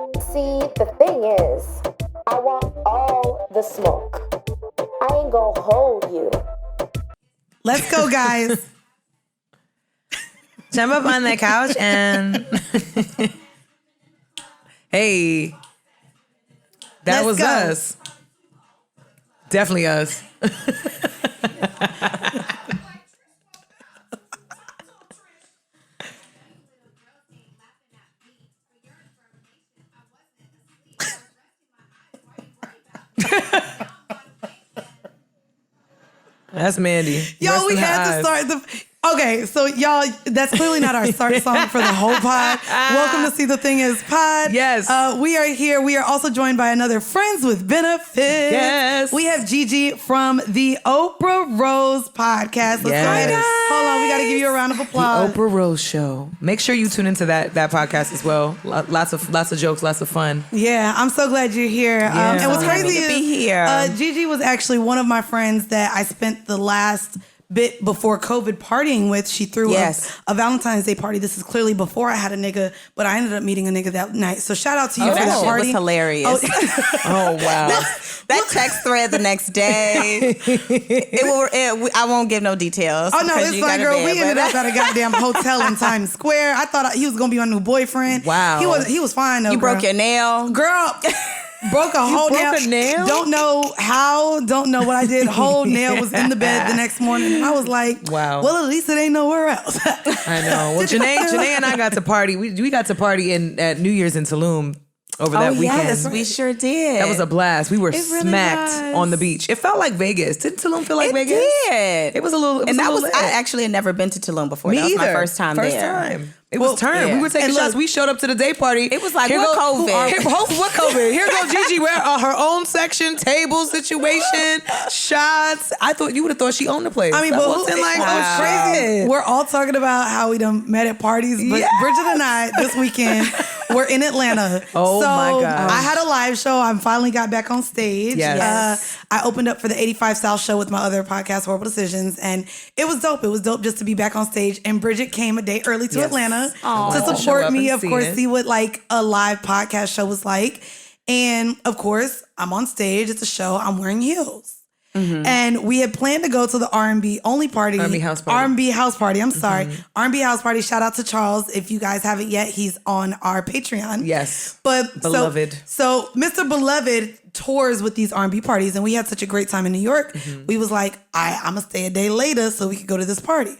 See, the thing is, I want all the smoke. I ain't gonna hold you. Let's go, guys. Jump up on that couch and hey, that was us. Definitely us. That's Mandii. Yo, we had to start the... Okay, so y'all, that's clearly not our start song for the whole pod. Welcome to See the Thing Is Pod. Yes. We are here. We are also joined by another Friends with Benefits. Yes. We have Gigi from the Oprah Rose podcast. Let's go ahead. Hold on, we got to give you a round of applause. The Oprah Rose Show. Make sure you tune into that podcast as well. Lots of jokes, lots of fun. Yeah, I'm so glad you're here. And what's crazy is be here. Gigi was actually one of my friends that I spent the last bit before COVID partying with. She threw a Valentine's Day party. This is clearly before I had a nigga, but I ended up meeting a nigga that night. So shout out to you for that shit party. was hilarious. Oh wow. That text thread the next day. I won't give no details. Oh no, it's fine, girl. We ended up at a goddamn hotel in Times Square. I thought he was gonna be my new boyfriend. Wow. He was fine though. You broke your nail, girl. Broke a whole nail. Don't know how. Don't know what I did. Whole nail was in the bed the next morning. And I was like, wow. Well, at least it ain't nowhere else. I know. Well, Janae and I got to party. We got to party at New Year's in Tulum over that weekend. Yes, we sure did. That was a blast. We were really smacked was. on the beach. It felt like Vegas. Didn't Tulum feel like Vegas? Did. It was a little. I actually had never been to Tulum before. Me that was either. my first time there. It was turned. yeah. We were taking And shots. look, We showed up to the day party. It was like, Here what go- COVID? What COVID? Here go Gigi. Where her own section, table situation, shots. I thought you would have thought she owned the place. I mean, but what's crazy? We're all talking about how we done met at parties, but Bridget and I this weekend were in Atlanta. Oh, so my gosh. I had a live show. I finally got back on stage. Yes. I opened up for the 85 South show with my other podcast, Horrible Decisions, and it was dope. It was dope just to be back on stage. And Bridget came a day early to Atlanta to support me, of course, see what like a live podcast show was like. And of course, I'm on stage. It's a show. I'm wearing heels. Mm-hmm. And we had planned to go to the R&B only party. R&B house party. R&B house party. I'm sorry. R&B house party. Shout out to Charles. If you guys haven't yet, he's on our Patreon. Yes. But Beloved. So Mr. Beloved tours with these R&B parties, and we had such a great time in New York. Mm-hmm. We was like, I'm gonna stay a day later so we could go to this party.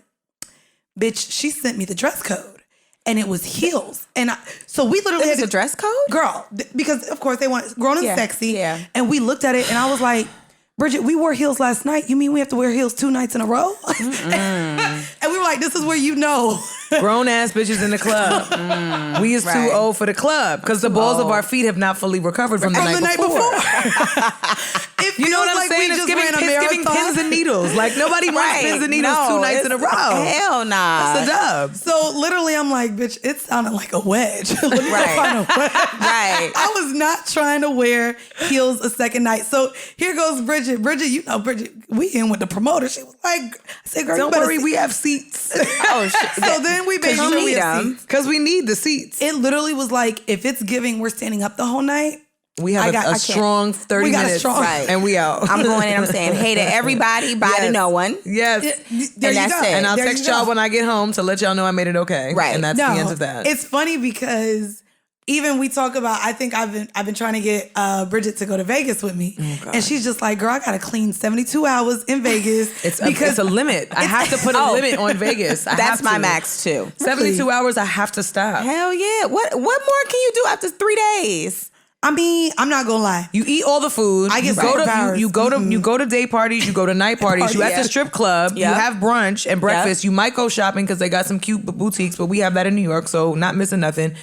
Bitch, she sent me the dress code, and it was heels. And so we literally had a dress code? Girl, because of course they want grown and sexy. Yeah. And we looked at it, and I was like, Bridget, we wore heels last night. You mean we have to wear heels 2 nights in a row? And we were like, this is where you know. Grown ass bitches in the club. We is too old for the club because the balls of our feet have not fully recovered from the night before. You know what I'm saying? It's giving pins and needles. Like nobody wants pins and needles 2 nights in a row. Hell nah. That's a dub. So literally, I'm like, bitch, it sounded like a wedge. Right. I was not trying to wear heels a second night. So here goes Bridget. Bridget, you know, Bridget, we in with the promoter. She was like, I said, girl, don't worry, we have seats. Oh, shit. So then we made sure we have seats. Because we need the seats. It literally was like, if it's giving, we're standing up the whole night. We have a strong 30 minutes. Right. And we out. I'm going in, I'm saying, hey to everybody, bye to no one. Yes. There and you that's go. it. And I'll text y'all when I get home to let y'all know I made it okay. Right. And that's the end of that. It's funny because even we talk about, I think I've been trying to get Bridget to go to Vegas with me. Oh, and she's just like, girl, I got to clean 72 hours in Vegas. It's a limit. I have to put a limit on Vegas. That's my max too. 72 hours, I have to stop. Hell yeah. What more can you do after 3 days? I mean, I'm not gonna lie. You eat all the food. I get you go to day parties. You go to night parties. You at the strip club. You have brunch and breakfast. You might go shopping because they got some cute boutiques, but we have that in New York, so not missing nothing.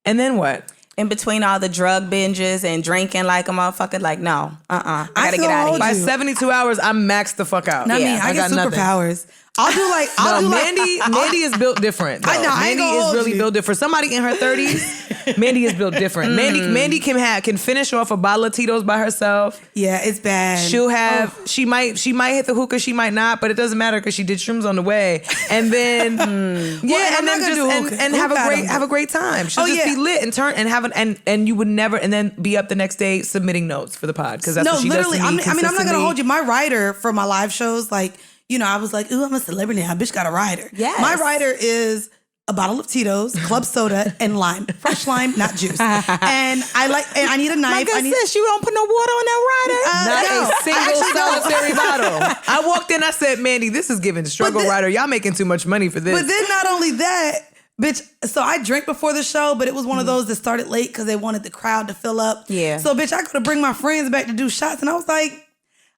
And then what? In between all the drug binges and drinking like a motherfucker, like no, I gotta get out of here. By 72 hours, I'm maxed the fuck out. Not me. I get superpowers. Mandii is built different. Though. I know. Mandii is really built different. For somebody in her 30s, Mandii is built different. Mandii can finish off a bottle of Tito's by herself. Yeah, it's bad. She'll have she might hit the hookah, she might not, but it doesn't matter because she did shrooms on the way. And then have a great time. She'll just be lit and turn and have and you would never and then be up the next day submitting notes for the pod because that's what she does to me. I'm not gonna hold you. My rider for my live shows, like, you know, I was like, ooh, I'm a celebrity now. Bitch got a rider. Yes. My rider is a bottle of Tito's, club soda, and lime. Fresh lime, not juice. And I need a knife. My good sis, you don't put no water on that rider? Not a single solitary bottle. I walked in, I said, Mandii, this is giving struggle rider. Y'all making too much money for this. But then not only that, bitch, so I drank before the show, but it was one of those that started late because they wanted the crowd to fill up. Yeah. So, bitch, I could have bring my friends back to do shots, and I was like,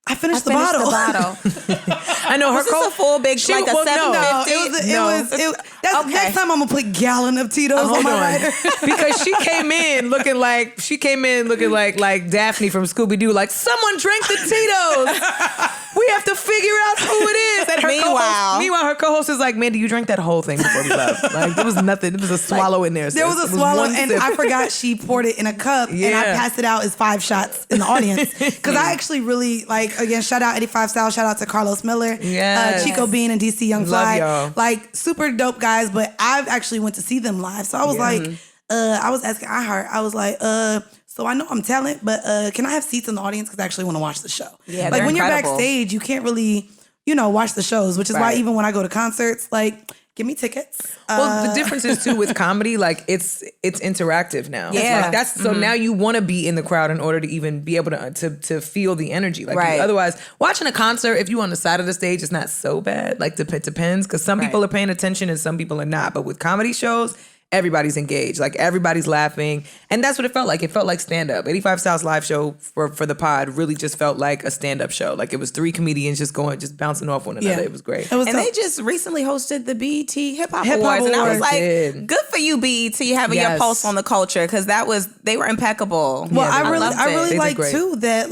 I finished the bottle. I know her. Was this a full big, like a 750? Next time I'm gonna put gallon of Tito's on my rider. Because she came in looking like Daphne from Scooby Doo. Like, someone drank the Tito's. We have to figure out who it is. And meanwhile, her co-host is like, Mandii, you drank that whole thing before we left. Like, there was nothing. There was a swallow in there. There was a swallow, and I forgot she poured it in a cup, and I passed it out as 5 shots in the audience. Because I actually really, like, again, shout out 85 South, shout out to Carlos Miller, Chico Bean, and DC Young Fly. Y'all. Like, super dope guys, but I've actually went to see them live. So I was like, I was asking iHeart, I was like, so I know I'm talent, but can I have seats in the audience? Because I actually want to watch the show. Yeah, like when incredible. You're backstage, you can't really, watch the shows, which is why even when I go to concerts, like, give me tickets. Well, the difference is too with comedy, like it's interactive now. Yeah. Like that's so now you want to be in the crowd in order to even be able to feel the energy. Like otherwise, watching a concert, if you're on the side of the stage, it's not so bad. Like it depends because some people are paying attention and some people are not. But with comedy shows, everybody's engaged. Like everybody's laughing. And that's what it felt like. It felt like stand-up. 85 South's live show for the pod really just felt like a stand-up show. Like it was 3 comedians just bouncing off one another. It was great. They just recently hosted the BET Hip Hop Awards. And I was like, good for you, BET, having your pulse on the culture. Because they were impeccable. Well, I really like too that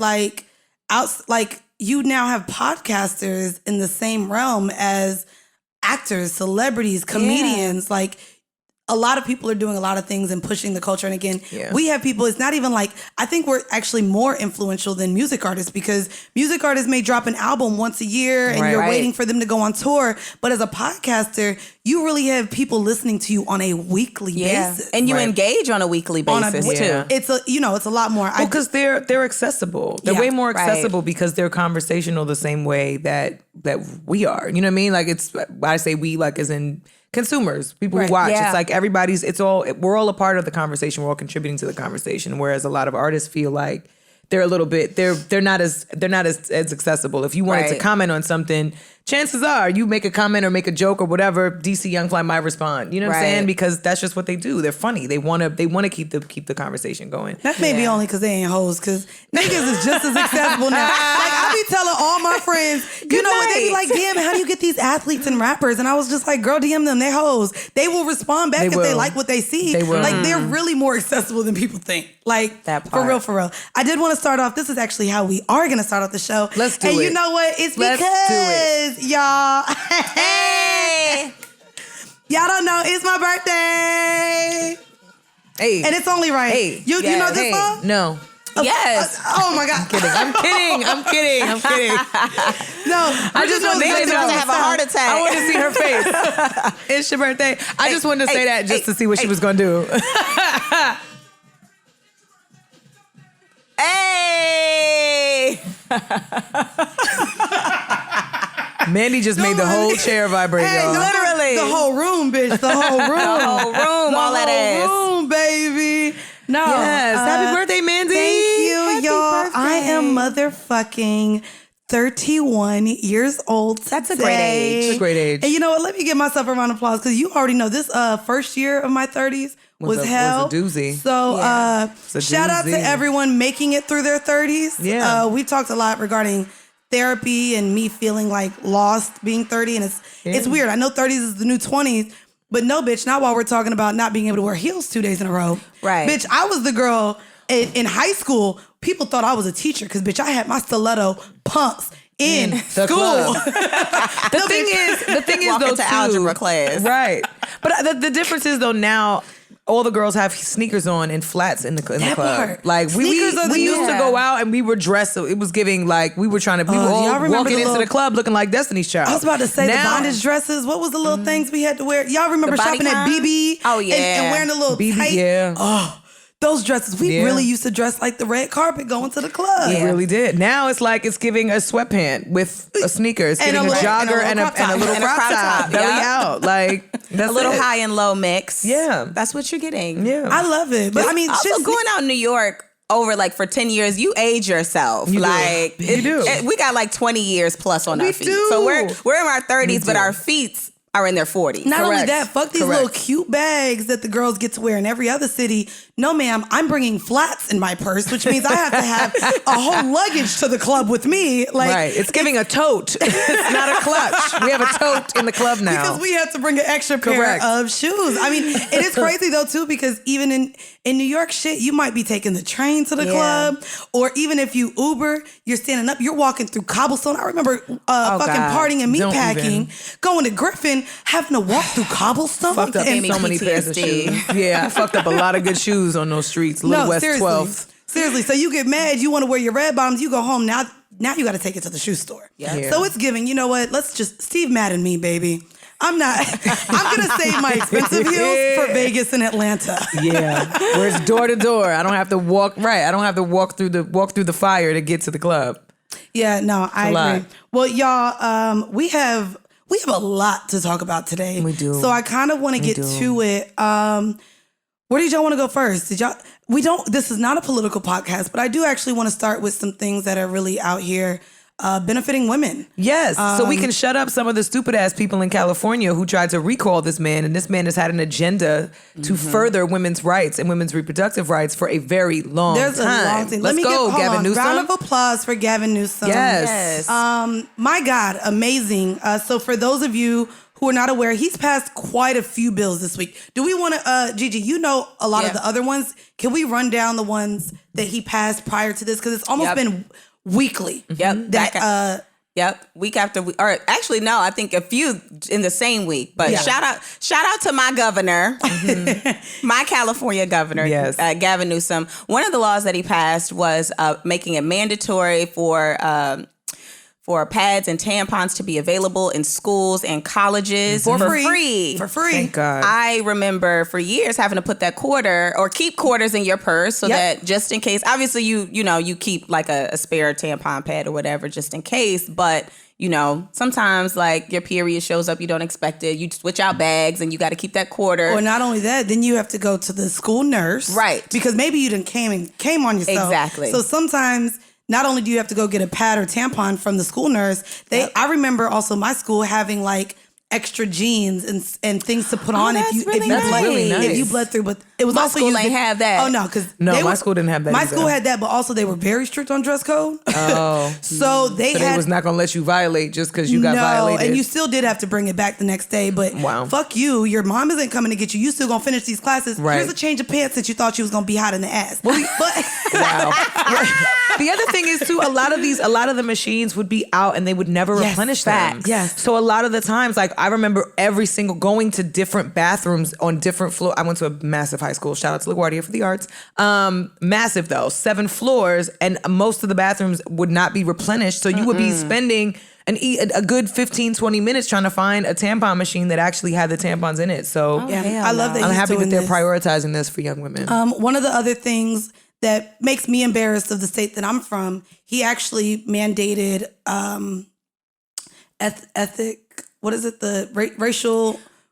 you now have podcasters in the same realm as actors, celebrities, comedians. Like, a lot of people are doing a lot of things and pushing the culture. And again, we have people, it's not even like, I think we're actually more influential than music artists because music artists may drop an album once a year and you're waiting for them to go on tour. But as a podcaster, you really have people listening to you on a weekly basis. And you engage on a weekly basis too. It's a lot more. Well, because they're accessible. They're way more accessible because they're conversational the same way that we are. You know what I mean? Like I say we, like as in consumers, people who watch. It's like we're all a part of the conversation. We're all contributing to the conversation. Whereas a lot of artists feel like they're a little bit, they're not as accessible. If you wanted to comment on something, chances are you make a comment or make a joke or whatever, DC Young Fly might respond. You know what I'm saying? Because that's just what they do. They're funny. They want to keep the conversation going. That may be only because they ain't hoes, because niggas is just as accessible now. Like I be telling all my friends, what they be like, damn, how do you get these athletes and rappers? And I was just like, girl, DM them, they hoes. They will respond back if they like what they see. They will. Like they're really more accessible than people think. Like that part. For real. I did want to start off. This is actually how we are going to start off the show. Let's do it. And you know what? It's because y'all. Hey. Y'all don't know. It's my birthday. Hey. And it's only right. Hey. You know this song? No. Yes. Oh my God. I'm kidding. No, I just want to have a heart attack. I want to see her face. It's your birthday. I just wanted to say that just to see what she was going to do. Hey. Mandii just made the whole chair vibrate, y'all. Literally. The whole room, bitch. The whole room. All that ass. The whole room, baby. No. Yes. Happy birthday, Mandii. Thank you, Happy y'all. birthday. I am motherfucking 31 years old today. That's a great age. It's a great age. And you know what? Let me give myself a round of applause because you already know this first year of my 30s was hell. Was a doozy. So shout out to everyone making it through their 30s. Yeah. We talked a lot regarding therapy and me feeling like lost being 30. And it's weird. I know 30s is the new 20s, but no, bitch, not while we're talking about not being able to wear heels 2 days in a row. Right. Bitch, I was the girl in high school. People thought I was a teacher because, bitch, I had my stiletto pumps in school. The thing is Walk though, into algebra class. Right. But the difference is though now all the girls have sneakers on and flats in the club. Part. Like we used to go out and we were dressed. So it was giving like we were trying to. We were all walking into the club looking like Destiny's Child. I was about to say the bondage dresses. What was the little things we had to wear? Y'all remember shopping at BB? Oh yeah, and wearing the little BB, tight. Yeah. Oh. Those dresses, we really used to dress like the red carpet going to the club. It really did. Now it's like it's giving a sweatpant with a sneaker. It's giving a jogger and a little crop top. Belly out. Like, that's a little high and low mix. Yeah. That's what you're getting. Yeah. I love it. But I mean, also going out in New York over like for 10 years, you age yourself. You like do. You do. We got like 20 years plus on our feet. Do. So we're in our 30s, but our feet are in their 40s. Not only that, fuck these little cute bags that the girls get to wear in every other city. No, ma'am, I'm bringing flats in my purse, which means I have to have a whole luggage to the club with me. Like, right. It's giving a tote. It's not a clutch. We have a tote in the club now. Because we have to bring an extra pair of shoes. I mean, it is crazy though too, because even in New York shit, you might be taking the train to the club, or even if you Uber, you're standing up, you're walking through cobblestone. I remember partying and meatpacking, going to Griffin, having to walk through cobblestone. Fucked up and so many pairs of shoes. Yeah, I fucked up a lot of good shoes on those streets. Little West seriously. 12th. Seriously, so you get mad, you want to wear your red bottoms, you go home, now you got to take it to the shoe store. Yeah. So it's giving, you know what, let's just, Steve Madden me, baby. I'm going to save my expensive heels for Vegas and Atlanta. Yeah, where it's door to door. I don't have to walk, I don't have to walk through the fire to get to the club. Yeah, no, I agree. Well, y'all, we have a lot to talk about today. We do. So I kind of want to get to it. Where did y'all want to go first? This is not a political podcast, but I do actually want to start with some things that are really out here benefiting women. Yes. So we can shut up some of the stupid ass people in California who tried to recall this man. And this man has had an agenda to further women's rights and women's reproductive rights for a very long time. There's a long thing. Let's go, Gavin Newsom. Round of applause for Gavin Newsom. Yes. My God, amazing. So for those of you who are not aware, he's passed quite a few bills this week. Do we want to, Gigi, you know a lot of the other ones. Can we run down the ones that he passed prior to this? Because it's almost been weekly. Yep. Week after week. Or actually, no, I think a few in the same week. But shout out to my governor, my California governor, Gavin Newsom. One of the laws that he passed was making it mandatory for pads and tampons to be available in schools and colleges for free. For free. Thank God. I remember for years having to put that quarter or keep quarters in your purse so that just in case, obviously you keep like a spare tampon pad or whatever just in case, but sometimes like your period shows up, you don't expect it. You switch out bags and you got to keep that quarter. Or not only that, then you have to go to the school nurse. Right. Because maybe you done came on yourself. Exactly. So sometimes not only do you have to go get a pad or tampon from the school nurse, I remember also my school having like extra jeans and things to put on if you bled through. But it was my also school ain't have that. Oh no, because my school didn't have that. My either. school had that, but also they were very strict on dress code. Oh, so they was not gonna let you violate just because you got violated. And you still did have to bring it back the next day. But fuck you, your mom isn't coming to get you. You still gonna finish these classes. Right. Here's a change of pants since you thought you was gonna be hot in the ass. Wow. The other thing is too, a lot of the machines would be out and they would never replenish them. Yes. So a lot of the times, like I remember going to different bathrooms on different floors. I went to a massive high school. Shout out to LaGuardia for the arts. Massive though, 7 floors, and most of the bathrooms would not be replenished. So you would be spending a good 15, 20 minutes trying to find a tampon machine that actually had the tampons in it. So I love that. I'm happy that they're prioritizing this for young women. One of the other things that makes me embarrassed of the state that I'm from, he actually mandated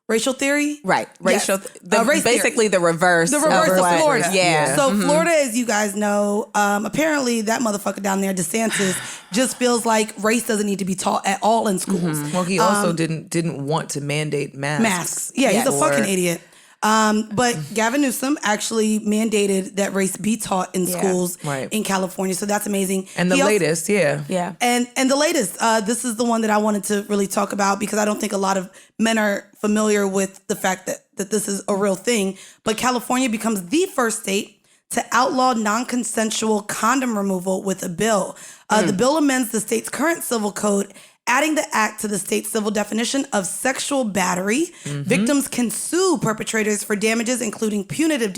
racial theory? Right. Race basically theory. The reverse of Florida. Yeah. So Florida, as you guys know, apparently that motherfucker down there, DeSantis, just feels like race doesn't need to be taught at all in schools. Well, he also didn't want to mandate masks. Yeah, he's a fucking idiot. But Gavin Newsom actually mandated that race be taught in schools in California. So that's amazing. And the latest. And the latest, this is the one that I wanted to really talk about because I don't think a lot of men are familiar with the fact that this is a real thing. But California becomes the first state to outlaw non-consensual condom removal with a bill. The bill amends the state's current civil code, adding the act to the state's civil definition of sexual battery. Victims can sue perpetrators for damages, including punitive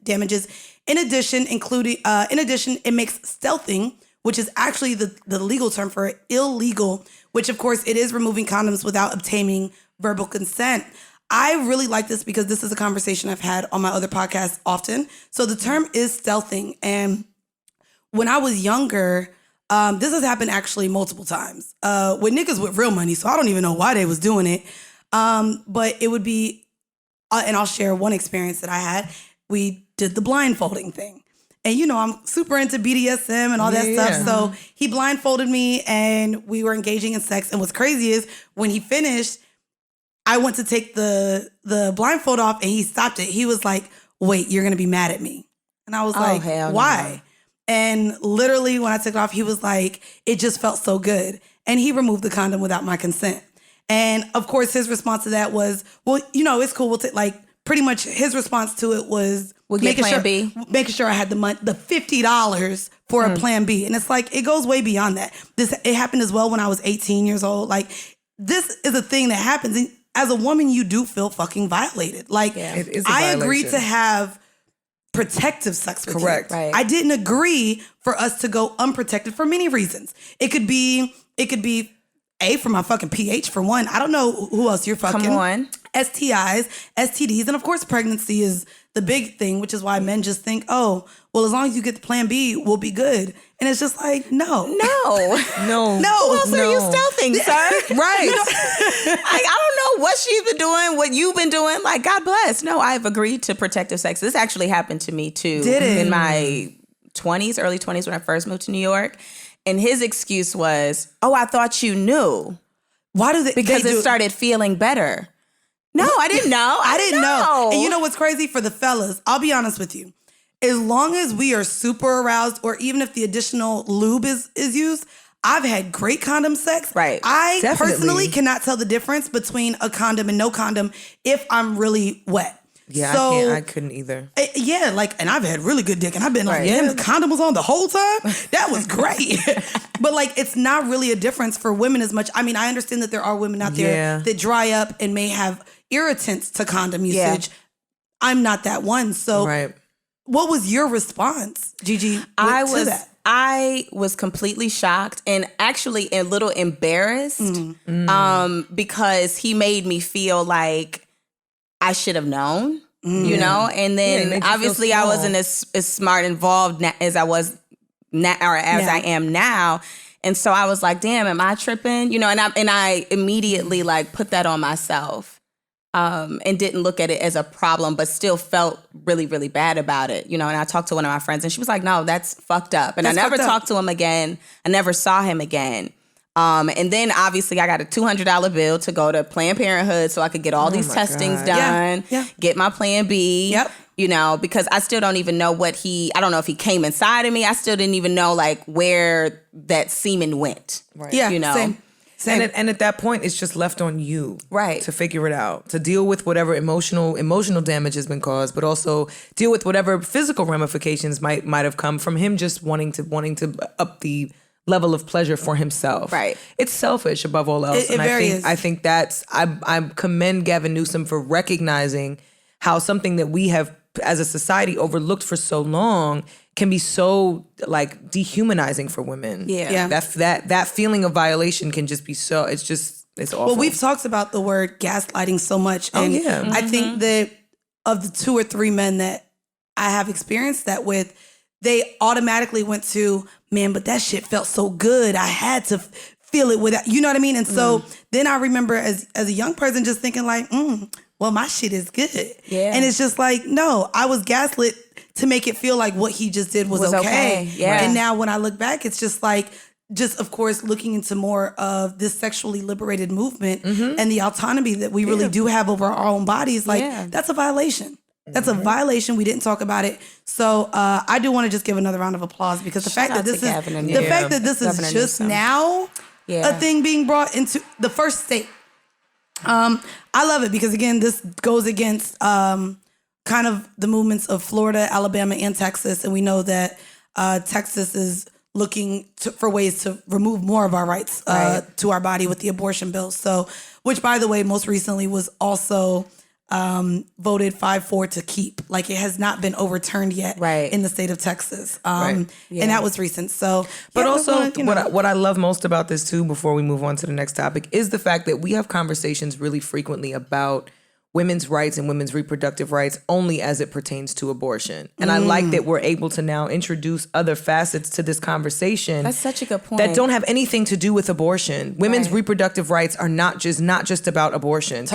damages. In addition, it makes stealthing, which is actually the legal term for it, illegal, which of course it is removing condoms without obtaining verbal consent. I really like this because this is a conversation I've had on my other podcasts often. So the term is stealthing. And when I was younger, this has happened actually multiple times with niggas with real money. So I don't even know why they was doing it. But it would be, and I'll share one experience that I had. We did the blindfolding thing. And, you know, I'm super into BDSM and all that stuff. So he blindfolded me and we were engaging in sex. And what's crazy is when he finished, I went to take the blindfold off and he stopped it. He was like, wait, you're going to be mad at me. And I was like, why? No. And literally when I took it off, he was like, it just felt so good. And he removed the condom without my consent. And of course, his response to that was, well, you know, it's cool. We'll pretty much his response to it was making sure I had the $50 for a plan B. And it's like, it goes way beyond that. It happened as well when I was 18 years old. Like, this is a thing that happens. And as a woman, you do feel fucking violated. Like, it is a I violation. agreed to have protective sex with Correct. you. Right. I didn't agree for us to go unprotected for many reasons. It could be for my fucking pH for one. I don't know who else you're fucking. Come on. STIs, STDs, and of course pregnancy is the big thing, which is why men just think, oh, well, as long as you get the plan B, we'll be good. And it's just like, no. Who else are you stealthing, sir? Right. I don't know what she's been doing, what you've been doing. Like, God bless. No, I've agreed to protective sex. This actually happened to me too. Did it? In my early 20s when I first moved to New York. And his excuse was, oh, I thought you knew. Why do they? Because it started feeling better. No, I didn't know. I didn't know. And you know what's crazy for the fellas? I'll be honest with you. As long as we are super aroused, or even if the additional lube is used, I've had great condom sex. Right. I personally cannot tell the difference between a condom and no condom if I'm really wet. Yeah, so, I couldn't either. And I've had really good dick, and I've been like, damn, the condom was on the whole time? That was great. But like, it's not really a difference for women as much. I mean, I understand that there are women out there that dry up and may have irritants to condom usage. I'm not that one. So what was your response, Gigi, to that? I was completely shocked and actually a little embarrassed because he made me feel like I should have known, you know? And then obviously I wasn't as smart involved as I was now, or as I am now. And so I was like, damn, am I tripping? You know, and I immediately like put that on myself. And didn't look at it as a problem, but still felt really, really bad about it. You know, and I talked to one of my friends and she was like, no, that's fucked up. And I never talked to him again. I never saw him again. And then obviously I got a $200 bill to go to Planned Parenthood so I could get all these testings done, get my plan B, you know, because I still don't even know I don't know if he came inside of me. I still didn't even know like where that semen went. Right. Yeah, you know? Same. And at that point, it's just left on you, right, to figure it out, to deal with whatever emotional damage has been caused, but also deal with whatever physical ramifications might have come from him just wanting to up the level of pleasure for himself. Right, it's selfish above all else. It very is. I think I commend Gavin Newsom for recognizing how something that we have as a society overlooked for so long can be so like dehumanizing for women. Yeah. That feeling of violation can just be so, it's awful. Well, we've talked about the word gaslighting so much. And I think that of the 2 or 3 men that I have experienced that with, they automatically went to, man, but that shit felt so good. I had to feel it without, you know what I mean? And so then I remember as a young person just thinking like, well, my shit is good. Yeah. And it's just like, no, I was gaslit to make it feel like what he just did was okay. Yeah. And now when I look back, it's just like, of course, looking into more of this sexually liberated movement and the autonomy that we really do have over our own bodies, like that's a violation. That's a violation. We didn't talk about it. So I do want to just give another round of applause because the fact that this is just now a thing being brought into the first state. I love it because again, this goes against kind of the movements of Florida, Alabama, and Texas. And we know that Texas is looking for ways to remove more of our rights to our body with the abortion bill. So, which, by the way, most recently was also voted 5-4 to keep. Like, it has not been overturned yet in the state of Texas. And that was recent. So, but also what I love most about this too, before we move on to the next topic, is the fact that we have conversations really frequently about women's rights and women's reproductive rights only as it pertains to abortion. And I like that we're able to now introduce other facets to this conversation. That's such a good point. That don't have anything to do with abortion. Women's reproductive rights are not just about abortion.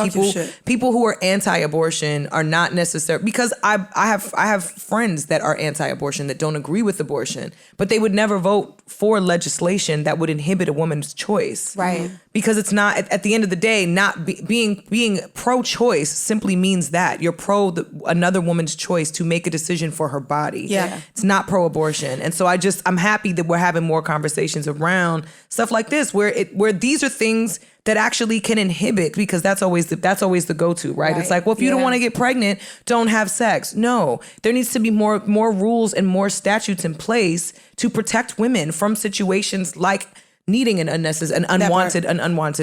People who are anti-abortion are not necessarily, because I have friends that are anti-abortion that don't agree with abortion, but they would never vote for legislation that would inhibit a woman's choice. Right. Because it's not, at the end of the day, not being pro-choice simply means that you're another woman's choice to make a decision for her body. Yeah. It's not pro-abortion. And so I'm happy that we're having more conversations around stuff like this, where these are things that actually can inhibit, because that's always the go-to, right? It's like, well, if you don't want to get pregnant, don't have sex. No, there needs to be more rules and more statutes in place to protect women from situations like needing an unwanted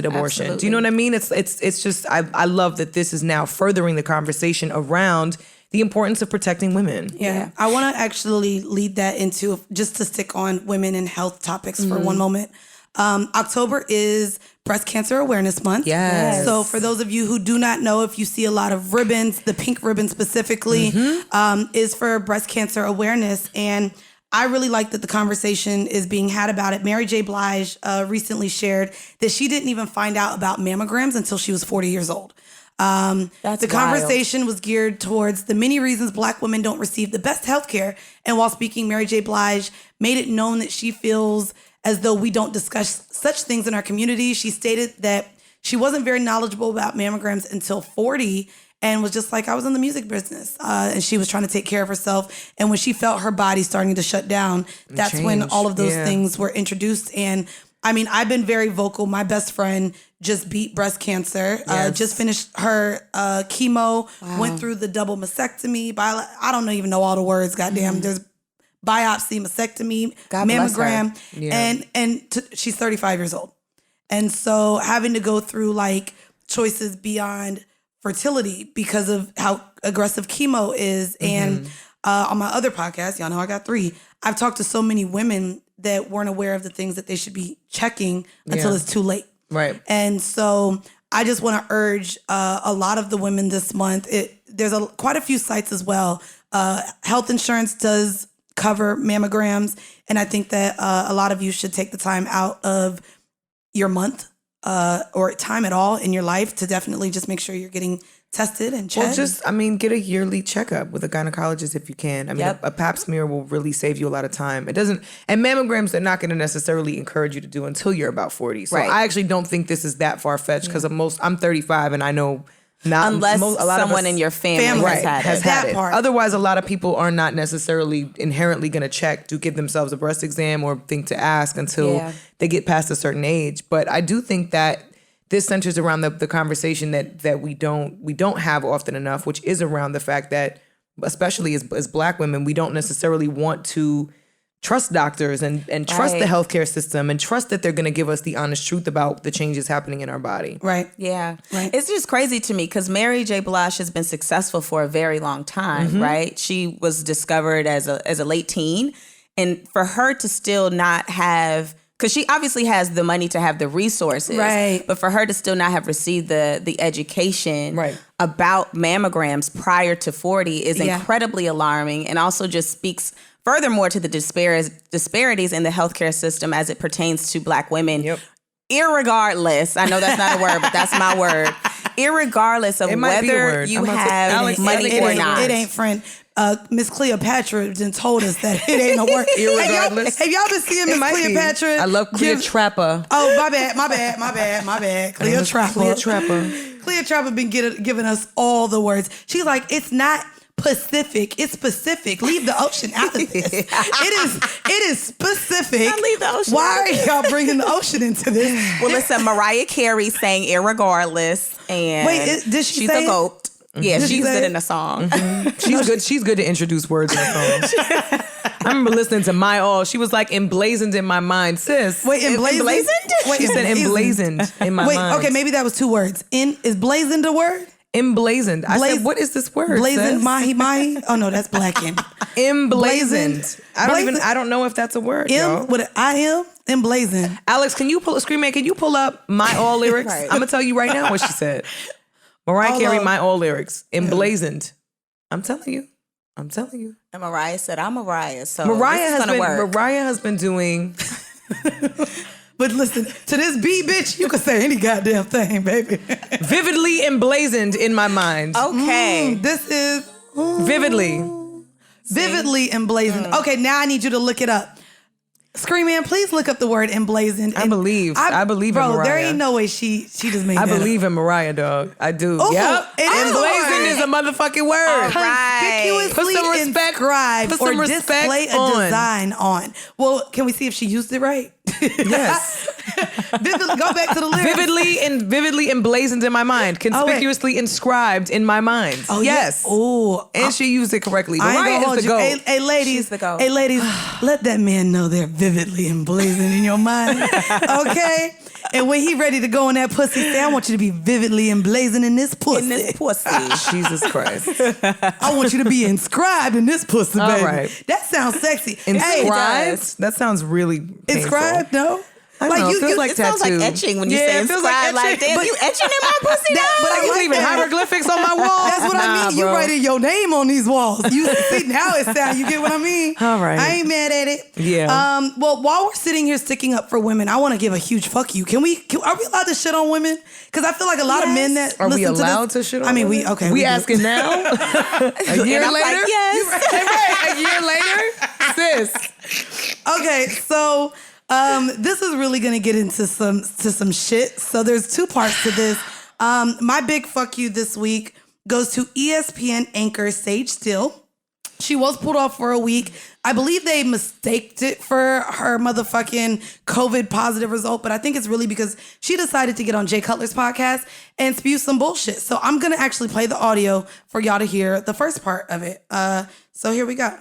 abortion. Absolutely. Do you know what I mean? It's just, I love that this is now furthering the conversation around the importance of protecting women. Yeah. I want to actually lead that into, just to stick on women and health topics for one moment. October is Breast Cancer Awareness Month. Yes. So for those of you who do not know, if you see a lot of ribbons, the pink ribbon specifically is for breast cancer awareness. And I really like that the conversation is being had about it. Mary J. Blige recently shared that she didn't even find out about mammograms until she was 40 years old. The conversation was geared towards the many reasons Black women don't receive the best health care. And while speaking, Mary J. Blige made it known that she feels as though we don't discuss such things in our community. She stated that she wasn't very knowledgeable about mammograms until 40 and was just like, I was in the music business. And she was trying to take care of herself. And when she felt her body starting to shut down, that's when all of those things were introduced. And I mean, I've been very vocal. My best friend just beat breast cancer, just finished her chemo, went through the double mastectomy. I don't even know all the words, goddamn. There's biopsy, mastectomy, mammogram. And she's 35 years old. And so having to go through like choices beyond fertility because of how aggressive chemo is. And on my other podcast, y'all know I got 3, I've talked to so many women that weren't aware of the things that they should be checking until it's too late. Right. And so I just want to urge a lot of the women this month. There's quite a few sites as well. Health insurance does cover mammograms. And I think that a lot of you should take the time out of your month or time at all in your life to definitely just make sure you're getting tested and checked. Well, get a yearly checkup with a gynecologist if you can. I mean, a pap smear will really save you a lot of time. And mammograms, they're not going to necessarily encourage you to do until you're about 40. So I actually don't think this is that far-fetched because I'm 35 and I know not unless someone in your family has had it. Otherwise, a lot of people are not necessarily inherently going to check to give themselves a breast exam or think to ask until they get past a certain age. But I do think that this centers around the conversation that we don't have often enough, which is around the fact that, especially as Black women, we don't necessarily want to trust doctors and trust the healthcare system and trust that they're going to give us the honest truth about the changes happening in our body. Right. Yeah. Right. It's just crazy to me because Mary J. Blige has been successful for a very long time, right? She was discovered as a late teen. And for her to still not have, because she obviously has the money to have the resources, right? But for her to still not have received the education about mammograms prior to 40 is incredibly alarming, and also just speaks furthermore to the disparities in the healthcare system as it pertains to Black women. Irregardless, I know that's not a word, but that's my word. Irregardless of whether you have money or not. It ain't, friend. Miss Cleopatra then told us that it ain't a word. Irregardless. Have y'all been seeing Miss Cleopatra? I love Cleopatra. Oh, my bad. Cleopatra. Cleopatra been giving us all the words. She's like, it's not Pacific, it's specific. Leave the ocean out of this. It is specific. I leave the ocean. Why are y'all bringing the ocean into this? Well, listen, Mariah Carey sang "Irregardless," and wait, did she she's say a goat. Yeah, she's good in a song. She's good to introduce words in a song. I remember listening to My All. She was like emblazoned in my mind, sis. Wait, emblazoned? She said emblazoned in my mind. Wait, okay, maybe that was 2 words. Is blazoned a word? Emblazoned. I said, what is this word? Blazoned, mahi. Oh no, that's blackened. Emblazoned. I don't know if that's a word. Emblazoned. Alex, can you pull up My All lyrics? Right. I'm gonna tell you right now what she said. Mariah Carey, My All lyrics. Emblazoned. I'm telling you. And Mariah said, I'm Mariah, so Mariah has been doing. But listen, to this beat, bitch, you can say any goddamn thing, baby. Vividly emblazoned in my mind. Okay. This is... Vividly emblazoned. Okay, now I need you to look it up. Scream Man, please look up the word emblazoned. I believe in Mariah. Bro, there ain't no way she just made that. I believe in Mariah, dog. I do. Ooh, yep. Emblazoned is a motherfucking word. Right. Put some respect. Put some respect display a design on. Well, can we see if she used it right? Yes. Go back to the lyrics. Vividly emblazoned in my mind. Conspicuously inscribed in my mind. Oh, yes. Yeah. Oh, and she used it correctly. Mariah is the GOAT. Hey, ladies. Hey, ladies, let that man know they're vividly emblazoned in your mind. Okay? And when he ready to go in that pussy, say, I want you to be vividly emblazoned in this pussy. Jesus Christ. I want you to be inscribed in this pussy, baby. All right. That sounds sexy. Inscribed? That sounds really painful. Inscribed, no? Like know, it feels like tattoo. Sounds like etching when you say inscribed. Like damn, you etching in my pussy now? But I was leaving hieroglyphics on my wall. That's what I mean. Bro. You writing your name on these walls. You see now it sounds. You get what I mean? All right. I ain't mad at it. Yeah. Well, while we're sitting here sticking up for women, I want to give a huge fuck you. Are we allowed to shit on women? Because I feel like a lot of men that are listen we allowed to this, to shit on? I mean, women? we asking now. A year later. Like, yes. Right. A year later, sis. Okay, so. This is really gonna get into some shit. So there's 2 parts to this. My big fuck you this week goes to ESPN anchor Sage Steele. She was pulled off for a week. I believe they mistaked it for her motherfucking COVID positive result, but I think it's really because she decided to get on Jay Cutler's podcast and spew some bullshit. So I'm gonna actually play the audio for y'all to hear the first part of it. So here we go.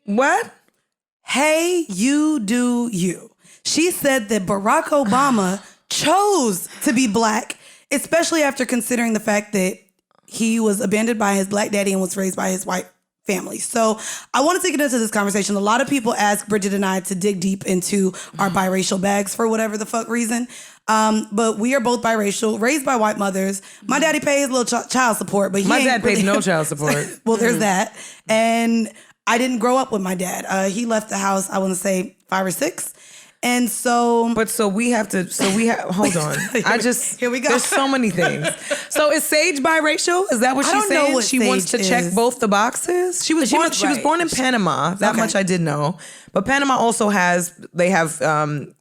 What? Hey, you do you. She said that Barack Obama chose to be black, especially after considering the fact that he was abandoned by his black daddy and was raised by his white family. So I wanted to get into this conversation. A lot of people ask Bridget and I to dig deep into our biracial bags for whatever the fuck reason. But we are both biracial, raised by white mothers. My daddy pays a little child support, but my dad pays no child support. Well, there's that. And I didn't grow up with my dad. He left the house, I want to say 5 or 6. And so... hold on. Here we go. There's so many things. So is Sage biracial? Is that what she's saying? What she wants to check both the boxes? She was born in Panama. That much I did know. But Panama also have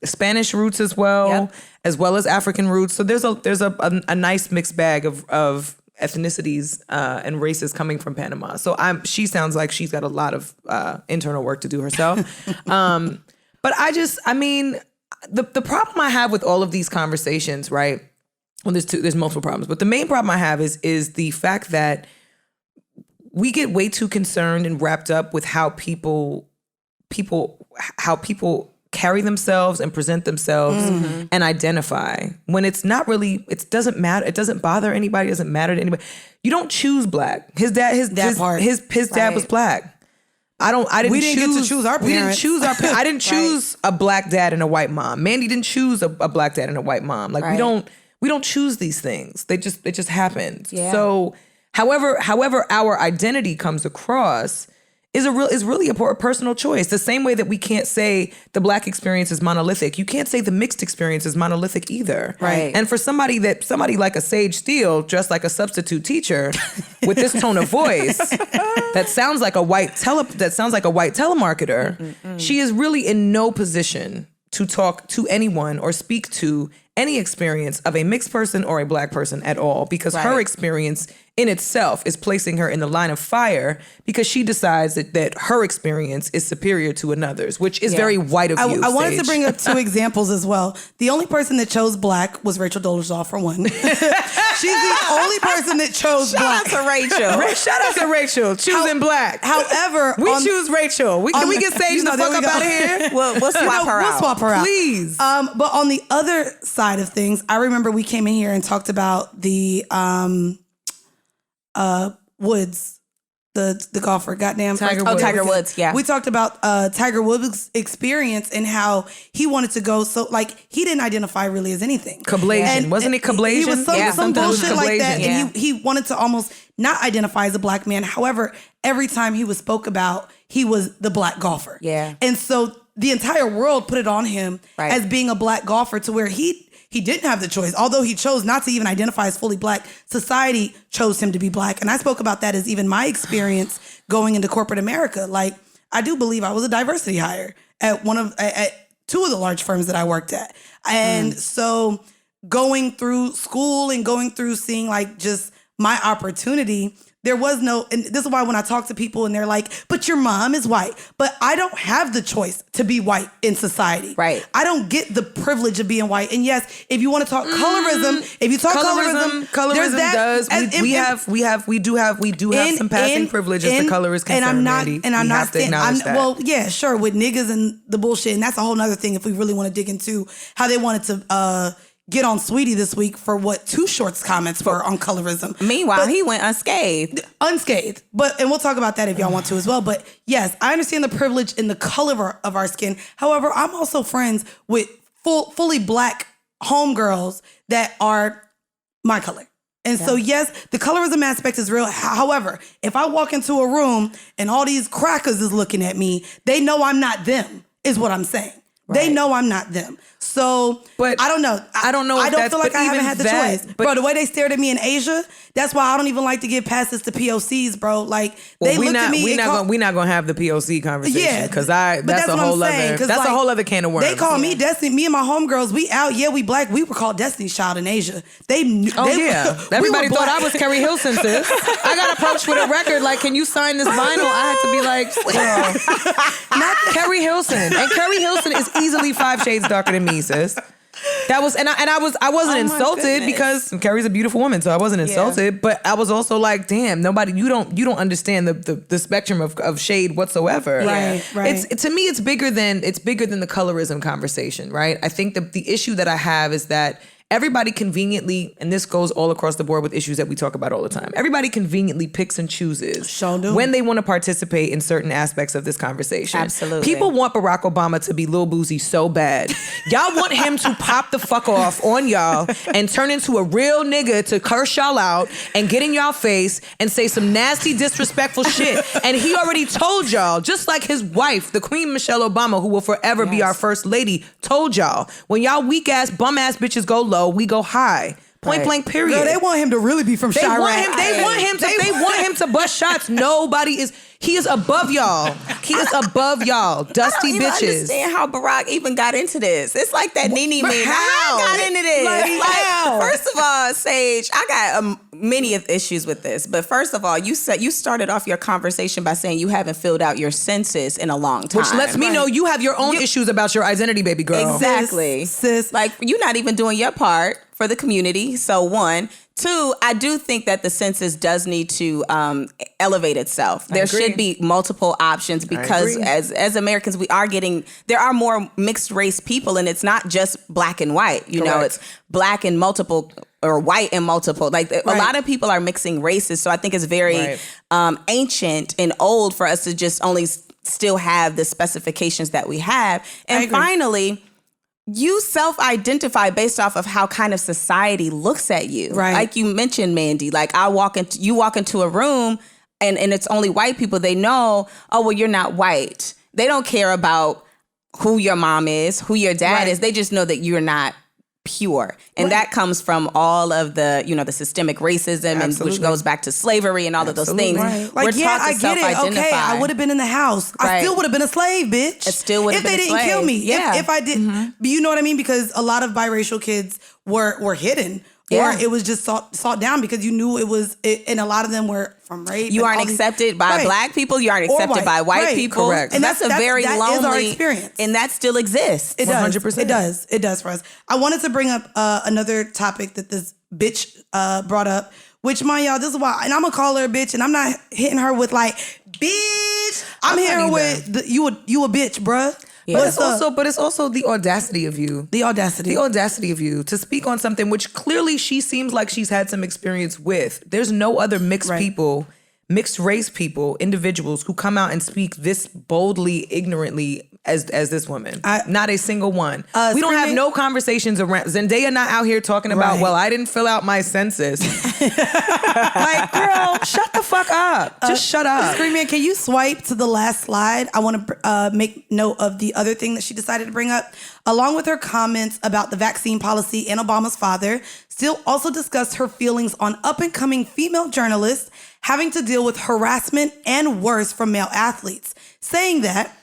Spanish roots as well, as well as African roots. So there's a nice mixed bag of ethnicities and races coming from Panama. So she sounds like she's got a lot of internal work to do herself. But the problem I have with all of these conversations, right? Well, there's multiple problems, but the main problem I have is the fact that we get way too concerned and wrapped up with how people carry themselves and present themselves and identify, when it's not really, it doesn't matter. It doesn't bother anybody. It doesn't matter to anybody. You don't choose black. His dad was black. We didn't get to choose our parents. We didn't choose our parents. I didn't choose a black dad and a white mom. Mandii didn't choose a black dad and a white mom. Like we don't choose these things. It just happens. Yeah. So however our identity comes across is really a personal choice. The same way that we can't say the Black experience is monolithic, you can't say the mixed experience is monolithic either. Right. And for somebody like a Sage Steele, dressed like a substitute teacher, with this tone of voice that sounds like a white telemarketer, she is really in no position to talk to anyone or speak to any experience of a mixed person or a Black person at all, because her experience in itself is placing her in the line of fire because she decides that her experience is superior to another's, which is very white of you. I wanted to bring up 2 examples as well. The only person that chose Black was Rachel Dolezal, for one. She's the only person that chose Black. Shout out to Rachel. Shout out to Rachel choosing Black. However, we choose Rachel. Can we get Sage the fuck up out of here? We'll swap her out. We'll swap her out. Please. But on the other side of things, I remember we came in here and talked about the Woods, the golfer, Tiger Woods, yeah. We talked about Tiger Woods' experience and how he wanted to go, so like he didn't identify really as anything. Cablation. Wasn't it cablation? He was some bullshit like that. Yeah. And he wanted to almost not identify as a Black man. However, every time he was spoke about, he was the Black golfer. Yeah. And so the entire world put it on him as being a Black golfer, to where he didn't have the choice. Although he chose not to even identify as fully Black, society chose him to be Black. And I spoke about that as even my experience going into corporate America. Like, I do believe I was a diversity hire at at 2 of the large firms that I worked at. And so going through school and going through seeing like just my opportunity, there was no, and this is why when I talk to people and they're like, but your mom is white. But I don't have the choice to be white in society. Right. I don't get the privilege of being white. And yes, if you want to talk colorism, if you talk colorism there's that, does. We do have some passing privilege as the color is concerned. And I'm not saying, well, yeah, sure, with niggas and the bullshit. And that's a whole nother thing if we really want to dig into how they wanted to get on Sweetie this week for what Too Short's comments were on colorism. Meanwhile, he went unscathed. And we'll talk about that if y'all want to as well. But yes, I understand the privilege in the color of our skin. However, I'm also friends with fully Black homegirls that are my color. And so, yes, the colorism aspect is real. However, if I walk into a room and all these crackers is looking at me, they know I'm not them, is what I'm saying. Right. They know I'm not them. So, but I don't know. I don't feel like I haven't had the choice. Bro, the way they stared at me in Asia, that's why I don't even like to give passes to POCs, bro. Like, they looked at me. We're not going to have the POC conversation. Yeah. Because that's a whole other can of worms. They call me Destiny. Me and my homegirls, we out. Yeah, we Black. We were called Destiny's Child in Asia. Everybody thought I was Kerry Hilson, sis. I got approached with a record like, can you sign this vinyl? I had to be like, not Kerry Hilson. And Kerry Hilson is easily 5 shades darker than me, sis. That was, I wasn't insulted because Kerry's a beautiful woman, so I wasn't insulted. But I was also like, damn, you don't understand the spectrum of shade whatsoever. Right. To me, it's bigger than the colorism conversation, right? I think the issue that I have is that everybody conveniently, and this goes all across the board with issues that we talk about all the time, everybody conveniently picks and chooses when they want to participate in certain aspects of this conversation. Absolutely. People want Barack Obama to be Lil Boosie so bad. Y'all want him to pop the fuck off on y'all and turn into a real nigga to curse y'all out and get in y'all face and say some nasty, disrespectful shit. And he already told y'all, just like his wife, the Queen Michelle Obama, who will forever be our first lady, told y'all, when y'all weak ass, bum ass bitches go low, we go high. Point blank, period. Girl, they want him to really be from Chirac. They want him to bust shots. He is above y'all. He is above y'all. Dusty bitches. I don't understand how Barack even got into this. It's like that Nene meme. How got into this? Like, first of all, Sage, I got many issues with this. But first of all, you started off your conversation by saying you haven't filled out your census in a long time. Which lets me know you have your own issues about your identity, baby girl. Exactly. Sis. Like, you're not even doing your part for the community. So 1. 2, I do think that the census does need to elevate itself. There should be multiple options because as Americans, there are more mixed race people, and it's not just Black and white. You know, it's Black and multiple or white and multiple. Like a lot of people are mixing races. So I think it's very ancient and old for us to just only still have the specifications that we have. And finally, you self-identify based off of how kind of society looks at you. Right. Like you mentioned, Mandii, like you walk into a room, and it's only white people, they know, oh, well, you're not white. They don't care about who your mom is, who your dad is. They just know that you're not pure. And that comes from all of the, the systemic racism, and which goes back to slavery and all of those things. Right. Like, I get it. Okay, I would have been in the house. I still would have been a slave, bitch. I still would have been a slave. If they didn't kill me. Yeah. If I didn't. You know what I mean? Because a lot of biracial kids were hidden. Or it was just sought down because you knew it was, and a lot of them were from rape. You aren't accepted by black people. You aren't accepted by white people. Correct. And that's a very lonely, is our experience. And that still exists. It does. 100%. It does for us. I wanted to bring up another topic that this bitch brought up, which, mind y'all, this is why, and I'm going to call her a bitch, and I'm not hitting her with like, bitch. I'm hitting her with, you a bitch, bruh. Yeah. But it's also the audacity of you. The audacity of you to speak on something which clearly she seems like she's had some experience with. There's no other mixed people, mixed race people, individuals who come out and speak this boldly, ignorantly as this woman. Not a single one. We don't have no conversations around. Zendaya not out here talking about, well, I didn't fill out my census. Like, girl, shut the fuck up. Just shut up. Scream Man, can you swipe to the last slide? I want to make note of the other thing that she decided to bring up. Along with her comments about the vaccine policy and Obama's father, Steele also discussed her feelings on up-and-coming female journalists having to deal with harassment and worse from male athletes, saying that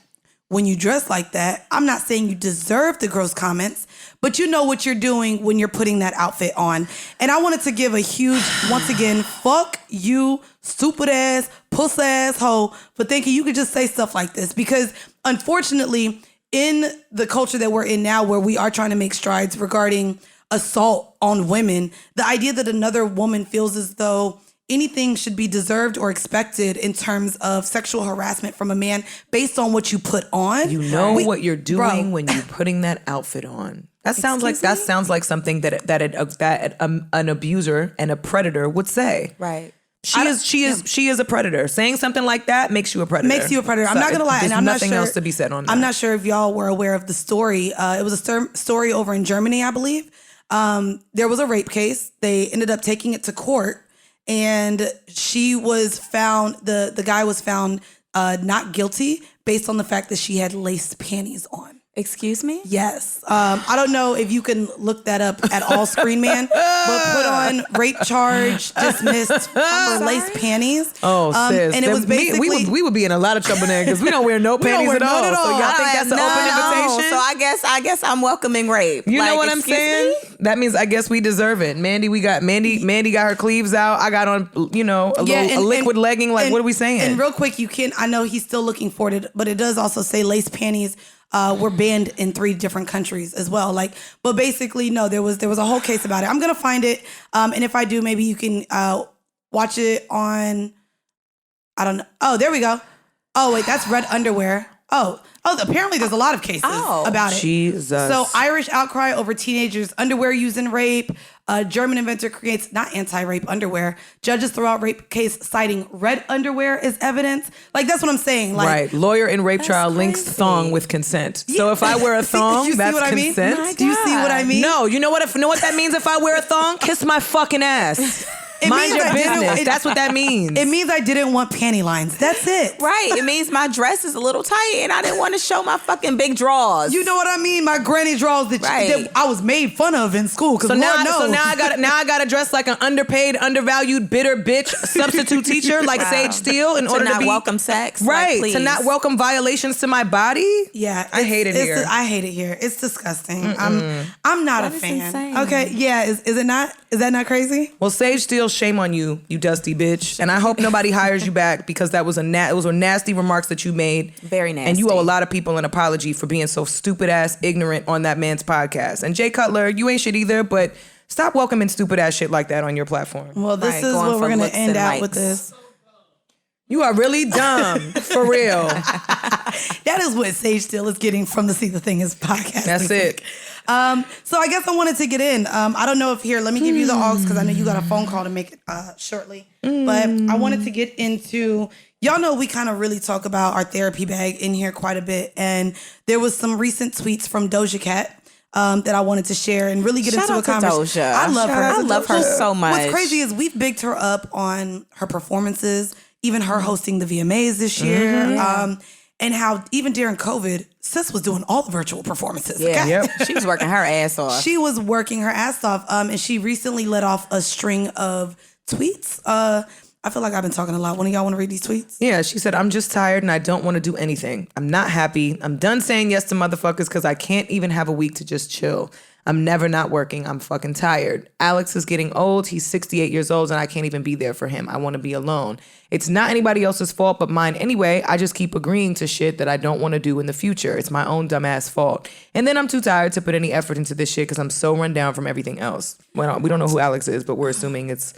when you dress like that, I'm not saying you deserve the gross comments, but you know what you're doing when you're putting that outfit on. And I wanted to give a huge, once again, fuck you, stupid ass, puss ass hoe, for thinking you could just say stuff like this. Because unfortunately, in the culture that we're in now, where we are trying to make strides regarding assault on women, the idea that another woman feels as though anything should be deserved or expected in terms of sexual harassment from a man based on what you put on. You know what you're doing when you're putting that outfit on. That sounds like something that an abuser and a predator would say. Right. She is a predator. Saying something like that makes you a predator. Makes you a predator. I'm not gonna lie, and I'm nothing not sure, else to be said on that. I'm not sure if y'all were aware of the story. It was a story over in Germany, I believe. There was a rape case. They ended up taking it to court. And she was found, the guy was found not guilty based on the fact that she had lace panties on. Excuse me? Yes. I don't know if you can look that up at all, Screen Man, but put on rape charge dismissed for lace panties. Oh, sis. And it was basically... We would be in a lot of trouble there because we don't wear no panties at all. So y'all think that's an open invitation? So I guess I'm welcoming rape. You know what I'm saying? Me? That means I guess we deserve it. Mandy got her cleaves out. I got on, a liquid legging. Like, what are we saying? And real quick, I know he's still looking for it, but it does also say lace panties were banned in 3 different countries as well. But basically, no, there was a whole case about it. I'm gonna find it, and if I do, maybe you can watch it on. I don't know. Oh, there we go. Oh wait, that's red underwear. Oh, apparently there's a lot of cases about it. Jesus. So Irish outcry over teenagers' underwear used in rape. German inventor creates not anti-rape underwear. Judges throw out rape case citing red underwear as evidence. That's what I'm saying. Right. Lawyer in rape trial links thong with consent. Yeah. So if I wear a thong, that's consent. Do you see what I mean? No. You know what that means if I wear a thong? Kiss my fucking ass. Mind your business. That's what that means. It means I didn't want panty lines. That's it. Right. It means my dress is a little tight and I didn't want to show my fucking big drawers. You know what I mean? My granny drawers that I was made fun of in school. So now I gotta dress like an underpaid, undervalued, bitter bitch substitute teacher like Sage Steele in order to not welcome sex. Right. To not welcome violations to my body. Yeah. I hate it here. I hate it here. It's disgusting. I'm not a fan. Insane. Okay. Yeah. Is it not? Is that not crazy? Well, Sage Steele, shame on you, you dusty bitch. And I hope nobody hires you back because that was it was nasty remarks that you made. Very nasty. And you owe a lot of people an apology for being so stupid ass ignorant on that man's podcast. And Jay Cutler, you ain't shit either, but stop welcoming stupid ass shit like that on your platform. Well, this is what we're gonna end out with this. You are really dumb, for real. That is what Sage Steele is getting from the See the Thing Is podcast. That's it. So I guess I wanted to get in. I don't know if let me give you the aux because I know you got a phone call to make it shortly. But I wanted to get into, y'all know we kind of really talk about our therapy bag in here quite a bit. And there was some recent tweets from Doja Cat that I wanted to share and really get into a conversation. Doja. I love her. I love her so much. What's crazy is we've bigged her up on her performances, even her hosting the VMAs this year. And how even during COVID, sis was doing all the virtual performances. Yeah, she was working her ass off. She was working her ass off. And she recently let off a string of tweets. I feel like I've been talking a lot. One of y'all want to read these tweets? Yeah, she said, I'm just tired and I don't want to do anything. I'm not happy. I'm done saying yes to motherfuckers because I can't even have a week to just chill. I'm never not working. I'm fucking tired. Alex is getting old. He's 68 years old and I can't even be there for him. I want to be alone. It's not anybody else's fault but mine anyway. I just keep agreeing to shit that I don't want to do in the future. It's my own dumbass fault. And then I'm too tired to put any effort into this shit because I'm so run down from everything else. Well, we don't know who Alex is, but we're assuming it's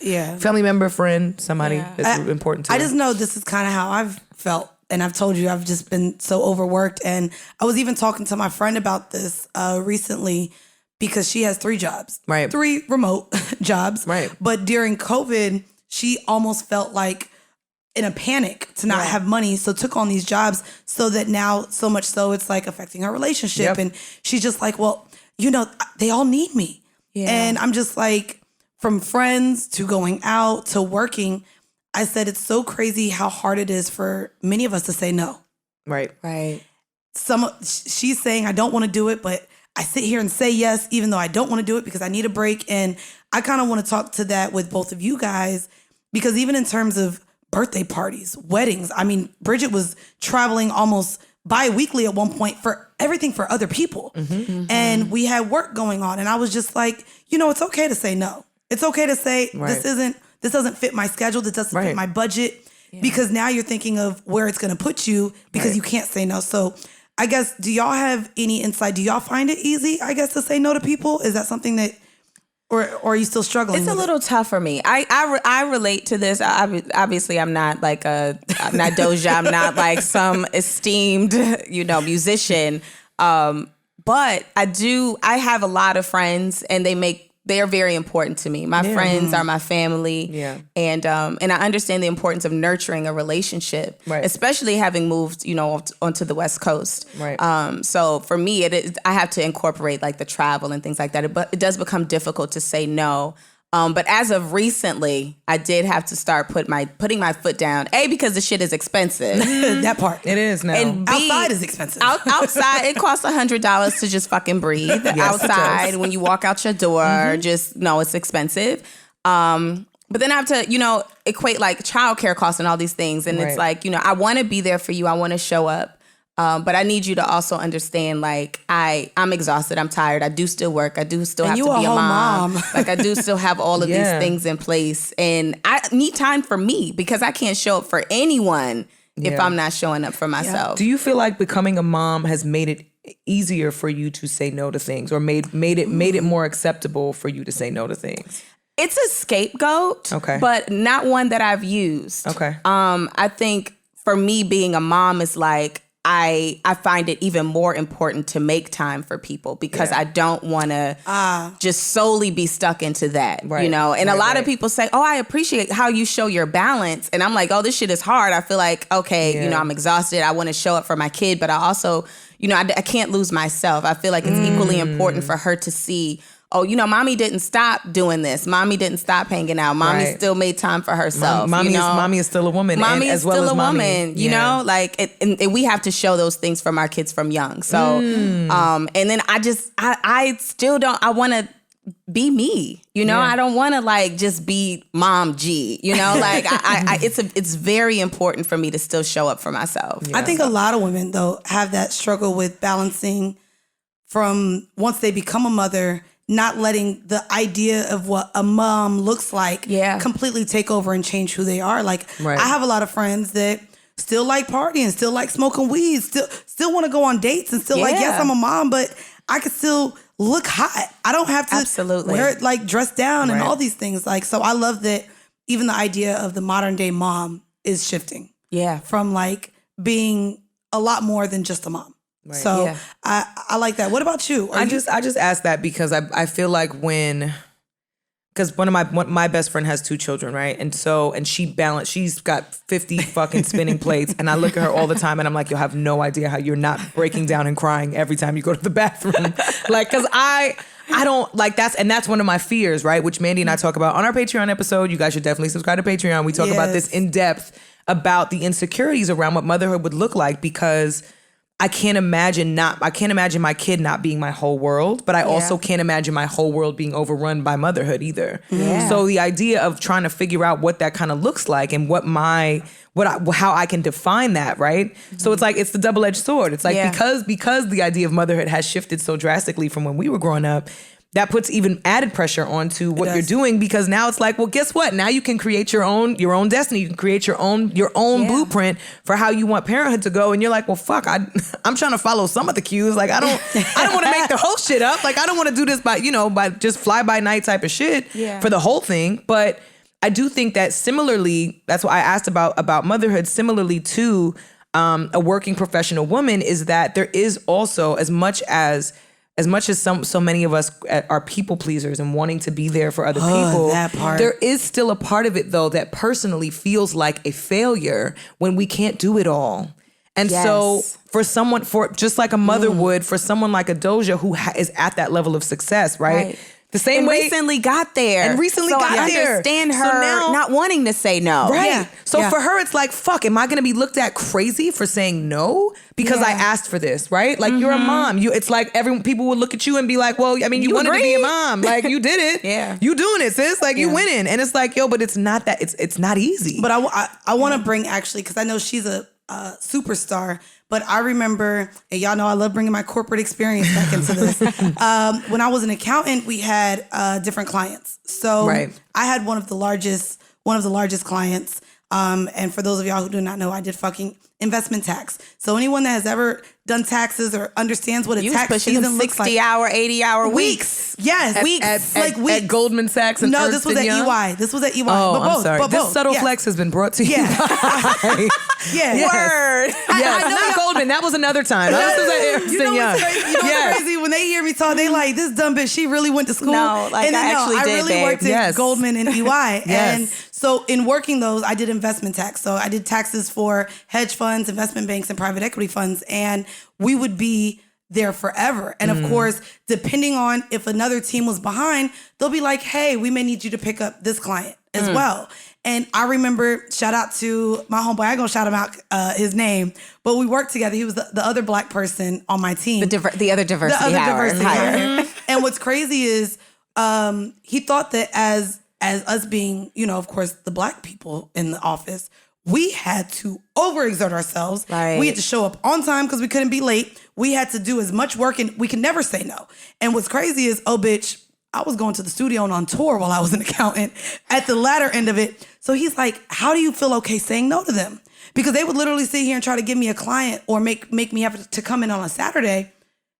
family member, friend, somebody that's important to her. I just know this is kind of how I've felt. And I've told you I've just been so overworked. And I was even talking to my friend about this recently, because she has 3 jobs, 3 remote jobs. But during COVID, she almost felt like in a panic to not have money. So took on these jobs so that now, so much so it's like affecting her relationship. And she's just like, well, you know, they all need me. And I'm just like, from friends to going out to working, I said, it's so crazy how hard it is for many of us to say no. She's saying, I don't want to do it, but I sit here and say yes, even though I don't want to do it because I need a break. And I kind of want to talk to that with both of you guys, because even in terms of birthday parties, weddings, I mean, Bridget was traveling almost bi-weekly at one point for everything for other people. And we had work going on. And I was just like, you know, it's okay to say no. It's okay to say, this doesn't fit my schedule. This doesn't fit my budget. Because now you're thinking of where it's going to put you because you can't say no. So I guess, do y'all have any insight? Do y'all find it easy, I guess, to say no to people? Is that something that, or are you still struggling? It's a little tough for me. I relate to this. Obviously, I'm not like I'm not Doja. I'm not like some esteemed, musician. But I have a lot of friends and they are very important to me. My friends are my family. And I understand the importance of nurturing a relationship, especially having moved, onto the West Coast. So for me, I have to incorporate like the travel and things like that. But it does become difficult to say no. But as of recently, I did have to start putting my foot down. A, because the shit is expensive. That part. It is now. And B, outside is expensive. Outside, it costs $100 to just fucking breathe. Outside, when you walk out your door, just know it's expensive. But then I have to, equate like childcare costs and all these things. And it's like, I want to be there for you. I want to show up. But I need you to also understand, like, I'm exhausted. I'm tired. I do still work. I do still have to be a mom. Like, I do still have all of these things in place. And I need time for me because I can't show up for anyone if I'm not showing up for myself. Do you feel like becoming a mom has made it easier for you to say no to things, or made it more acceptable for you to say no to things? It's a scapegoat, but not one that I've used. I think for me, being a mom is like, I find it even more important to make time for people because I don't want to just solely be stuck into that, And a lot of people say, oh, I appreciate how you show your balance. And I'm like, oh, this shit is hard. I feel like, okay, I'm exhausted. I want to show up for my kid, but I also, I can't lose myself. I feel like it's equally important for her to see, oh, mommy didn't stop doing this. Mommy didn't stop hanging out. Mommy still made time for herself. Mommy is still a woman. Mommy is still a woman, and we have to show those things from our kids from young. So, and then I still don't, I want to be me, I don't want to like just be mom G, like it's very important for me to still show up for myself. I think a lot of women though have that struggle with balancing from once they become a mother, not letting the idea of what a mom looks like completely take over and change who they are. Like, I have a lot of friends that still like partying, still like smoking weed, still want to go on dates and still like, yes, I'm a mom, but I can still look hot. I don't have to wear it like dressed down and all these things. Like, so I love that even the idea of the modern day mom is shifting. From like being a lot more than just a mom. So I like that. What about you? I just asked that because I feel like because one of my best friend has 2 children, right? And she's got 50 fucking spinning plates, and I look at her all the time, and I'm like, you'll have no idea how you're not breaking down and crying every time you go to the bathroom, like, because I don't like that's one of my fears, right? Which Mandii and I talk about on our Patreon episode. You guys should definitely subscribe to Patreon. We talk about this in depth about the insecurities around what motherhood would look like, because I can't imagine my kid not being my whole world, but I also can't imagine my whole world being overrun by motherhood either. Yeah. So the idea of trying to figure out what that kind of looks like and how I can define that, right? Mm-hmm. So it's like, it's the double-edged sword. It's like, because the idea of motherhood has shifted so drastically from when we were growing up, that puts even added pressure onto what you're doing, because now it's like, well, guess what? Now you can create your own destiny. You can create your own blueprint for how you want parenthood to go. And you're like, well, fuck, I'm trying to follow some of the cues. Like, I don't want to make the whole shit up. Like, I don't want to do this by just fly by night type of shit for the whole thing. But I do think that similarly, that's why I asked about motherhood, similarly to a working professional woman, is that there is also, as much as so many of us are people pleasers and wanting to be there for other people, there is still a part of it, though, that personally feels like a failure when we can't do it all. And so for just like a mother would, for someone like a Doja who is at that level of success, right? The same way recently got there. I understand her not wanting to say no. Right. Yeah. So for her, it's like, fuck, am I going to be looked at crazy for saying no? Because I asked for this, right? Like, you're a mom. It's like people would look at you and be like, well, I mean, you wanted to be a mom. Like, you did it. You doing it, sis. Like, you winning. And it's like, yo, but it's not that. It's not easey. But I want to bring, actually, because I know she's a superstar, but I remember, and y'all know I love bringing my corporate experience back into this. When I was an accountant, we had different clients. So I had one of the largest clients. And for those of y'all who do not know, I did fucking investment tax. So anyone that has ever done taxes or understands what a tax season looks like. 60-hour, 80-hour weeks. Yes. Weeks. At Goldman Sachs and No, this was at EY. This was at EY. Oh, but both, I'm sorry. But this both. subtle flex has been brought to you. Word. Yes, not Goldman. That was another time. This was at Epps and Young. What's crazy? When they hear me talk, they like, this dumb bitch, she really went to school. No, like, I really worked at Goldman and EY. And so in working those, I did investment tax. So I did taxes for hedge funds, investment banks, and private equity funds. And we would be there forever. And of course, depending on if another team was behind, they'll be like, hey, we may need you to pick up this client as well. And I remember, shout out to my homeboy, I ain't gonna shout him out his name, but we worked together. He was the other black person on my team. The other diversity hire. And what's crazy is he thought that as us being, of course, the black people in the office, we had to overexert ourselves. Right. We had to show up on time because we couldn't be late. We had to do as much work, and we could never say no. And what's crazy is, oh, bitch, I was going to the studio and on tour while I was an accountant at the latter end of it. So he's like, how do you feel okay saying no to them? Because they would literally sit here and try to give me a client or make me have to come in on a Saturday.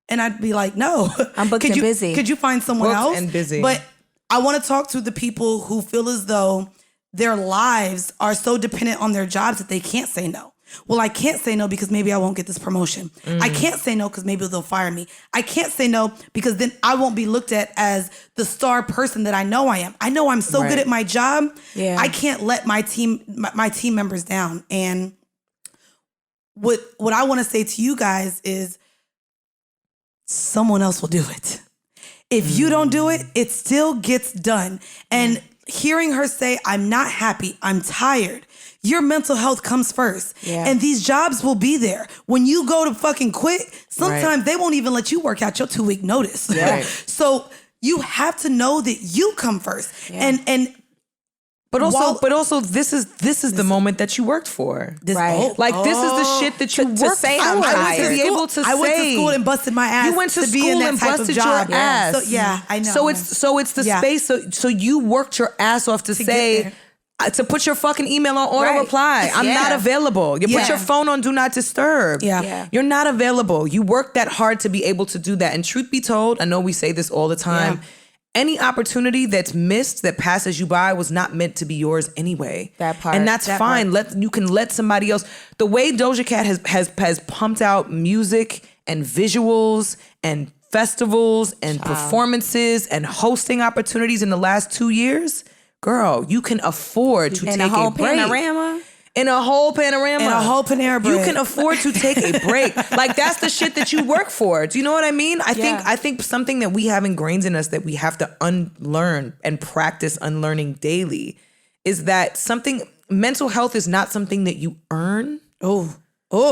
And I'd be like, no. I'm booked and busy. Could you find someone else? And busy. But I want to talk to the people who feel as though their lives are so dependent on their jobs that they can't say no. Well, I can't say no because maybe I won't get this promotion. I can't say no because maybe they'll fire me. I can't say no because then I won't be looked at as the star person that I know I am. I know I'm so good at my job. Yeah. I can't let my team members down. And what I want to say to you guys is someone else will do it. If you don't do it, it still gets done. And hearing her say, I'm not happy, I'm tired. Your mental health comes first. Yeah. And these jobs will be there. When you go to fucking quit, sometimes they won't even let you work out your 2-week notice. Right. So you have to know that you come first. Yeah. But also, this is the moment that you worked for. This is the shit that you worked for. I went to school and busted my ass. You went to school and busted your ass. So, I know. So it's the space. So you worked your ass off to say, to put your fucking email on auto reply. I'm not available. You put your phone on do not disturb. Yeah. You're not available. You worked that hard to be able to do that. And truth be told, I know we say this all the time. Yeah. Any opportunity that's missed, that passes you by, was not meant to be yours anyway. That part. And that's fine. You can let somebody else. The way Doja Cat has pumped out music and visuals and festivals and performances and hosting opportunities in the last 2 years, girl, you can afford to take a break. Panorama. in a whole Panorama. In a whole Panera Bread. You can afford to take a break. Like, that's the shit that you work for. Do you know what I mean? I think something that we have ingrained in us that we have to unlearn and practice unlearning daily is that mental health is not something that you earn. Oh,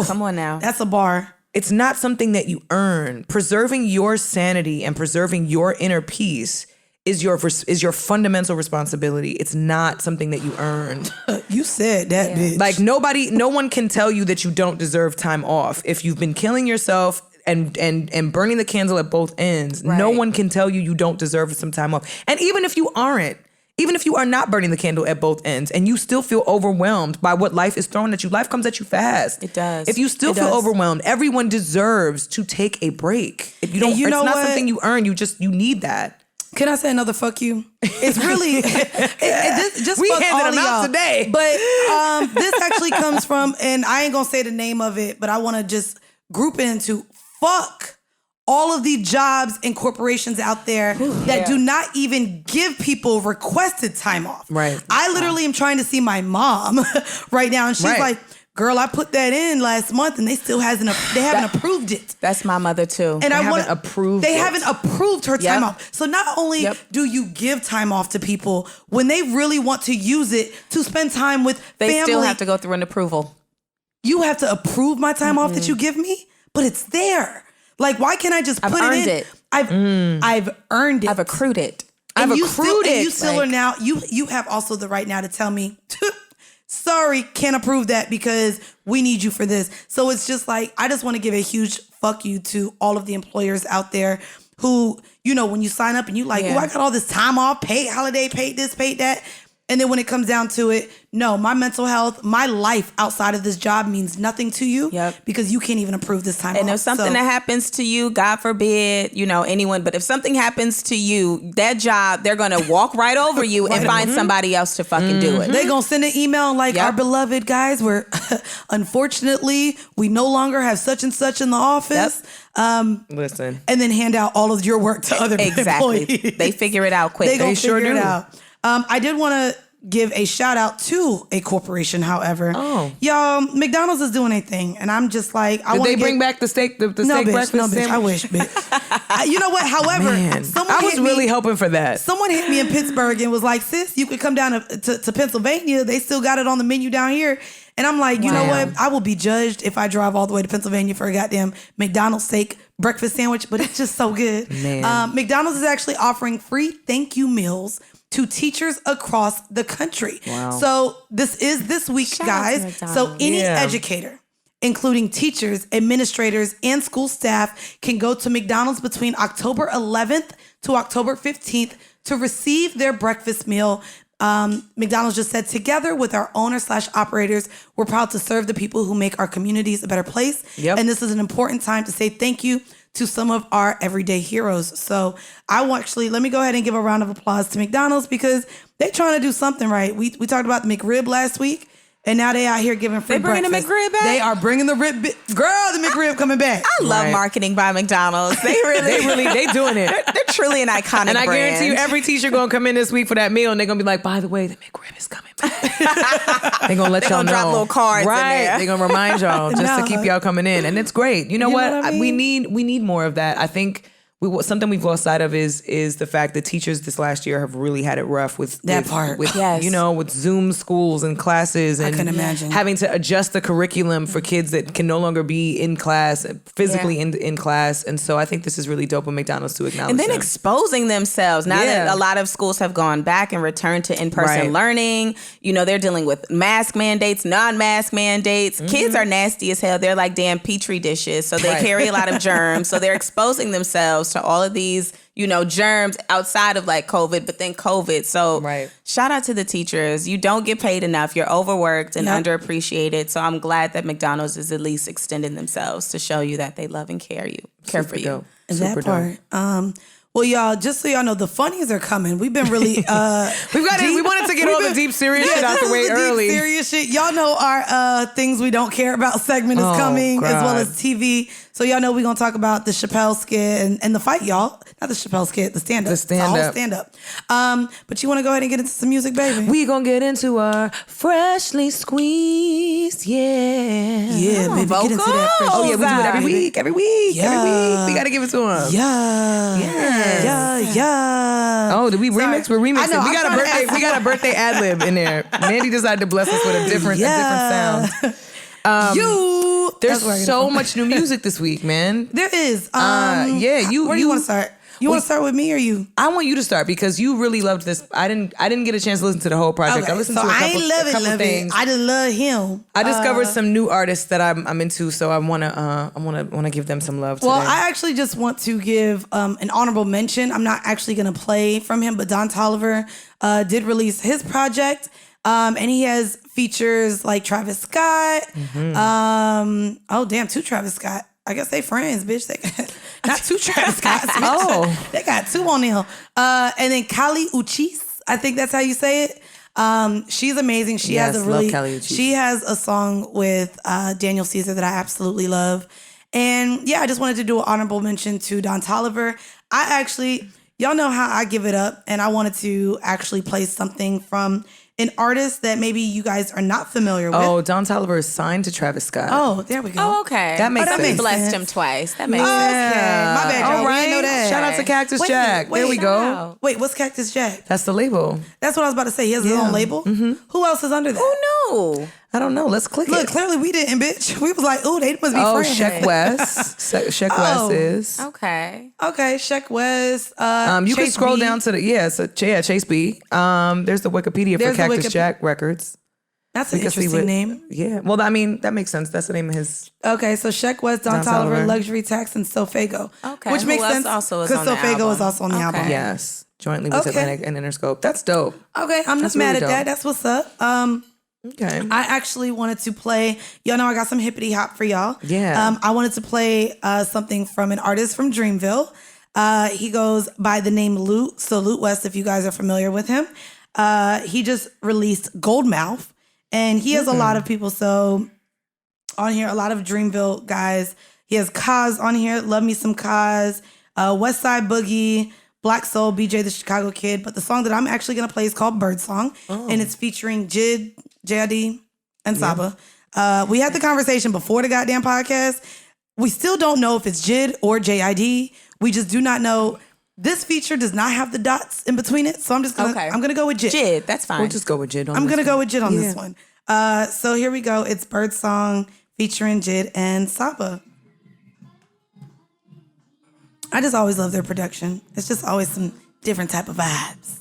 come on now. That's a bar. It's not something that you earn. Preserving your sanity and preserving your inner peace is your fundamental responsibility. It's not something that you earned. You said that, bitch. Like, no one can tell you that you don't deserve time off. If you've been killing yourself and burning the candle at both ends, no one can tell you don't deserve some time off. And even if you are not burning the candle at both ends and you still feel overwhelmed by what life is throwing at you, life comes at you fast. It does. If you still feel overwhelmed, everyone deserves to take a break. If you don't, it's not something you earn. You need that. Can I say another fuck you? It's really just we fuck handed all them of out y'all today. But this actually comes from, and I ain't gonna say the name of it, but I want to just group it into fuck all of the jobs and corporations out there that do not even give people requested time off. Right. I literally am trying to see my mom right now, and she's like, girl, I put that in last month and they still haven't approved it. That's my mother too. And they haven't approved her time off. So not only do you give time off to people, when they really want to use it to spend time with family, they still have to go through an approval. You have to approve my time off that you give me, but it's there. Like, why can't I just put it in? I've earned it. I've accrued it. And you still are now, you have also the right now to tell me, sorry, can't approve that because we need you for this. So it's just like, I just want to give a huge fuck you to all of the employers out there who, when you sign up and you like, I got all this time off, paid holiday, paid this, paid that. And then when it comes down to it, no, my mental health, my life outside of this job means nothing to you because you can't even approve this time off. And if something that happens to you, God forbid, anyone, but if something happens to you, that job, they're going to walk right over you and find somebody else to fucking do it. They're going to send an email like, our beloved guys, unfortunately, we no longer have such and such in the office. Listen. And then hand out all of your work to other employees. They figure it out quick. They sure figure it out. I did want to give a shout out to a corporation, however. Y'all, McDonald's is doing a thing, and I'm just like, Did they bring back the steak breakfast bitch, sandwich? I wish, bitch. You know what? However, I was really hoping for that. Someone hit me in Pittsburgh and was like, sis, you could come down to Pennsylvania. They still got it on the menu down here. And I'm like, you know what? I will be judged if I drive all the way to Pennsylvania for a goddamn McDonald's steak breakfast sandwich, but it's just so good. McDonald's is actually offering free thank you meals to teachers across the country. Wow. So this week, guys. So any educator, including teachers, administrators, and school staff, can go to McDonald's between October 11th to October 15th to receive their breakfast meal. McDonald's just said, together with our owners/operators, we're proud to serve the people who make our communities a better place. And this is an important time to say thank you to some of our everyday heroes. So let me go ahead and give a round of applause to McDonald's because they're trying to do something right. We talked about the McRib last week, and now they out here giving free breakfast. They bringing the McRib back? They are bringing the rib. Girl, the McRib coming back. I love marketing by McDonald's. They doing it. They're truly an iconic and I brand. guarantee you every teacher going to come in this week for that meal and they're going to be like, by the way, the McRib is coming back. They're going to let y'all know. Drop little cards in there. They're going to remind y'all just to keep y'all coming in. And it's great. You know what? I mean? We need more of that. I think something we've lost sight of is the fact that teachers this last year have really had it rough with Zoom schools and classes, and I can imagine having to adjust the curriculum for kids that can no longer be in class, physically in class. And so I think this is really dope of McDonald's to acknowledge and then them. exposing themselves now that a lot of schools have gone back and returned to in-person learning. They're dealing with mask mandates, non-mask mandates. Kids are nasty as hell. They're like damn petri dishes, so they carry a lot of germs. So they're exposing themselves to all of these, germs outside of like COVID, but then COVID. So shout out to the teachers. You don't get paid enough. You're overworked and underappreciated. So I'm glad that McDonald's is at least extending themselves to show you that they love and care for you. That part. Well, y'all, just so y'all know, the funnies are coming. We've been really we wanted to get all the deep serious shit out the way early. Deep serious shit. Y'all know our things we don't care about segment is coming, as well as TV So y'all know we're going to talk about the Chappelle skit and the fight, y'all. Not the Chappelle skit, the stand-up. The stand-up. It's a whole stand-up. But you want to go ahead and get into some music, baby? We going to get into our Freshly Squeezed, Yeah, baby, get into that fresh. Oh, yeah, we do it every week. Every week. We got to give it to him. Yeah. Oh, did we remix? We're remixing. We got a birthday ad-lib in there. Mandii decided to bless us with a different sound. There's so much new music this week, man. There is. Where do you want to start? You want to start with me or you? I want you to start because you really loved this. I didn't get a chance to listen to the whole project. Okay, I listened to a couple things. I just love him. I discovered some new artists that I'm into, so I wanna give them some love today. Well, I actually just want to give an honorable mention. I'm not actually gonna play from him, but Don Toliver did release his project. And he has features like Travis Scott. Mm-hmm. 2 Travis Scott. I guess they friends, bitch. They got not 2 Travis Scotts. They got 2 on there. And then Kali Uchis. I think that's how you say it. She's amazing. She has a song with Daniel Caesar that I absolutely love. And I just wanted to do an honorable mention to Don Toliver. Y'all know how I give it up, and I wanted to actually play something from an artist that maybe you guys are not familiar with. Oh, Don Toliver is signed to Travis Scott. Oh, there we go. Oh, okay. That makes sense. We blessed him twice. That makes sense. Okay. My bad, y'all. All right. We didn't know that. Shout out to Cactus Jack. There we go. Wait, what's Cactus Jack? That's the label. That's what I was about to say. He has his own label? Mm-hmm. Who else is under that? Who knew? I don't know. Let's click it. Look, clearly we didn't, bitch. We was like, oh, they must be friends. Sheck West. Sheck West is. Okay, Sheck West. You can scroll B. down to Chase B. There's the Wikipedia for Cactus Jack Records. That's an interesting name. Yeah. Well, I mean, that makes sense. That's the name of his. Okay, so Sheck West, Don Toliver, Luxury Tax, and Sofago. Okay. Which makes sense because Sofago is also on the album. Yes. Jointly with Atlantic and Interscope. That's dope. Okay, I'm just mad at that. That's what's up. Okay. I actually wanted to play, y'all know I got some hippity hop for y'all. Yeah. I wanted to play something from an artist from Dreamville. He goes by the name Lute. So Lute West, if you guys are familiar with him. He just released Goldmouth. And he has a lot of people. So on here, a lot of Dreamville guys. He has Kaz on here. Love me some Kaz. West Side Boogie. Black Soul, BJ the Chicago Kid. But the song that I'm actually going to play is called Birdsong. And it's featuring JID, and Saba. We had the conversation before the goddamn podcast. We still don't know if it's JID or JID. We just do not know. This feature does not have the dots in between it. So I'm just going to, I'm going to go with JID. JID, that's fine. We'll just go with JID on I'm going to go with JID on this one. So here we go. It's Birdsong featuring JID and Saba. I just always love their production. It's just always some different type of vibes.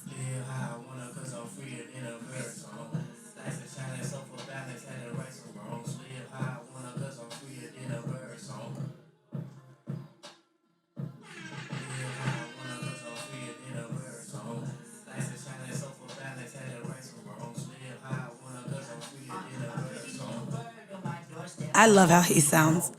I love how he sounds.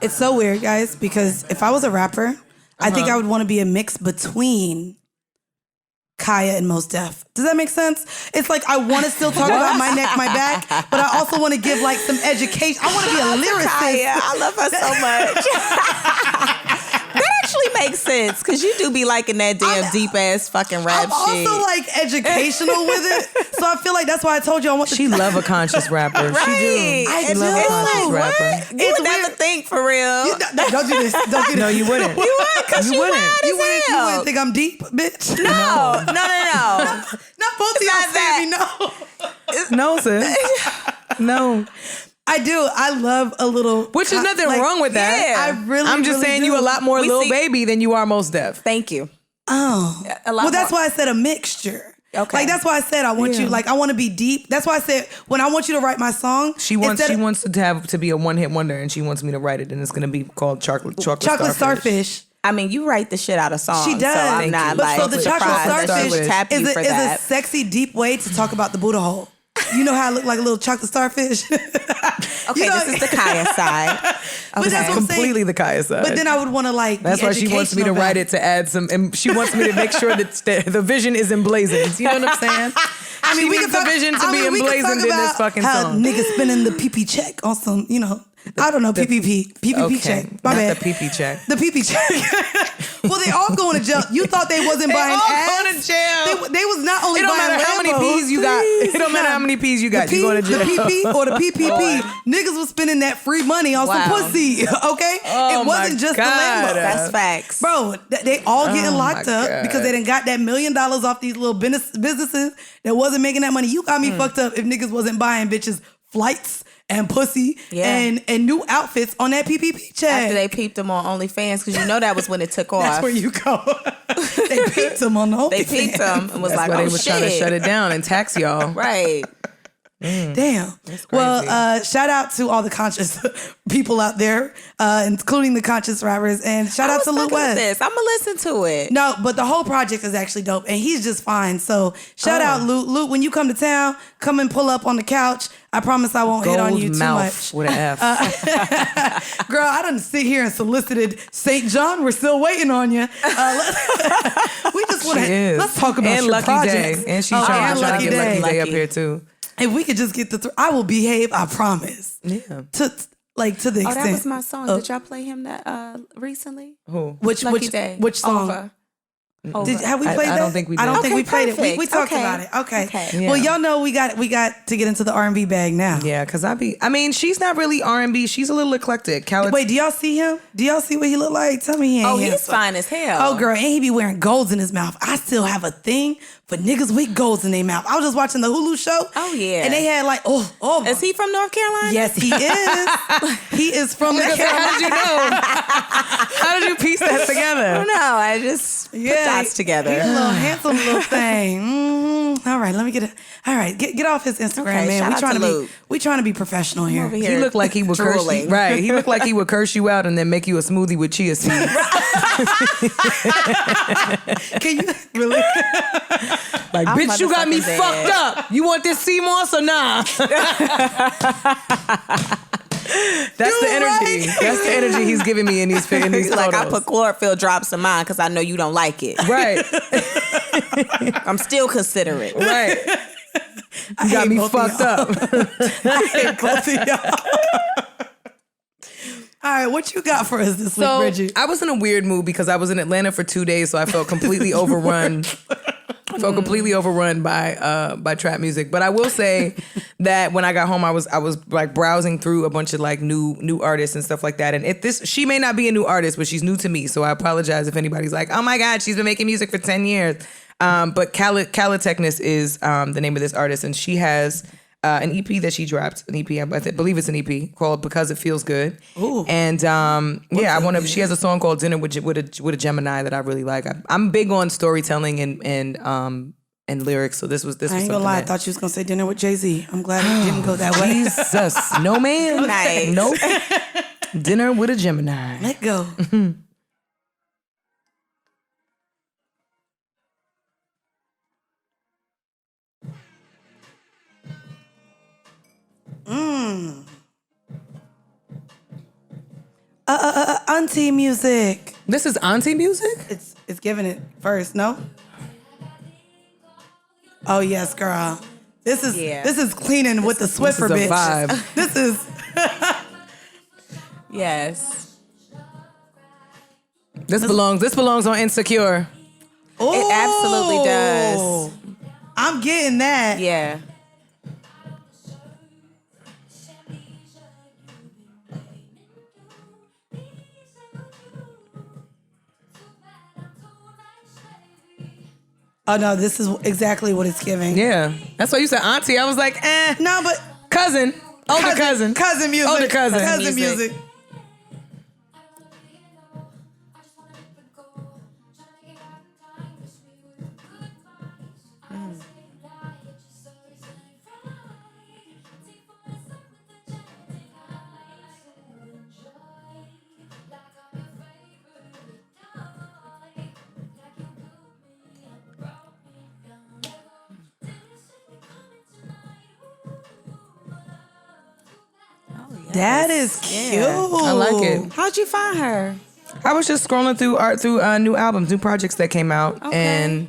It's so weird, guys, because if I was a rapper, I think I would want to be a mix between Kaya and Mos Def. Does that make sense? It's like I want to still talk about my neck, my back, but I also want to give like some education. I want to be a lyricist. Kaya, I love her so much. That actually makes sense because you do be liking that damn deep ass fucking rap shit. I'm also like educational with it, so I feel like that's why I told you I want. She love a conscious rapper. Right. She love a conscious rapper. You would never think for real. Don't do this. Don't do this. No, you wouldn't. You would, because you wouldn't. You wouldn't think I'm deep, bitch. No. Not both of y'all saying no. No, sis. No. I do. I love a little. Which is nothing wrong with that. Yeah, I'm just saying do. you a lot more Lil Baby than you are Mos Def. Thank you. Oh. A lot well, that's more. why I said a mixture. Okay. Like, that's why I said I want you, like, I want to be deep. That's why I said, when I want you to write my song. She wants it to be a one-hit wonder, and she wants me to write it, and it's going to be called Chocolate Starfish. I mean, you write the shit out of songs. She does. So I'm not but so the Chocolate Starfish is a sexy, deep way to talk about the Buddha hole. You know how I look like a little chocolate starfish? Okay, this is the Kaya side. But that's what I'm completely saying. The Kaya side. But then I would want to like. That's why she wants me to write it to add some. And she wants me to make sure that the vision is emblazoned. You know what I'm saying? I mean, we can the vision to be emblazoned in this fucking song. Niggas spending the PP check on some, you know. I don't know, PPP check. My bad. The PP check. The PP check. Well, they all going to jail. You thought they wasn't buying ass? Going to jail. They was not only buying. It don't matter how many P's you got. It don't matter how many P's you got. You going to jail. The PP or the PPP. Niggas was spending that free money on some pussy. Okay, it wasn't just the Lambo. That's facts, bro. They all getting locked up because they done got that $1 million off these little businesses that wasn't making that money. You got me fucked up if niggas wasn't buying bitches flights and pussy and new outfits on that PPP check. After they peeped them on OnlyFans, because you know that was when it took off. That's where you go. They peeped them on the OnlyFans. They peeped them and was That's why they was trying to shut it down and tax y'all. Right. Damn. Well, shout out to all the conscious people out there, including the conscious rappers, and shout out to Lil West. I'm gonna listen to it. No, but the whole project is actually dope, and he's just fine. So shout out Luke. Luke, when you come to town, come and pull up on the couch. I promise I won't hit on you too much. With an F. Girl, I done sit here and solicited St. John. We're still waiting on you. We just want to let's talk about and your Lucky projects. Day. And she's trying to get Lucky Day up here too. If we could just get I will behave. I promise. Yeah. To the extent. That was my song. Did y'all play him that recently? Who? Which Day? Which song? Over. Have we played that? I don't think we did. I don't think we played perfect. it. We talked about it. Okay. Yeah. Well, y'all know we got to get into the R&B bag now. Yeah, because she's not really R&B. She's a little eclectic. Wait, do y'all see him? Do y'all see what he look like? Tell me he ain't he's fine as hell. Oh, girl, and he be wearing golds in his mouth. I still have a thing for niggas with golds in their mouth. I was just watching the Hulu show. Oh, yeah. And they had like, Is he from North Carolina? Yes, he is. He is from North Carolina. How did you know? How did you piece that together? I don't know. I just put dots together. He's a little handsome little thing. All right, let me get it. All right, get off his Instagram, man. We trying to be professional here. He looked like he would curse you. Right. He looked like he would curse you out and then make you a smoothie with chia seeds. Can you really? Like, bitch, you got me fucked up. You want this sea moss or nah? That's the energy. Right? That's the energy he's giving me in these photos. Like, I put chlorophyll drops in mine because I know you don't like it. Right. I'm still considerate. Right. You got me fucked up. I hate both of y'all. All right, what you got for us this week, Bridget? I was in a weird mood because I was in Atlanta for 2 days, so I felt completely overrun. By trap music. But I will say that when I got home, I was like browsing through a bunch of like new artists and stuff like that. And she may not be a new artist, but she's new to me. So I apologize if anybody's like, oh my God, she's been making music for 10 years. But Calitechnus is the name of this artist, and she has an EP that she dropped, an EP, I believe it's an EP called Because It Feels Good. Ooh. And she has a song called Dinner with a Gemini that I really like. I'm big on storytelling and lyrics, so this was I ain't gonna lie, I thought you was gonna say Dinner with Jay-Z. I'm glad it didn't go that way. Jesus. No, man. Nice. Nope. Dinner with a Gemini. Let go. Auntie music. This is auntie music? It's giving it first, no? Oh yes, girl. This is cleaning with the Swiffer this is a bitch. Vibe. This is Yes. This belongs on Insecure. Ooh, it absolutely does. I'm getting that. Yeah. Oh no, this is exactly what it's giving. Yeah. That's why you said auntie. I was like, No, but cousin. Older cousin. Cousin music. Older cousin. Cousin music. That is cute. I like it. How'd you find her? I was just scrolling through new albums, new projects that came out, and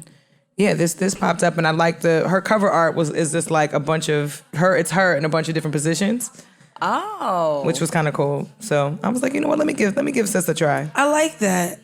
this popped up, and I like her cover art is just like a bunch of her. It's her in a bunch of different positions. Oh, which was kind of cool. So I was like, you know what? Let me give sis a try. I like that.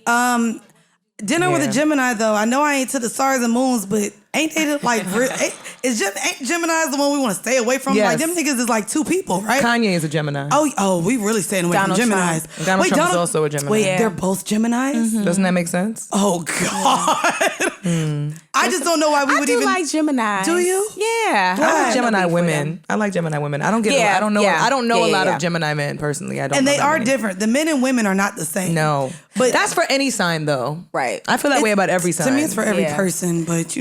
Dinner with a Gemini, though. I know I ain't to the stars and moons, but ain't they like? Ain't Geminis the one we want to stay away from? Yes. Like them niggas is like two people, right? Kanye is a Gemini. Oh, we really staying away Donald from Geminis. Trump. Donald Trump is also a Gemini. Wait, they're both Geminis? Mm-hmm. Doesn't that make sense? Oh God! I just don't know why we would even like Gemini. Do you? Yeah, I like Gemini women. I like Gemini women. I don't get. I don't know. I don't know a lot of Gemini men personally. I don't. And know they are many. different. The men and women are not the same. No, but that's for any sign though. Right. I feel that way about every sign. To me, it's for every person. But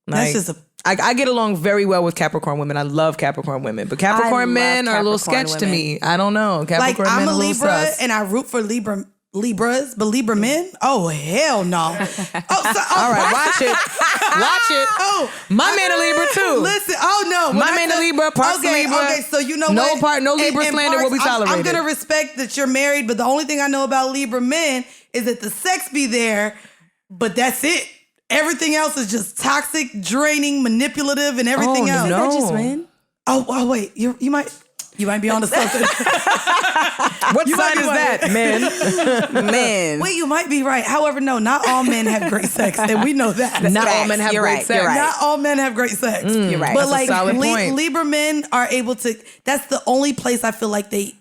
that's just a. I get along very well with Capricorn women. I love Capricorn women, but Capricorn men are a little sketch to me. I don't know. Capricorn men I'm a a Libra sus. and I root for Libras, but Libra men? Oh hell no! All right, watch it. Oh, my man a Libra too. Listen, my man a Libra, Parks Libra. Okay, so you know what? No Libra slander will be tolerated. I'm gonna respect that you're married, but the only thing I know about Libra men is that the sex be there, but that's it. Everything else is just toxic, draining, manipulative, and everything else. No. Is that just men? Oh wait, you might be onto something. What sign is that, man? Men. Wait, you might be right. However, no, not all men have great sex, and we know that. Not all men have great sex. Not all men have great sex. You're right. But That's like a solid point. Libra men are able to. That's the only place I feel like they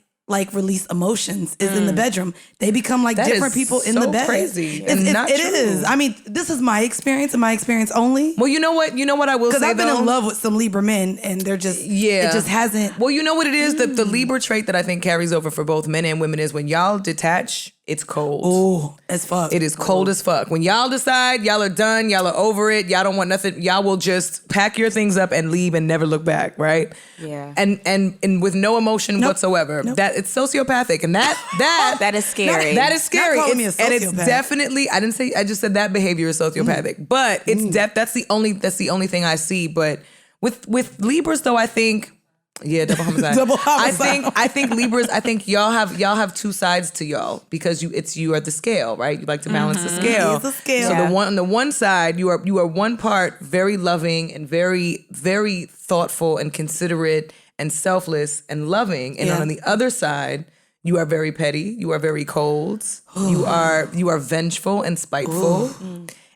release emotions is in the bedroom. They become like that different people in the bed. Crazy. It is. I mean, this is my experience and my experience only. Well, you know what I will say, because I've been in love with some Libra men, and they're just it just hasn't. Well, you know what it is? The Libra trait that I think carries over for both men and women is when y'all detach, it's cold. Oh, as fuck. It is cold as fuck. When y'all decide y'all are done, y'all are over it, y'all don't want nothing, y'all will just pack your things up and leave and never look back, right? Yeah. And with no emotion whatsoever. Nope. That it's sociopathic, and that is scary. That is scary. Not calling me a And it's sociopath. definitely, I just said that behavior is sociopathic. But it's that's the only thing I see. But with Libras though, I think double homicide. Double homicide. I think Libras. I think y'all have two sides to y'all because you are the scale, right? You like to balance the scale. It's a scale. So on the one side, you are one part very loving and very very thoughtful and considerate and selfless and loving, and on the other side, you are very petty. You are very cold. You are vengeful and spiteful.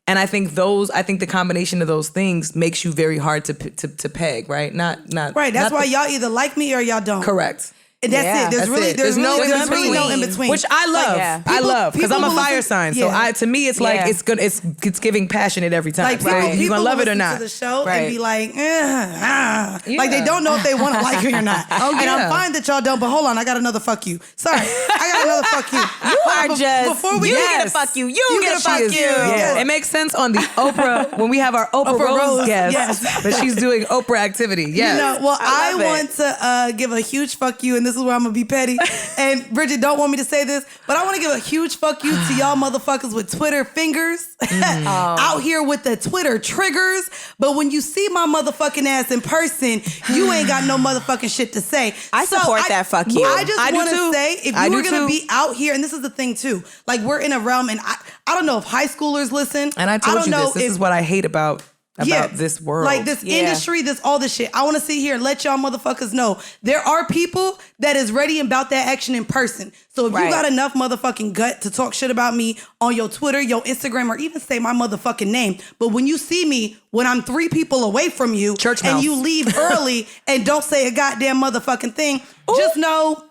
And I think the combination of those things makes you very hard to peg, right? Not right. That's not why y'all either like me or y'all don't. Correct. And that's it. There's no in between. Which I love. I love because I'm a fire sign. So to me, it's like it's giving passionate every time. Like right? You gonna love it or not? To the show and be like, like they don't know if they want to like me or not. And I'm fine that y'all don't. But hold on, I got another fuck you. Sorry, I got another fuck you. You are just before we get a fuck you. You get a fuck you. Yeah. It makes sense on the Oprah when we have our Oprah Rose guest. Yes. But she's doing Oprah activity. Yes. I want to give a huge fuck you, and this is where I'm gonna be petty. And Bridget don't want me to say this, but I want to give a huge fuck you to y'all motherfuckers with Twitter fingers out here with the Twitter triggers. But when you see my motherfucking ass in person, you ain't got no motherfucking shit to say. I support that fuck you. I just want to say, if you were going to be out here, and this is the thing too, like we're in a realm, and I don't know if high schoolers listen. And I told you this is what I hate about this world. Like this industry, all this shit. I want to sit here and let y'all motherfuckers know there are people that is ready about that action in person. So if you got enough motherfucking gut to talk shit about me on your Twitter, your Instagram, or even say my motherfucking name, but when you see me, when I'm 3 people away from you, and you leave early and don't say a goddamn motherfucking thing, just know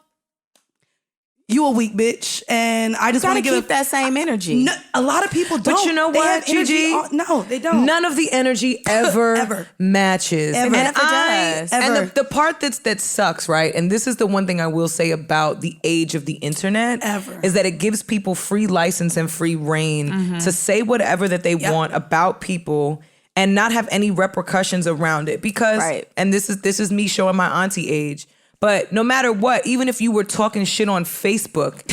you a weak bitch, and I just want to keep that same energy. No, a lot of people don't. But you know what, Gigi? No, they don't. None of the energy ever matches. Ever. And the part that sucks, right? And this is the one thing I will say about the age of the internet is that it gives people free license and free reign to say whatever that they want about people and not have any repercussions around it. Because, and this is me showing my auntie age. But no matter what, even if you were talking shit on Facebook,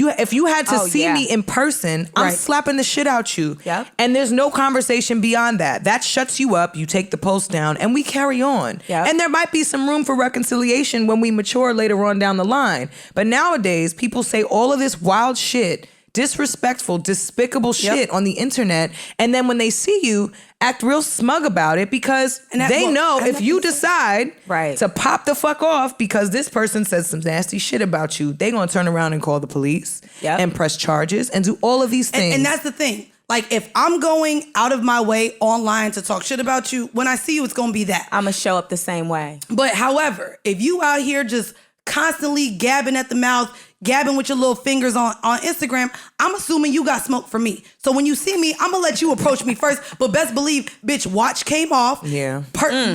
If you had to see me in person, I'm slapping the shit out you. Yep. And there's no conversation beyond that. That shuts you up. You take the post down and we carry on. Yep. And there might be some room for reconciliation when we mature later on down the line. But nowadays, people say all of this wild shit, disrespectful, despicable shit on the internet. And then when they see you, act real smug about it because they know if you decide to pop the fuck off because this person says some nasty shit about you, they gonna turn around and call the police and press charges and do all of these things. And that's the thing. Like, if I'm going out of my way online to talk shit about you, when I see you, it's gonna be that. I'm gonna show up the same way. But however, if you out here just constantly gabbing at the mouth, gabbing with your little fingers on Instagram, I'm assuming you got smoke for me. So when you see me, I'm gonna let you approach me first. But best believe, bitch, watch came off. Yeah.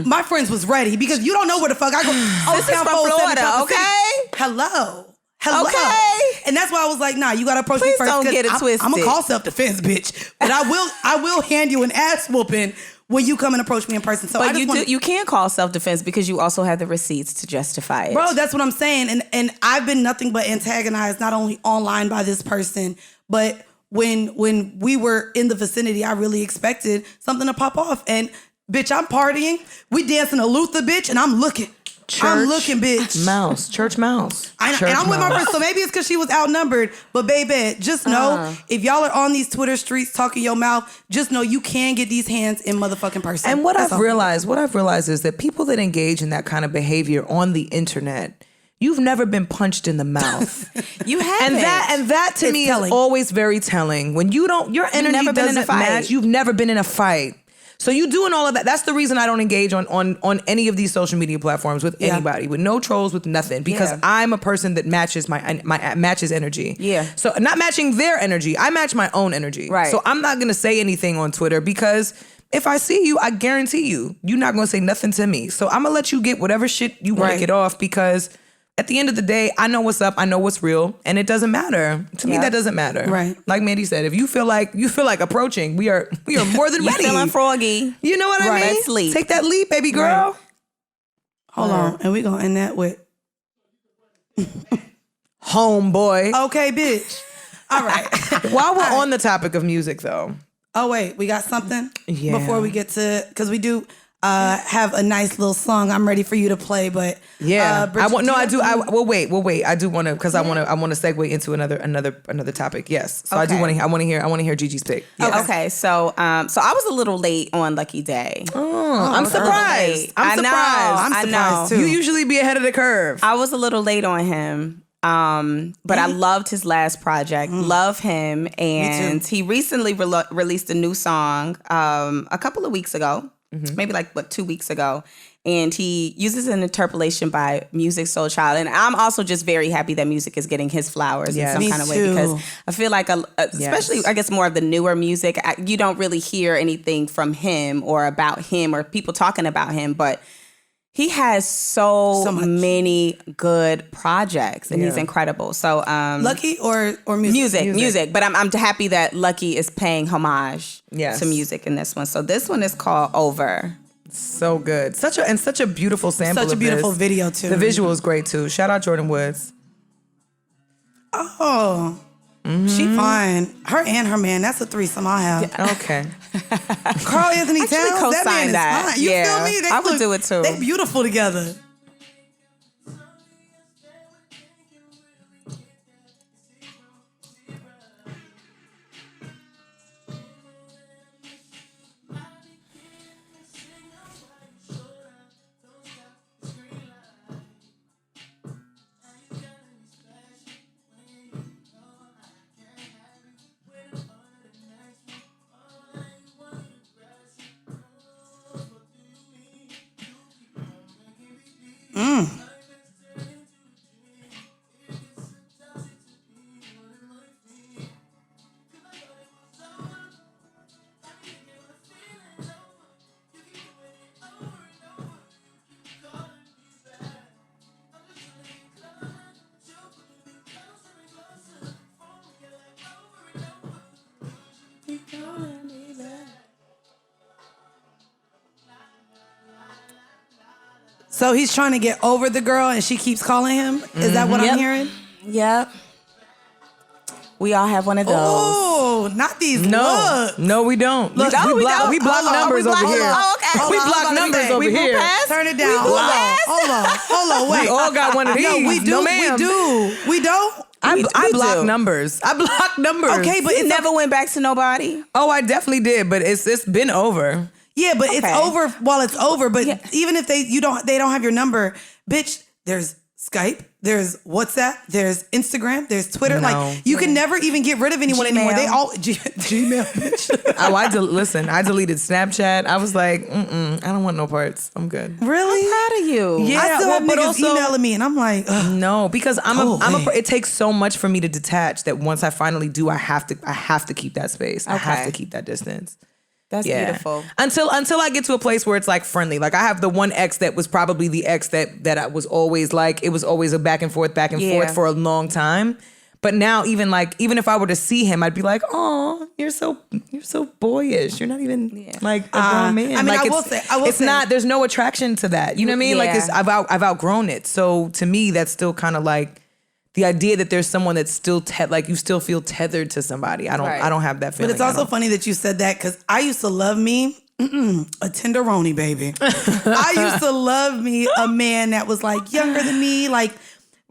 My friends was ready because you don't know where the fuck I go. This is from Florida, okay? Hello. Okay. And that's why I was like, nah, you gotta approach me first. Don't get it twisted. I'm gonna call self-defense, bitch. But I will hand you an ass whooping when you come and approach me in person. So but you can't call self-defense because you also have the receipts to justify it. Bro, that's what I'm saying. And I've been nothing but antagonized, not only online by this person, but when we were in the vicinity, I really expected something to pop off. And bitch, I'm partying. We dancing a Luther, bitch, and I'm looking. I'm looking, bitch. Mouse. Church mouse. And I'm with my friend, so maybe it's because she was outnumbered. But baby, just know, if y'all are on these Twitter streets talking your mouth, just know you can get these hands in motherfucking person. And what I've realized is that people that engage in that kind of behavior on the internet, you've never been punched in the mouth. You haven't. And that to me is always very telling. When your energy doesn't match, you've never been in a fight. So you doing all of that. That's the reason I don't engage on any of these social media platforms with anybody, with no trolls, with nothing, because I'm a person that matches my matches energy. Yeah. So not matching their energy, I match my own energy. Right. So I'm not gonna say anything on Twitter because if I see you, I guarantee you're not gonna say nothing to me. So I'm gonna let you get whatever shit you want to get off because at the end of the day, I know what's up, I know what's real, and it doesn't matter. To me, that doesn't matter. Right. Like Mandii said, if you feel like approaching, we are more than ready. Feeling froggy. You know what I mean? Let's leap. Take that leap, baby girl. Right. Hold on, and we're gonna end that with homeboy. Okay, bitch. All right. While we're on the topic of music, though. Oh wait, we got something before we get to, because we do have a nice little song I'm ready for you to play, but Bridget, I do want to, because I want to segue into another topic. Yes, so okay. I want to hear Gigi's pick. Yes. Okay, so I was a little late on Lucky Daye. I'm surprised. I'm surprised too. You usually be ahead of the curve. I was a little late on him. But I loved his last project. Love him, and he recently released a new song a couple of weeks ago. Maybe 2 weeks ago. And he uses an interpolation by Music Soul Child. And I'm also just very happy that music is getting his flowers in some kind of way. Because I feel like, especially, I guess, more of the newer music, you don't really hear anything from him or about him or people talking about him. But he has so many good projects, and he's incredible. So Lucky or music? Music. But I'm happy that Lucky is paying homage to music in this one. So this one is called Over. So good. Such a beautiful sample. Such a beautiful video too. The visual is great too. Shout out Jordan Woods. Oh. She fine. Her and her man. That's a threesome I have. Yeah. Okay. Carl Anthony Towns. That man is fine. You feel me? I would do it too. They beautiful together. So he's trying to get over the girl and she keeps calling him? Is that what I'm hearing? Yep. We all have one of those. Oh, not these looks. No, we don't. Look, we block numbers over here. Oh, okay. We block numbers over here. Turn it down. Hold on. Wait. We all got one of these. No, we do. No, ma'am. We do. We don't. I block numbers. I block numbers. Okay, but it never went back to nobody. Oh, I definitely did, but it's been over. Yeah, but it's over while it's over. But even if they don't have your number, bitch, there's Skype, there's WhatsApp, there's Instagram, there's Twitter. No. Like you can never even get rid of anyone anymore. They all Gmail, bitch. Listen, I deleted Snapchat. I was like, I don't want no parts. I'm good. Really? I'm proud of you. Yeah, I still have niggas emailing me, and I'm like, no, because it takes so much for me to detach that once I finally do, I have to keep that space. I have to keep that distance. That's beautiful. Until I get to a place where it's like friendly. Like I have the one ex that was probably the ex that I was always like, it was always a back and forth for a long time. But now even if I were to see him, I'd be like, oh, you're so boyish. You're not even like a grown man. I mean, like, I will say, not, there's no attraction to that. You know what I mean? Yeah. Like I've outgrown it. So to me, that's still kind of like, the idea that there's someone that's still like you still feel tethered to somebody. I don't have that feeling. But it's also funny that you said that because I used to love me a tenderoni, baby. I used to love me a man that was like younger than me, like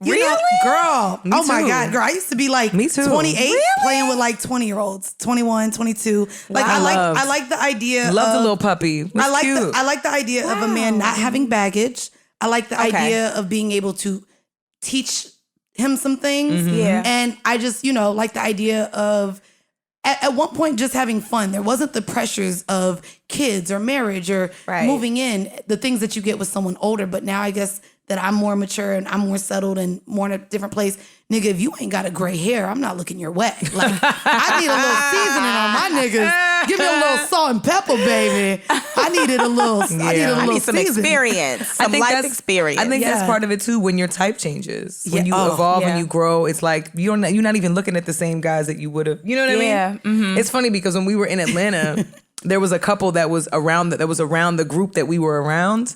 you know, girl. Me oh my too. God, girl. I used to be like me too. 28 playing with like 20-year-olds, 21, 22. Like I like the idea. Love the little puppy. I like the idea of a man not having baggage. I like the idea of being able to teach him some things. Yeah. And I just, like the idea of at one point just having fun. There wasn't the pressures of kids or marriage or moving in, the things that you get with someone older. But now I guess that I'm more mature and I'm more settled and more in a different place. Nigga, if you ain't got a gray hair, I'm not looking your way. Like, I need a little seasoning on my niggas. Give me a little salt and pepper, baby. I need some experience, some life experience. I think that's part of it too. When your type changes, when you evolve and you grow, it's like you're not even looking at the same guys that you would have. You know what I mean? Yeah. Mm-hmm. It's funny because when we were in Atlanta, there was a couple that was around the group that we were around.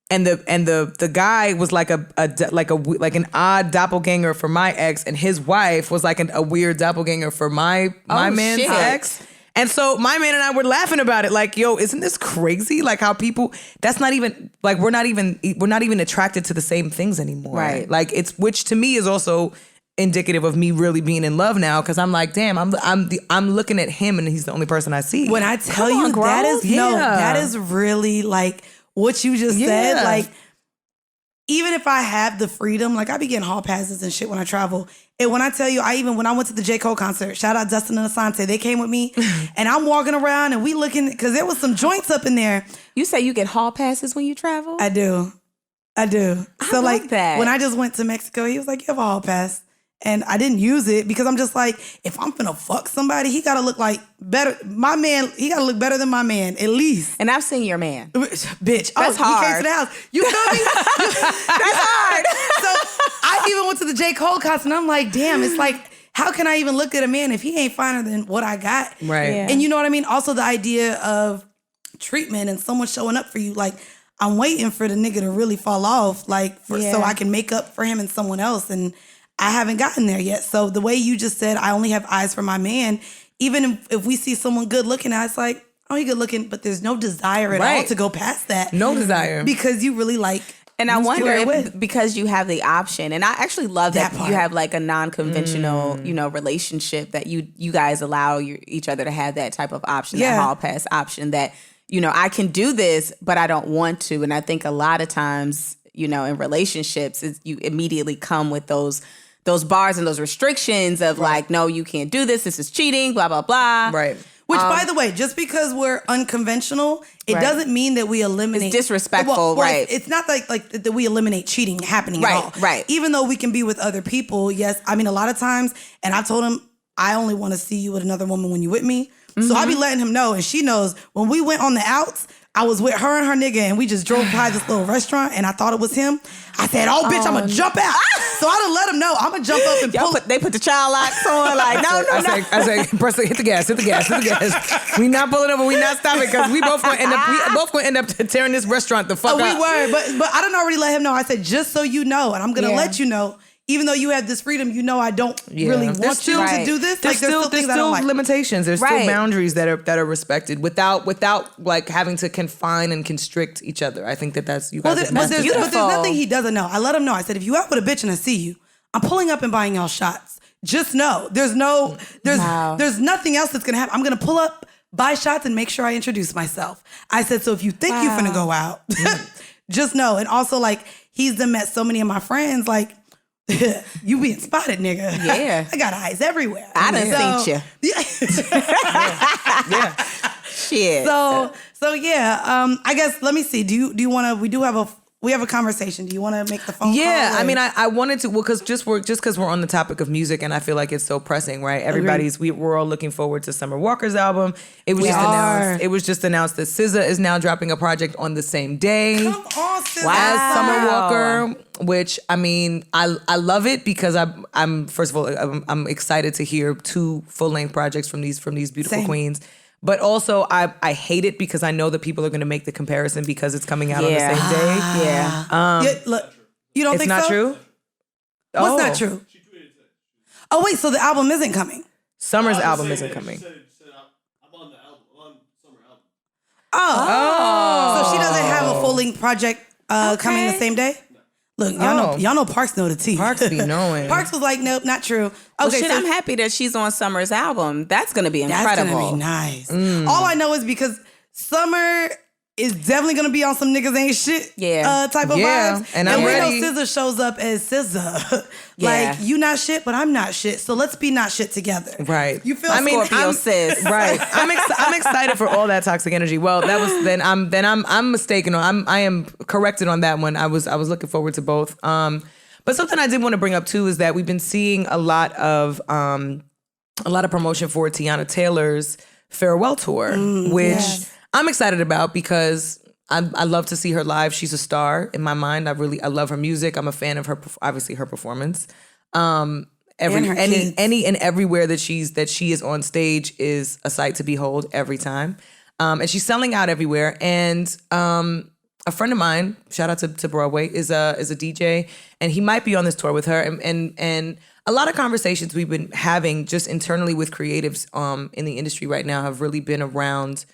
And the guy was like an odd doppelganger for my ex, and his wife was like a weird doppelganger for my man's ex. And so my man and I were laughing about it, like, yo, isn't this crazy? Like how people, that's not even like we're not even attracted to the same things anymore. Right. Like which to me is also indicative of me really being in love now, because I'm like, damn, I'm looking at him and he's the only person I see. When I tell you that is really like what you just said, like, even if I have the freedom, like I be getting hall passes and shit when I travel. And when I tell you, when I went to the J. Cole concert, shout out Dustin and Asante, they came with me and I'm walking around and we looking, because there was some joints up in there. You say you get hall passes when you travel? I do. So like that. When I just went to Mexico, he was like, you have a hall pass. And I didn't use it because I'm just like, if I'm finna fuck somebody, he gotta look like better. My man, he gotta look better than my man, at least. And I've seen your man. Bitch. That's hard. He came to the house. You feel me? That's hard. So I even went to the J. Cole concert and I'm like, damn, it's like, how can I even look at a man if he ain't finer than what I got? Right. Yeah. And you know what I mean? Also the idea of treatment and someone showing up for you, like, I'm waiting for the nigga to really fall off, like, so I can make up for him and someone else. And I haven't gotten there yet. So the way you just said, I only have eyes for my man, even if we see someone good looking, it's like, oh, he good looking, but there's no desire at all to go past that. No desire. Because you really like. And I wonder if because you have the option, and I actually love that you have like a non-conventional, relationship that you guys allow each other to have that type of option, that hall pass option that, I can do this, but I don't want to. And I think a lot of times, in relationships, you immediately come with those bars and those restrictions of like, no, you can't do this. This is cheating, blah, blah, blah. Right. Which, by the way, just because we're unconventional, it doesn't mean that we eliminate. It's disrespectful, right? It's not like that we eliminate cheating happening at all. Right. Even though we can be with other people, yes. I mean, a lot of times, and I've told him, I only want to see you with another woman when you're with me. Mm-hmm. So I be letting him know, and she knows, when we went on the outs, I was with her and her nigga, and we just drove by this little restaurant, and I thought it was him. I said, oh, bitch, I'm going to jump out. So I done let him know. I'm going to jump up and pull. They put the child locks on, like, no. I said, press hit the gas. We not pulling over, we not stopping, because we both going to end up tearing this restaurant the fuck up. We were, but I done already let him know. I said, just so you know, and I'm going to let you know, even though you have this freedom, I don't really want you to do this. There's still limitations. There's still boundaries that are respected without like having to confine and constrict each other. I think that's you guys. But there's nothing he doesn't know. I let him know. I said, if you out with a bitch and I see you, I'm pulling up and buying y'all shots. Just know there's nothing else that's gonna happen. I'm gonna pull up, buy shots, and make sure I introduce myself. I said, so if you think you're finna go out, just know. And also, like, he's done met so many of my friends, like, you being spotted, nigga. Yeah. I got eyes everywhere. I done seen you. Yeah. Shit. So yeah, I guess, let me see. Do you want to, we have a conversation. Do you want to make the phone call? Yeah, I mean, I wanted to, because because we're on the topic of music, and I feel like it's so pressing, right? We're all looking forward to Summer Walker's album. It was just announced that SZA is now dropping a project on the same day. Come on, SZA. As Summer Walker, which, I mean, I love it because I'm first of all, I'm excited to hear 2 full-length projects from these beautiful queens. But also, I hate it because I know that people are going to make the comparison because it's coming out on the same day. Yeah. Look, you don't think so? It's not true? What's not true? Oh, wait, so the album isn't coming? Summer's album isn't coming. I'm on the album. I'm on Summer album. Oh. So she doesn't have a full-length project coming the same day? Look, y'all know Parks know the tea. Parks be knowing. Parks was like, nope, not true. Okay, I'm happy that she's on Summer's album. That's going to be incredible. That's going to be nice. All I know is because Summer is definitely going to be on some niggas ain't shit type of vibes. And I'm ready. We know SZA shows up as SZA. Like, you not shit, but I'm not shit. So let's be not shit together. Right. You feel Scorpio sis. Right. I'm excited for all that toxic energy. Well, that was I'm mistaken on. I am corrected on that one. I was looking forward to both. But something I did want to bring up too is that we've been seeing a lot of promotion for Teyana Taylor's farewell tour, which I'm excited about because I love to see her live. She's a star in my mind. I love her music. I'm a fan of her, obviously her performance. Any and everywhere that she is on stage is a sight to behold every time. And she's selling out everywhere. And a friend of mine, shout out to Broadway, is a DJ, and he might be on this tour with her. And a lot of conversations we've been having just internally with creatives in the industry right now have really been around,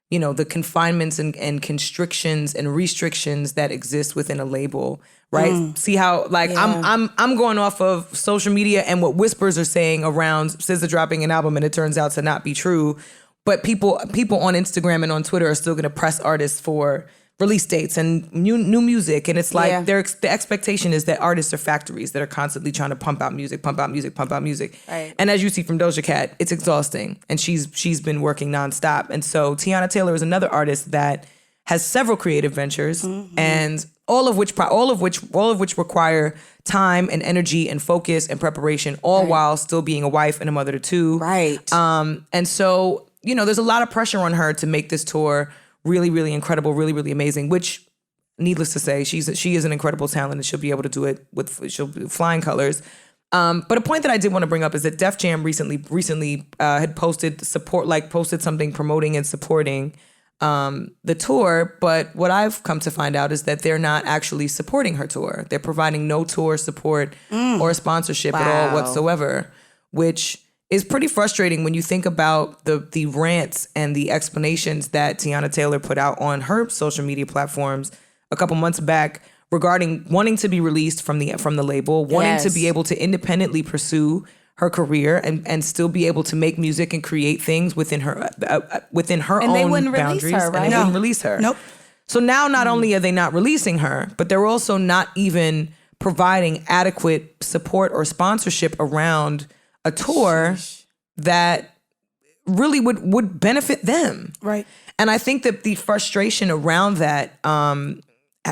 you know, the confinements and constrictions and restrictions that exist within a label, right? See how, like, I'm going off of social media and what whispers are saying around SZA dropping an album, and it turns out to not be true. But people on Instagram and on Twitter are still going to press artists for release dates and new music, and it's like the expectation is that artists are factories that are constantly trying to pump out music. Right. And as you see from Doja Cat, it's exhausting, and she's been working nonstop. And so Teyana Taylor is another artist that has several creative ventures, and all of which require time and energy and focus and preparation, all while still being a wife and a mother to 2. Right. And so, you know, there's a lot of pressure on her to make this tour really, really incredible, really, really amazing, which, needless to say, she is an incredible talent, and she'll be able to do it with flying colors. But a point that I did want to bring up is that Def Jam recently had posted something promoting and supporting the tour. But what I've come to find out is that they're not actually supporting her tour. They're providing no tour support or sponsorship at all whatsoever, which is pretty frustrating when you think about the rants and the explanations that Teyana Taylor put out on her social media platforms a couple months back regarding wanting to be released from the label, wanting to be able to independently pursue her career and still be able to make music and create things within her own they wouldn't boundaries. Release her, right? And they wouldn't release her. Nope. So now not only are they not releasing her, but they're also not even providing adequate support or sponsorship around a tour that really would benefit them. Right. And I think that the frustration around that,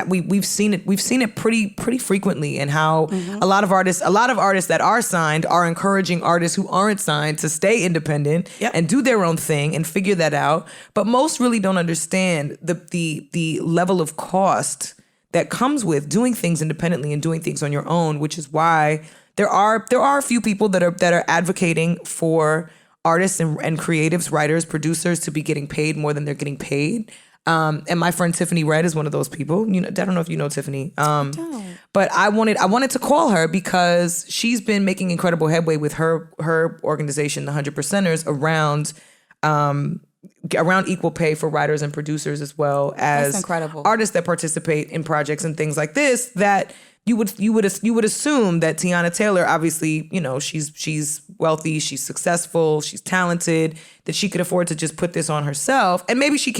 we've seen it pretty frequently, and how a lot of artists that are signed are encouraging artists who aren't signed to stay independent and do their own thing and figure that out. But most really don't understand the level of cost that comes with doing things independently and doing things on your own, which is why there are a few people that are advocating for artists and creatives, writers, producers to be getting paid more than they're getting paid. And my friend Tiffany Red is one of those people. You know, I don't know if you know Tiffany. But I wanted to call her because she's been making incredible headway with her organization, the 100%ers, around equal pay for writers and producers, as well as artists that participate in projects and things like this. That you would assume that Teyana Taylor, obviously, you know, she's wealthy, she's successful, she's talented, that she could afford to just put this on herself. And maybe she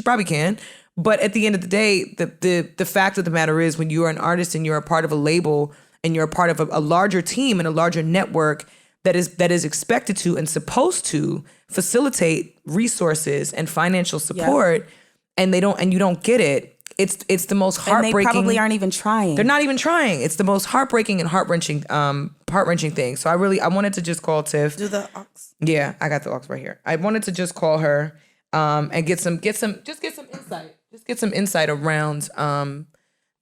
probably can. But at the end of the day, the fact of the matter is, when you are an artist and you're a part of a label and you're a part of a larger team and a larger network that is expected to and supposed to facilitate resources and financial support, and you don't get it. It's the most heartbreaking. And they probably aren't even trying. They're not even trying. It's the most heartbreaking and heart-wrenching thing. So I wanted to just call Tiff. Do the aux? Yeah, I got the aux right here. I wanted to just call her and get some insight. Just get some insight around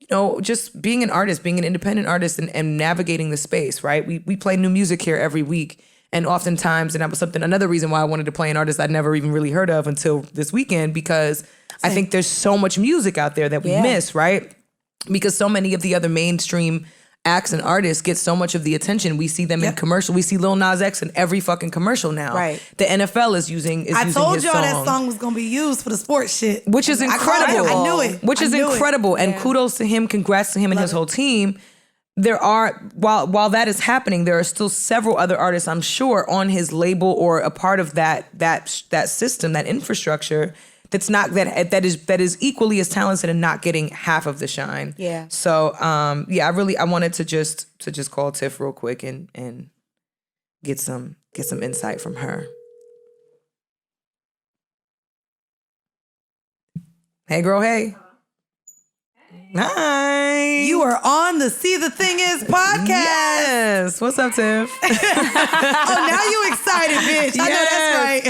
you know, just being an artist, being an independent artist, and navigating the space, right? We play new music here every week. And oftentimes, and that was another reason why I wanted to play an artist I'd never even really heard of until this weekend, because I think there's so much music out there that we miss, right? Because so many of the other mainstream acts and artists get so much of the attention. We see them in commercial. We see Lil Nas X in every fucking commercial now. Right. The NFL is using I told his y'all song. that song was gonna be used for the sports shit, which is incredible. I knew it. Which is incredible. And kudos to him. Congrats to him and his whole team. There are, while that is happening, there are still several other artists, I'm sure, on his label or a part of that system, that infrastructure, that is equally as talented and not getting half of the shine. Yeah. So I wanted to just call Tiff real quick and get some insight from her. Hey girl, hey. Hi. You are on the See the Thing Is podcast. Yes. What's up, Tiff? Oh, now you excited, bitch. I know that's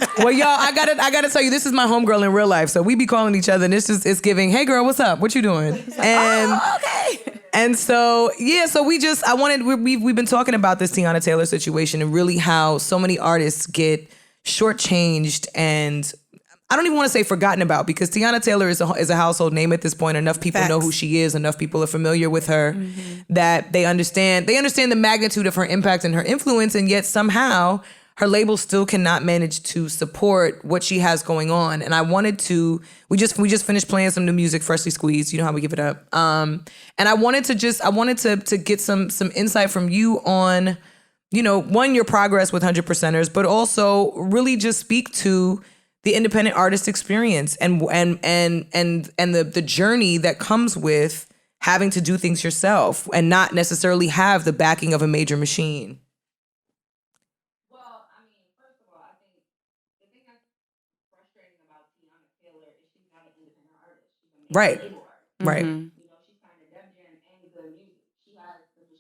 right. Well, y'all, I gotta tell you, this is my homegirl in real life. So we be calling each other, and it's giving, hey girl, what's up? What you doing? Okay. And so, we've been talking about this Teyana Taylor situation and really how so many artists get shortchanged and I don't even want to say forgotten about, because Teyana Taylor is a household name at this point. Enough people know who she is. Enough people are familiar with her that they understand the magnitude of her impact and her influence, and yet somehow her label still cannot manage to support what she has going on. And I wanted to. We just finished playing some new music, freshly squeezed. You know how we give it up. And I wanted to get some insight from you on, you know, one, your progress with 100%ers, but also really just speak to the independent artist experience and the journey that comes with having to do things yourself and not necessarily have the backing of a major machine. Well, I mean, first of all, I think the thing that's frustrating about Teyana Taylor is she's not an independent artist. She's a Right. label artist. Right. You know, she's signed to Def Jam and Good Music.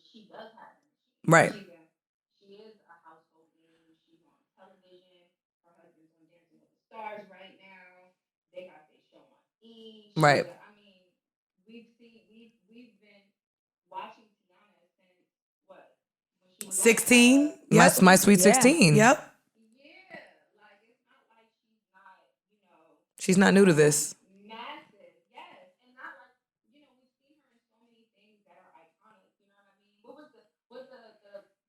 She does have a machine. Right. She is a household name. She's on television. Her husband's on Dancing with the Stars right now. They got their show on E! Right. I mean, we've been watching Teyana since what? When she was 16. My Sweet 16. Yep. Yeah, like it's not like she's not, you know. She's not new to this. Massive, yes, and not like, you know, we've seen her in so many things that are iconic. You know what I mean? What was the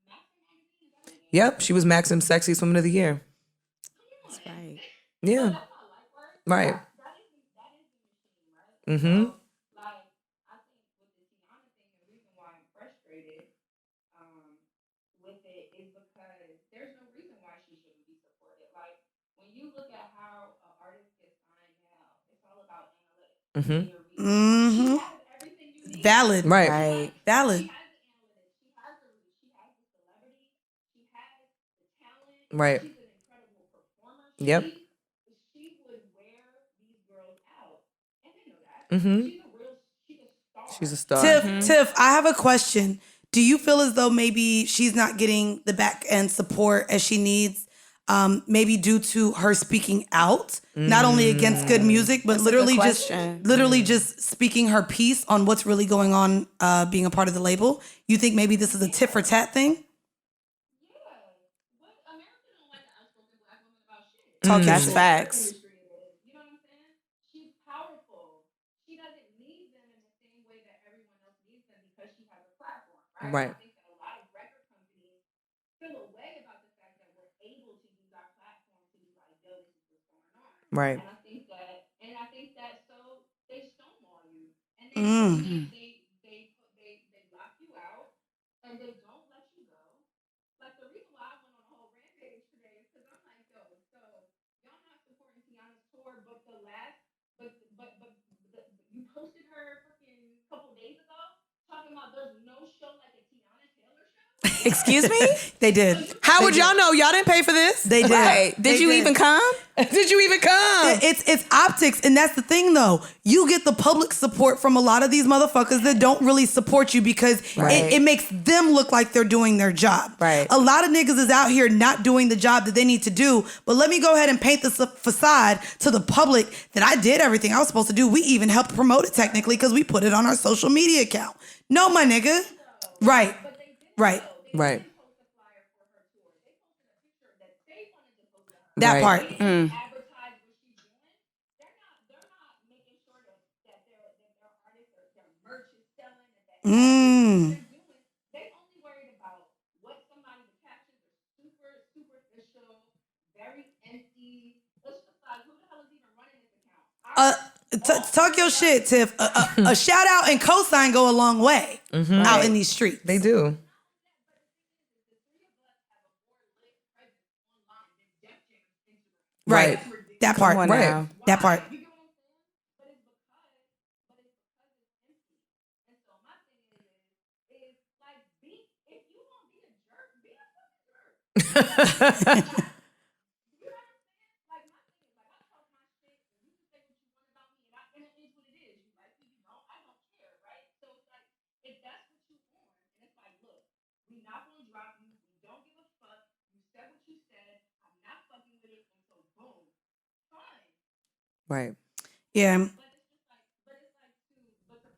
Maxim magazine? Is that what it is? Yep. She was Maxim's Sexiest Woman of the Year. That's right. Yeah. That's how life works. Right. That is the machine, right? Mm-hmm. So, like, I think with the Teyana thing, the reason why I'm frustrated with it is because there's no reason why she shouldn't be supported. Like, when you look at how an artist gets signed now, it's all about analytics. Mm-hmm. She has everything you need. Valid. Right. Right. Valid. She has the analytics. She has the reach. She has the celebrity. She has the talent. Right. She's an incredible performer. Yep. She would wear these girls out, and they know that. Mm-hmm. She's a star. Tiff, I have a question. Do you feel as though maybe she's not getting the back end support as she needs, maybe due to her speaking out, not only against good music, but literally just speaking her piece on what's really going on, being a part of the label? You think maybe this is a tit for tat thing? America don't like an outspoken black woman about shit. That's facts. You know what I'm saying? right? I think that a lot of record companies feel a way about the fact that we're able to use our platform to be like, yo, this is what's going on. Right. And I think that so they stonewall you, and they lock you out, and they don't let you go. Like the reason why I went on a whole rampage today is because I'm like, yo, so y'all not supporting Teyana's tour, but you posted her freaking couple days ago talking about there's no show like a Teyana Taylor show. Excuse me? They did. How would y'all know? Y'all didn't pay for this. They did. Right. Did you even come? Did you even come? It's optics, and that's the thing, though. You get the public support from a lot of these motherfuckers that don't really support you because it makes them look like they're doing their job. Right. A lot of niggas is out here not doing the job that they need to do, but let me go ahead and paint this facade to the public that I did everything I was supposed to do. We even helped promote it technically because we put it on our social media account. No, my nigga. Right. Right. Right. That part. Advertise what she's doing. They're not making sure that their artists or their merch is selling and that they're doing. They only worried about what somebody the captions are super superficial, very empty. It's just like who the hell is even running this account? Talk your shit, Tiff. A shout out and cosign go a long way out in these streets. They do. Right. That part. Right. Now. That part. You get what I'm saying? But it's because it's empty. And so my thing is like if you want to be a jerk, be a fucking jerk. You know what I'm saying? Like my thing is like I talk my shit and you can say what you want about me and it is what it is. You like me, you don't, I don't care, right? So it's like if that's what you want, and it's like, look, we not gonna drop you, we don't give a fuck, you said what you said, I'm not fucking with it, and so boom. Fine. Right. Yeah. But to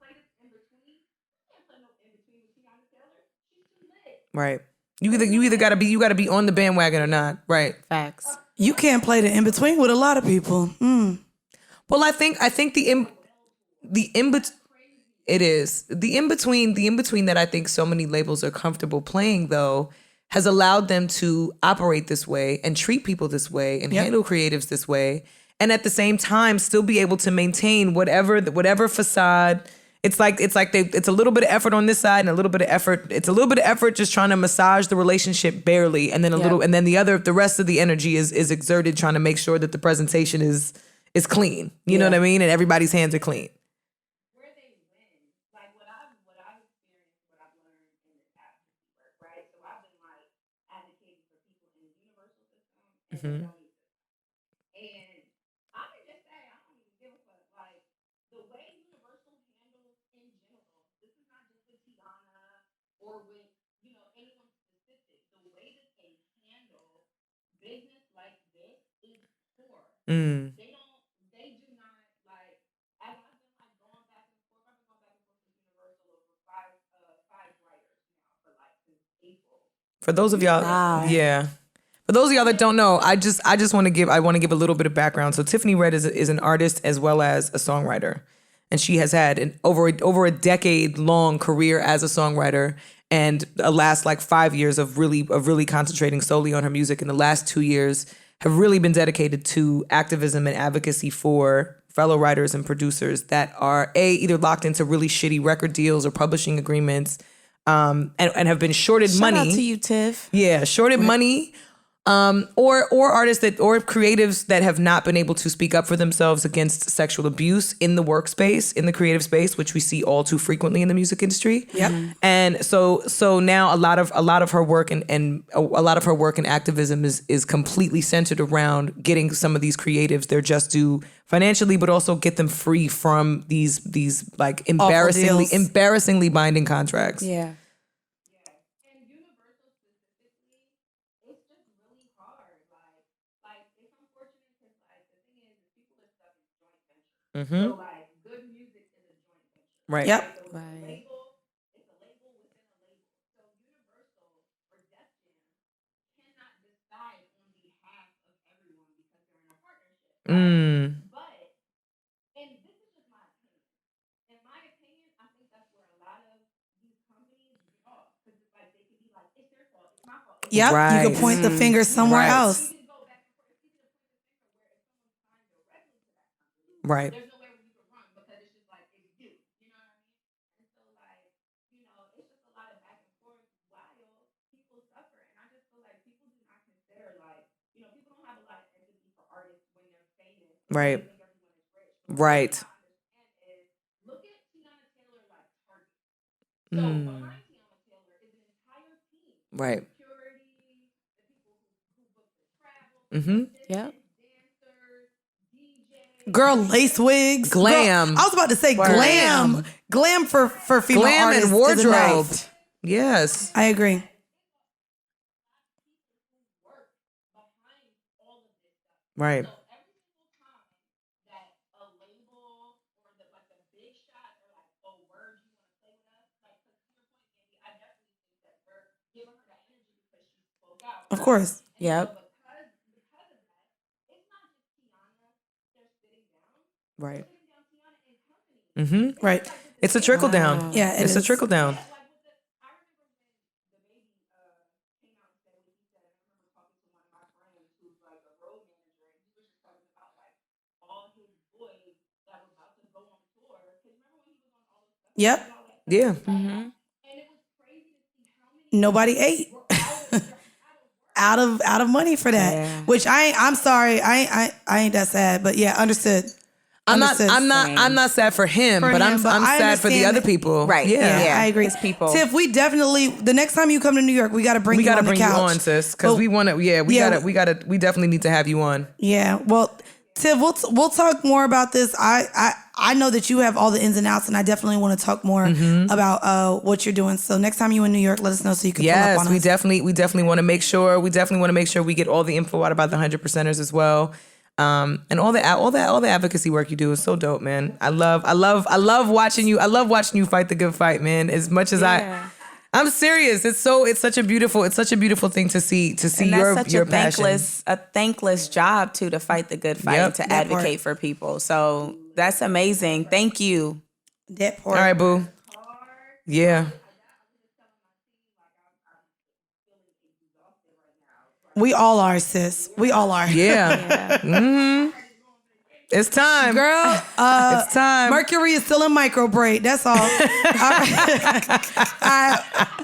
play this in between, you can't play no in between with Teyana Taylor. She's too lit. Right. You either gotta be on the bandwagon or not. Right. Facts. You can't play the in between with a lot of people. Well, I think the in between that I think so many labels are comfortable playing though has allowed them to operate this way and treat people this way and handle creatives this way, and at the same time still be able to maintain whatever facade. It's a little bit of effort on this side and a little bit of effort. It's a little bit of effort just trying to massage the relationship barely, and then the rest of the energy is exerted trying to make sure that the presentation is clean. You know what I mean? And everybody's hands are clean. Where they win, like what I've experienced, what I've learned in this advocacy work, right? So I've been like advocating for people in the universal system and the donate system. And I can just say I don't even give a fuck. Like the way universal handles in general, this is not just with Teyana or with anyone specific. The way that they handle business like this is poor. They do not like. As I've been like going back and forth, I've been going back and forth with Universal over five writers now for like since April. For those of y'all, For those of y'all that don't know, I just want to give a little bit of background. So Tiffany Red is an artist as well as a songwriter, and she has had over a decade long career as a songwriter, and the last like 5 years of really concentrating solely on her music. And the last 2 years have really been dedicated to activism and advocacy for fellow writers and producers that are either locked into really shitty record deals or publishing agreements, and have been shorted money. Shout out to you, Tiff. Yeah, shorted money. Or artists or creatives that have not been able to speak up for themselves against sexual abuse in the workspace, in the creative space, which we see all too frequently in the music industry. Yep. And so now a lot of her work and a lot of her work and activism is completely centered around getting some of these creatives their just due financially, but also get them free from these like embarrassingly binding contracts. Yeah. Mm-hmm. So like good music is a joint venture. Right. Yep. So it's a label within a label. So Universal or Def Jam cannot decide on behalf of everyone because they're in a partnership. Right? But, and this is just my opinion. In my opinion, I think that's where a lot of these companies get off. Yep, Right. you can point the finger somewhere else. Right. There's nowhere where you can run because it's just like it's you. You know what I mean? And so like, you know, it's just a lot of back and forth while people suffer. And I just feel like people do not consider like, you know, people don't have a lot of empathy for artists when they're famous. Right. They think everyone is rich. Right. What I understand is look at Teyana Taylor like Target. So behind Teyana Taylor is an entire team. Right. Security, the people who book the travel, Yep. Girl, lace wigs. Glam. Girl, I was about to say glam. Glam for female Glam artists. and is wardrobe. enough. Yes. I agree. Right. So every single time that a label or the big shot are like, oh, word, you want to play with us? Like, to your point, Andy, I definitely think that we're giving her that energy because she spoke out. Of course. Yep. So because of that, it's not just Teyana they're sitting down. Right. They're sitting down Teyana and company. Right. It's a trickle down. Yeah, it's a trickle down. Like with the, I remember when the baby came out and said what he said. I remember talking to one of my friends who's like a road manager, and he was just talking about like all his boys that were about to go on tour. Because remember when he was on all those stuff? Yep. And all that stuff? Yeah. And it was crazy to see how many Nobody ate. were out of Out of money for that. Yeah. Which I'm sorry. I ain't that sad. But yeah, understood. I'm Understood. not sad for him, For but him, I'm but I sad for the understand other that- people. Right. Yeah. Yeah, I agree. It's people. Tiff, we definitely the next time you come to New York, we got to bring We you gotta on the bring you couch. on, sis, because Well, we want to. Yeah, we definitely need to have you on. Yeah. Well, Tiff, we'll talk more about this. I know that you have all the ins and outs, and I definitely want to talk more about what you're doing. So next time you in New York, let us know so you can pull up Yes, on we us. definitely want to make sure. We definitely want to make sure we get all the info out about the 100%ers as well. And all the advocacy work you do is so dope, man. I love watching you. I love watching you fight the good fight, man. As much as I'm serious. It's such a beautiful thing to see And that's your such passion. a thankless job too, to fight the good fight, Yep. and to That part. advocate for people. So that's amazing. Thank you. That All part. right, boo. Yeah. We all are, sis. We all are. Yeah. It's time. Girl, It's time. Mercury is still in micro braid. That's all.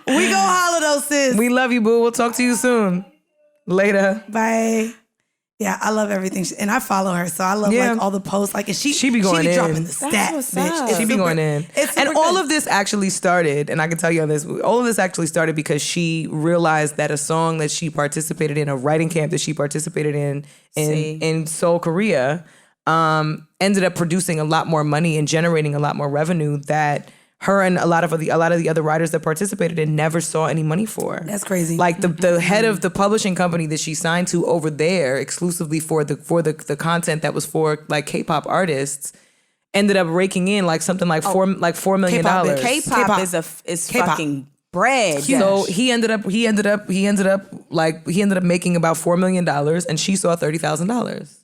We go holler though, sis. We love you, boo. We'll talk to you soon. Later. Bye. Yeah, I love everything. And I follow her, so I love like all the posts. Like, and she be going in. dropping the stats, what's bitch. up. It's She be super- going in. It's And super all good. of this actually started, and I can tell you this, all of this actually started because she realized that a song that she participated in, a writing camp that she participated in Seoul, Korea, ended up producing a lot more money and generating a lot more revenue that her and a lot of the other writers that participated in never saw any money for. That's crazy. Like the head of the publishing company that she signed to over there exclusively for the content that was for like K-pop artists ended up raking in like something like $4 million. K-pop is fucking bread. So he ended up making about $4 million, and she saw $30,000.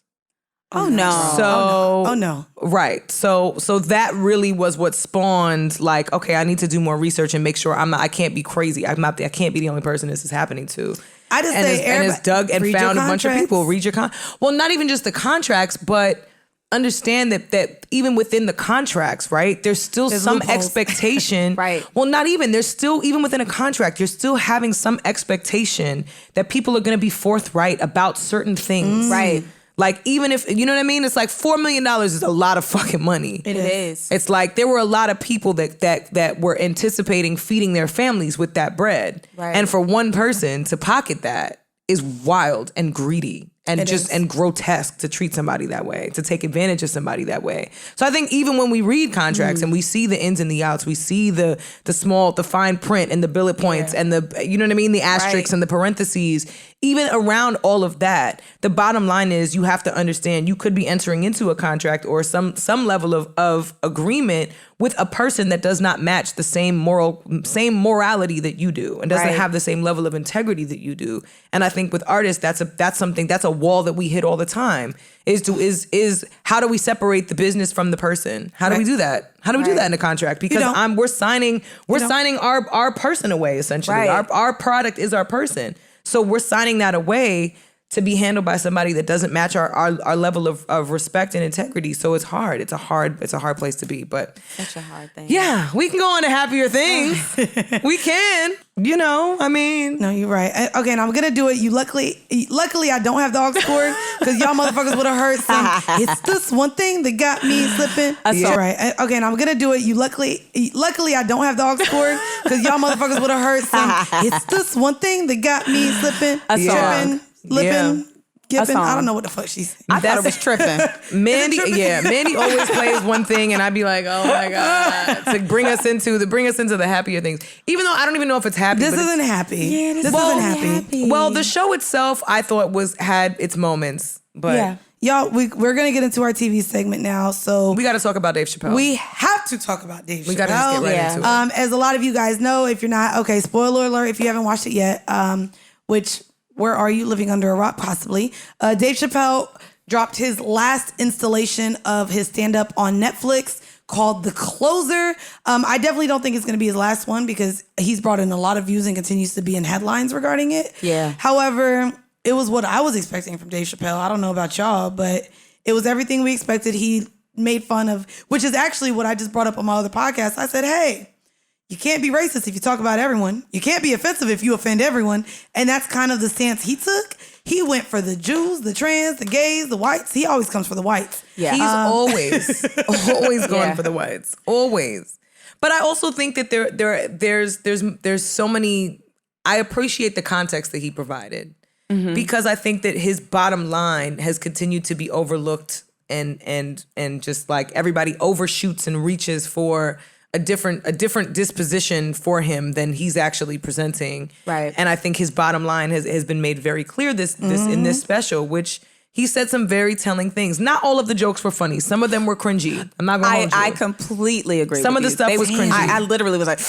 Oh no. So oh no. Right. So that really was what spawned like, okay, I need to do more research and make sure I can't be crazy. I can't be the only person this is happening to. I just and say has dug and read found your a bunch of people. contracts. Read your well, not even just the contracts, but understand that even within the contracts, right? There's still some loopholes. expectation. Right. Well, not even. There's still, even within a contract, you're still having some expectation that people are going to be forthright about certain things. Right. Like, even if, you know what I mean? It's like $4 million is a lot of fucking money. It is. It's like there were a lot of people that were anticipating feeding their families with that bread. Right. And for one person to pocket that is wild and greedy and and grotesque to treat somebody that way, to take advantage of somebody that way. So I think even when we read contracts and we see the ins and the outs, we see the fine print and the bullet points and the, you know what I mean? The asterisks and the parentheses, even around all of that, the bottom line is you have to understand you could be entering into a contract or some level of agreement with a person that does not match the same morality that you do and doesn't have the same level of integrity that you do. And I think with artists, that's a wall that we hit all the time is how do we separate the business from the person? How do we do that? How do we do that in a contract? Because we're signing our person away, essentially. Right. Our product is our person. So we're signing that away to be handled by somebody that doesn't match our level of respect and integrity. So it's hard. It's a hard place to be. But such a hard thing. Yeah, we can go on to happier things. We can. You know, I mean. No, you're right. Okay, and I'm gonna do it. Luckily I don't have the aux cord because y'all motherfuckers would have heard some. It's this one thing that got me slipping. Yeah. Right. Okay, and I'm gonna do it. Luckily I don't have the aux cord because y'all motherfuckers would have heard some. It's this one thing that got me slipping, tripping. Lipping, Gipping, I don't know what the fuck she said. I thought it was tripping. Mandy always plays one thing, and I'd be like, oh my god, to bring us into the happier things. Even though I don't even know if it's happy. This isn't happy. Yeah, this isn't happy. Well, the show itself, I thought had its moments, but. Yeah. Y'all, we're going to get into our TV segment now, so... We got to talk about Dave Chappelle. We have to talk about Dave Chappelle. We got to just get right into it. As a lot of you guys know, if you're not... Okay, spoiler alert if you haven't watched it yet, which... Where are you? Living under a rock, possibly. Dave Chappelle dropped his last installation of his stand-up on Netflix called The Closer. I definitely don't think it's going to be his last one because he's brought in a lot of views and continues to be in headlines regarding it. Yeah. However, it was what I was expecting from Dave Chappelle. I don't know about y'all, but it was everything we expected. He made fun of, which is actually what I just brought up on my other podcast. I said, hey, you can't be racist if you talk about everyone. You can't be offensive if you offend everyone. And that's kind of the stance he took. He went for the Jews, the trans, the gays, the whites. He always comes for the whites. Yeah. He's always going for the whites. Always. But I also think that there's so many, I appreciate the context that he provided. Mm-hmm. Because I think that his bottom line has continued to be overlooked and just like everybody overshoots and reaches for a different disposition for him than he's actually presenting. Right. And I think his bottom line has been made very clear this in this special, which he said some very telling things. Not all of the jokes were funny. Some of them were cringy. I'm not going to hold you. I completely agree Some with of the stuff was cringy. I literally was like,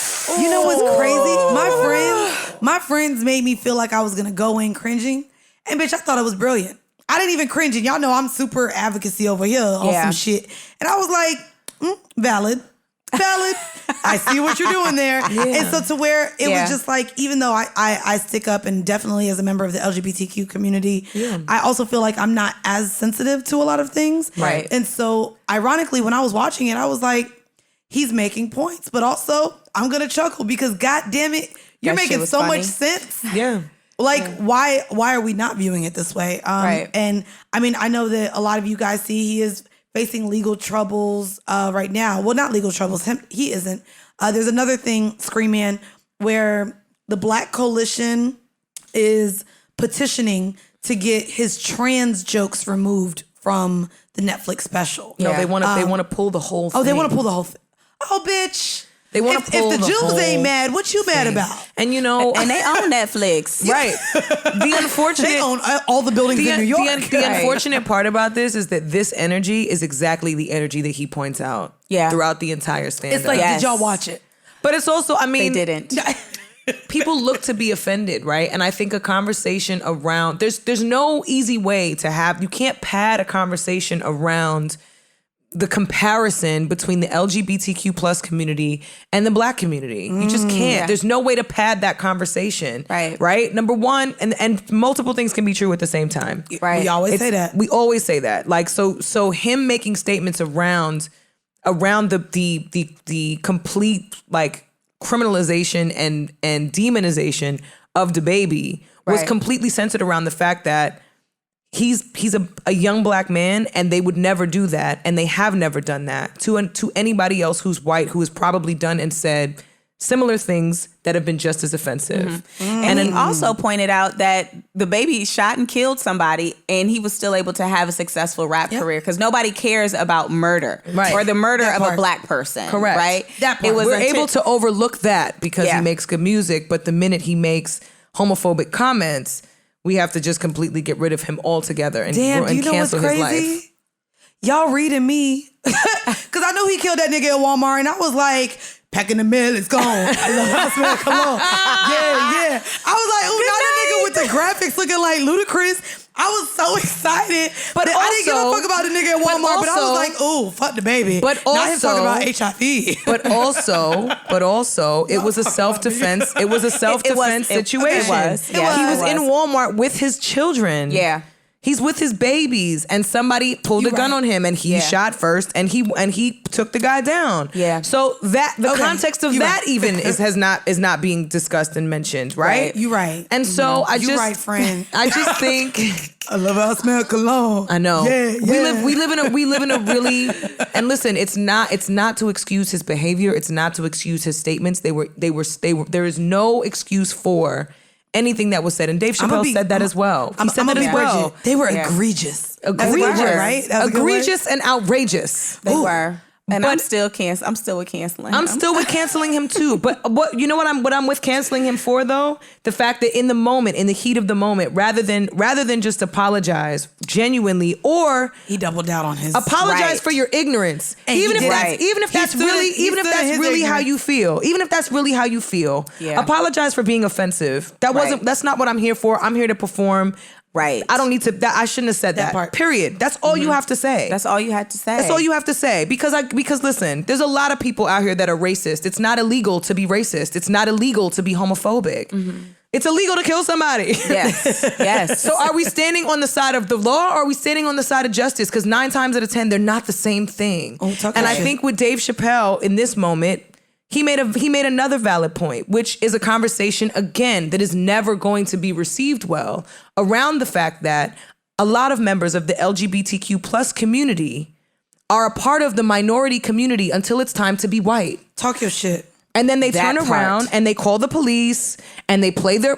you know what's crazy? My friends made me feel like I was going to go in cringing. And bitch, I thought it was brilliant. I didn't even cringe. And y'all know I'm super advocacy over here on some shit. And I was like, valid. I see what you're doing there. Yeah. And so to where it was just like, even though I stick up and definitely as a member of the LGBTQ community, I also feel like I'm not as sensitive to a lot of things. Right. And so ironically, when I was watching it, I was like, he's making points, but also I'm going to chuckle because God damn it, you're making so much sense. Yeah. Like, why are we not viewing it this way? Right. And I mean, I know that a lot of you guys see he is facing legal troubles right now. Well, not legal troubles. He isn't. There's another thing, Scream Man, where the Black Coalition is petitioning to get his trans jokes removed from the Netflix special. No, they want to pull the whole thing. Oh, they want to pull the whole thing. Oh, bitch. They want to pull if the Jews ain't mad, what you mad about? And you know, and they own Netflix, right? The unfortunate, they own all the buildings in New York. The unfortunate part about this is that this energy is exactly the energy that he points out throughout the entire stand-up. It's like, did y'all watch it? But it's also, I mean, they didn't. People look to be offended, right? And I think a conversation around there's no easy way to have. You can't pad a conversation around the comparison between the LGBTQ plus community and the Black community. You just can't. Yeah. There's no way to pad that conversation. Right? Number one, and multiple things can be true at the same time. Right. We always say that. We always say that. Like, so him making statements around the complete like criminalization and demonization of the baby was completely centered around the fact that he's a young Black man, and they would never do that, and they have never done that to anybody else who's white, who has probably done and said similar things that have been just as offensive. Mm-hmm. And he also pointed out that the baby shot and killed somebody, and he was still able to have a successful rap career because nobody cares about murder or the murder of a Black person. Correct. Right? That part. We're able to overlook that because he makes good music, but the minute he makes homophobic comments, we have to just completely get rid of him altogether and, do you know cancel what's crazy? his life. Y'all reading me. Because I know he killed that nigga at Walmart, and I was like, packing the mail, it's gone. I love how it smells. Come on. Yeah. I was like, ooh, not that nigga with the graphics looking like Ludacris. I was so excited. But I didn't give a fuck about the nigga at Walmart, but I was like, ooh, fuck the baby. But now he's talking about HIV. But also, it was a self-defense. It was a self-defense situation. He was in Walmart with his children. Yeah. He's with his babies, and somebody pulled a gun on him, and he shot first, and he took the guy down. Yeah. So that the context of that even is not being discussed and mentioned, right? You're right. And so You're right, friend. I just think I love how I smell cologne. I know. Yeah. We live in a really, and listen, it's not to excuse his behavior. It's not to excuse his statements. They were. There is no excuse for anything that was said, and Dave Chappelle said that as well. He said that as well. Bridget. They were egregious. Egregious, right? Egregious and outrageous. They were. And I'm still with canceling him. I'm still with canceling him too. But what you know what I'm with canceling him for though? The fact that in the moment, in the heat of the moment, rather than just apologize genuinely, or he doubled down on his apologize for your ignorance. And even if that's really how you feel. Even if that's really how you feel. Yeah. Apologize for being offensive. That's not what I'm here for. I'm here to perform. Right. I don't need to. I shouldn't have said that. Part. Period. That's all you have to say. That's all you had to say. That's all you have to say. Because listen, there's a lot of people out here that are racist. It's not illegal to be racist. It's not illegal to be homophobic. Mm-hmm. It's illegal to kill somebody. Yes. Yes. So are we standing on the side of the law, or are we standing on the side of justice? Because 9 times out of 10, they're not the same thing. And I think with Dave Chappelle in this moment, he made another valid point, which is a conversation, again, that is never going to be received well, around the fact that a lot of members of the LGBTQ plus community are a part of the minority community until it's time to be white. Talk your shit. And then they turn around and they call the police and they play their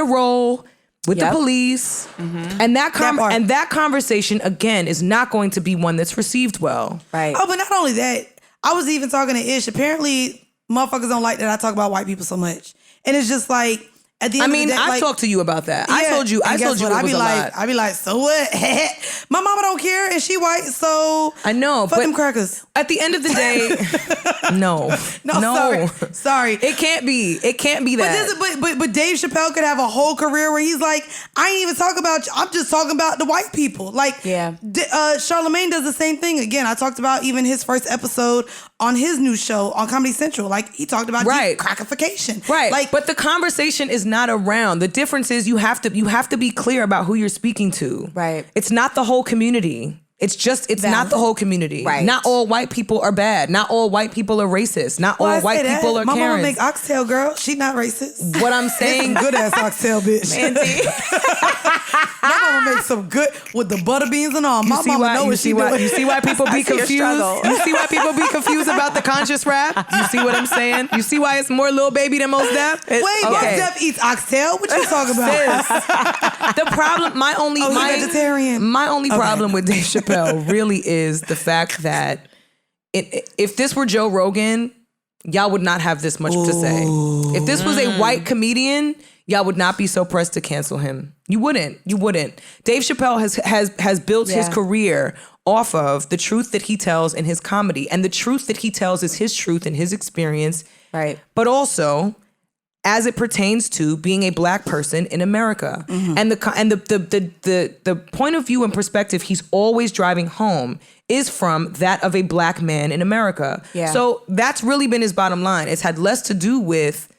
role with the police. Mm-hmm. And that conversation, again, is not going to be one that's received well. Right. Oh, but not only that, I was even talking to Ish. Apparently, motherfuckers don't like that I talk about white people so much. And it's just like, at the end of the day, I talked to you about that. Yeah, I told you it was a lot. I be like, so what? My mama don't care and she white, so I know, fuck them crackers. At the end of the day, no. Sorry. It can't be that. But Dave Chappelle could have a whole career where he's like, I ain't even talking about you. I'm just talking about the white people. Like, Charlamagne does the same thing. Again, I talked about even his first episode on his new show on Comedy Central. Like, he talked about crackification. Right. Like, but the conversation is not around. The difference is you have to be clear about who you're speaking to. Right. It's not the whole community. It's not the whole community. Right. Not all white people are bad. Not all white people are racist. Not all white people are My Karens. mama make oxtail, girl. She not racist. What I'm saying, good ass oxtail, bitch. My mama makes some good with the butter beans and all. My mama know what she doing. You see why people be confused? You see why people be confused about the conscious rap? You see what I'm saying? You see why it's more Lil Baby than Mos Def? Wait, Mos Def eats oxtail? What you talking about? The problem, my only problem with Dave Chappelle really is the fact that if this were Joe Rogan, y'all would not have this much to say. If this was a white comedian, y'all would not be so pressed to cancel him. You wouldn't. Dave Chappelle has built his career off of the truth that he tells in his comedy, and the truth that he tells is his truth and his experience. Right. But also as it pertains to being a black person in America. Mm-hmm. And the point of view and perspective he's always driving home is from that of a black man in America. Yeah. So that's really been his bottom line. It's had less to do with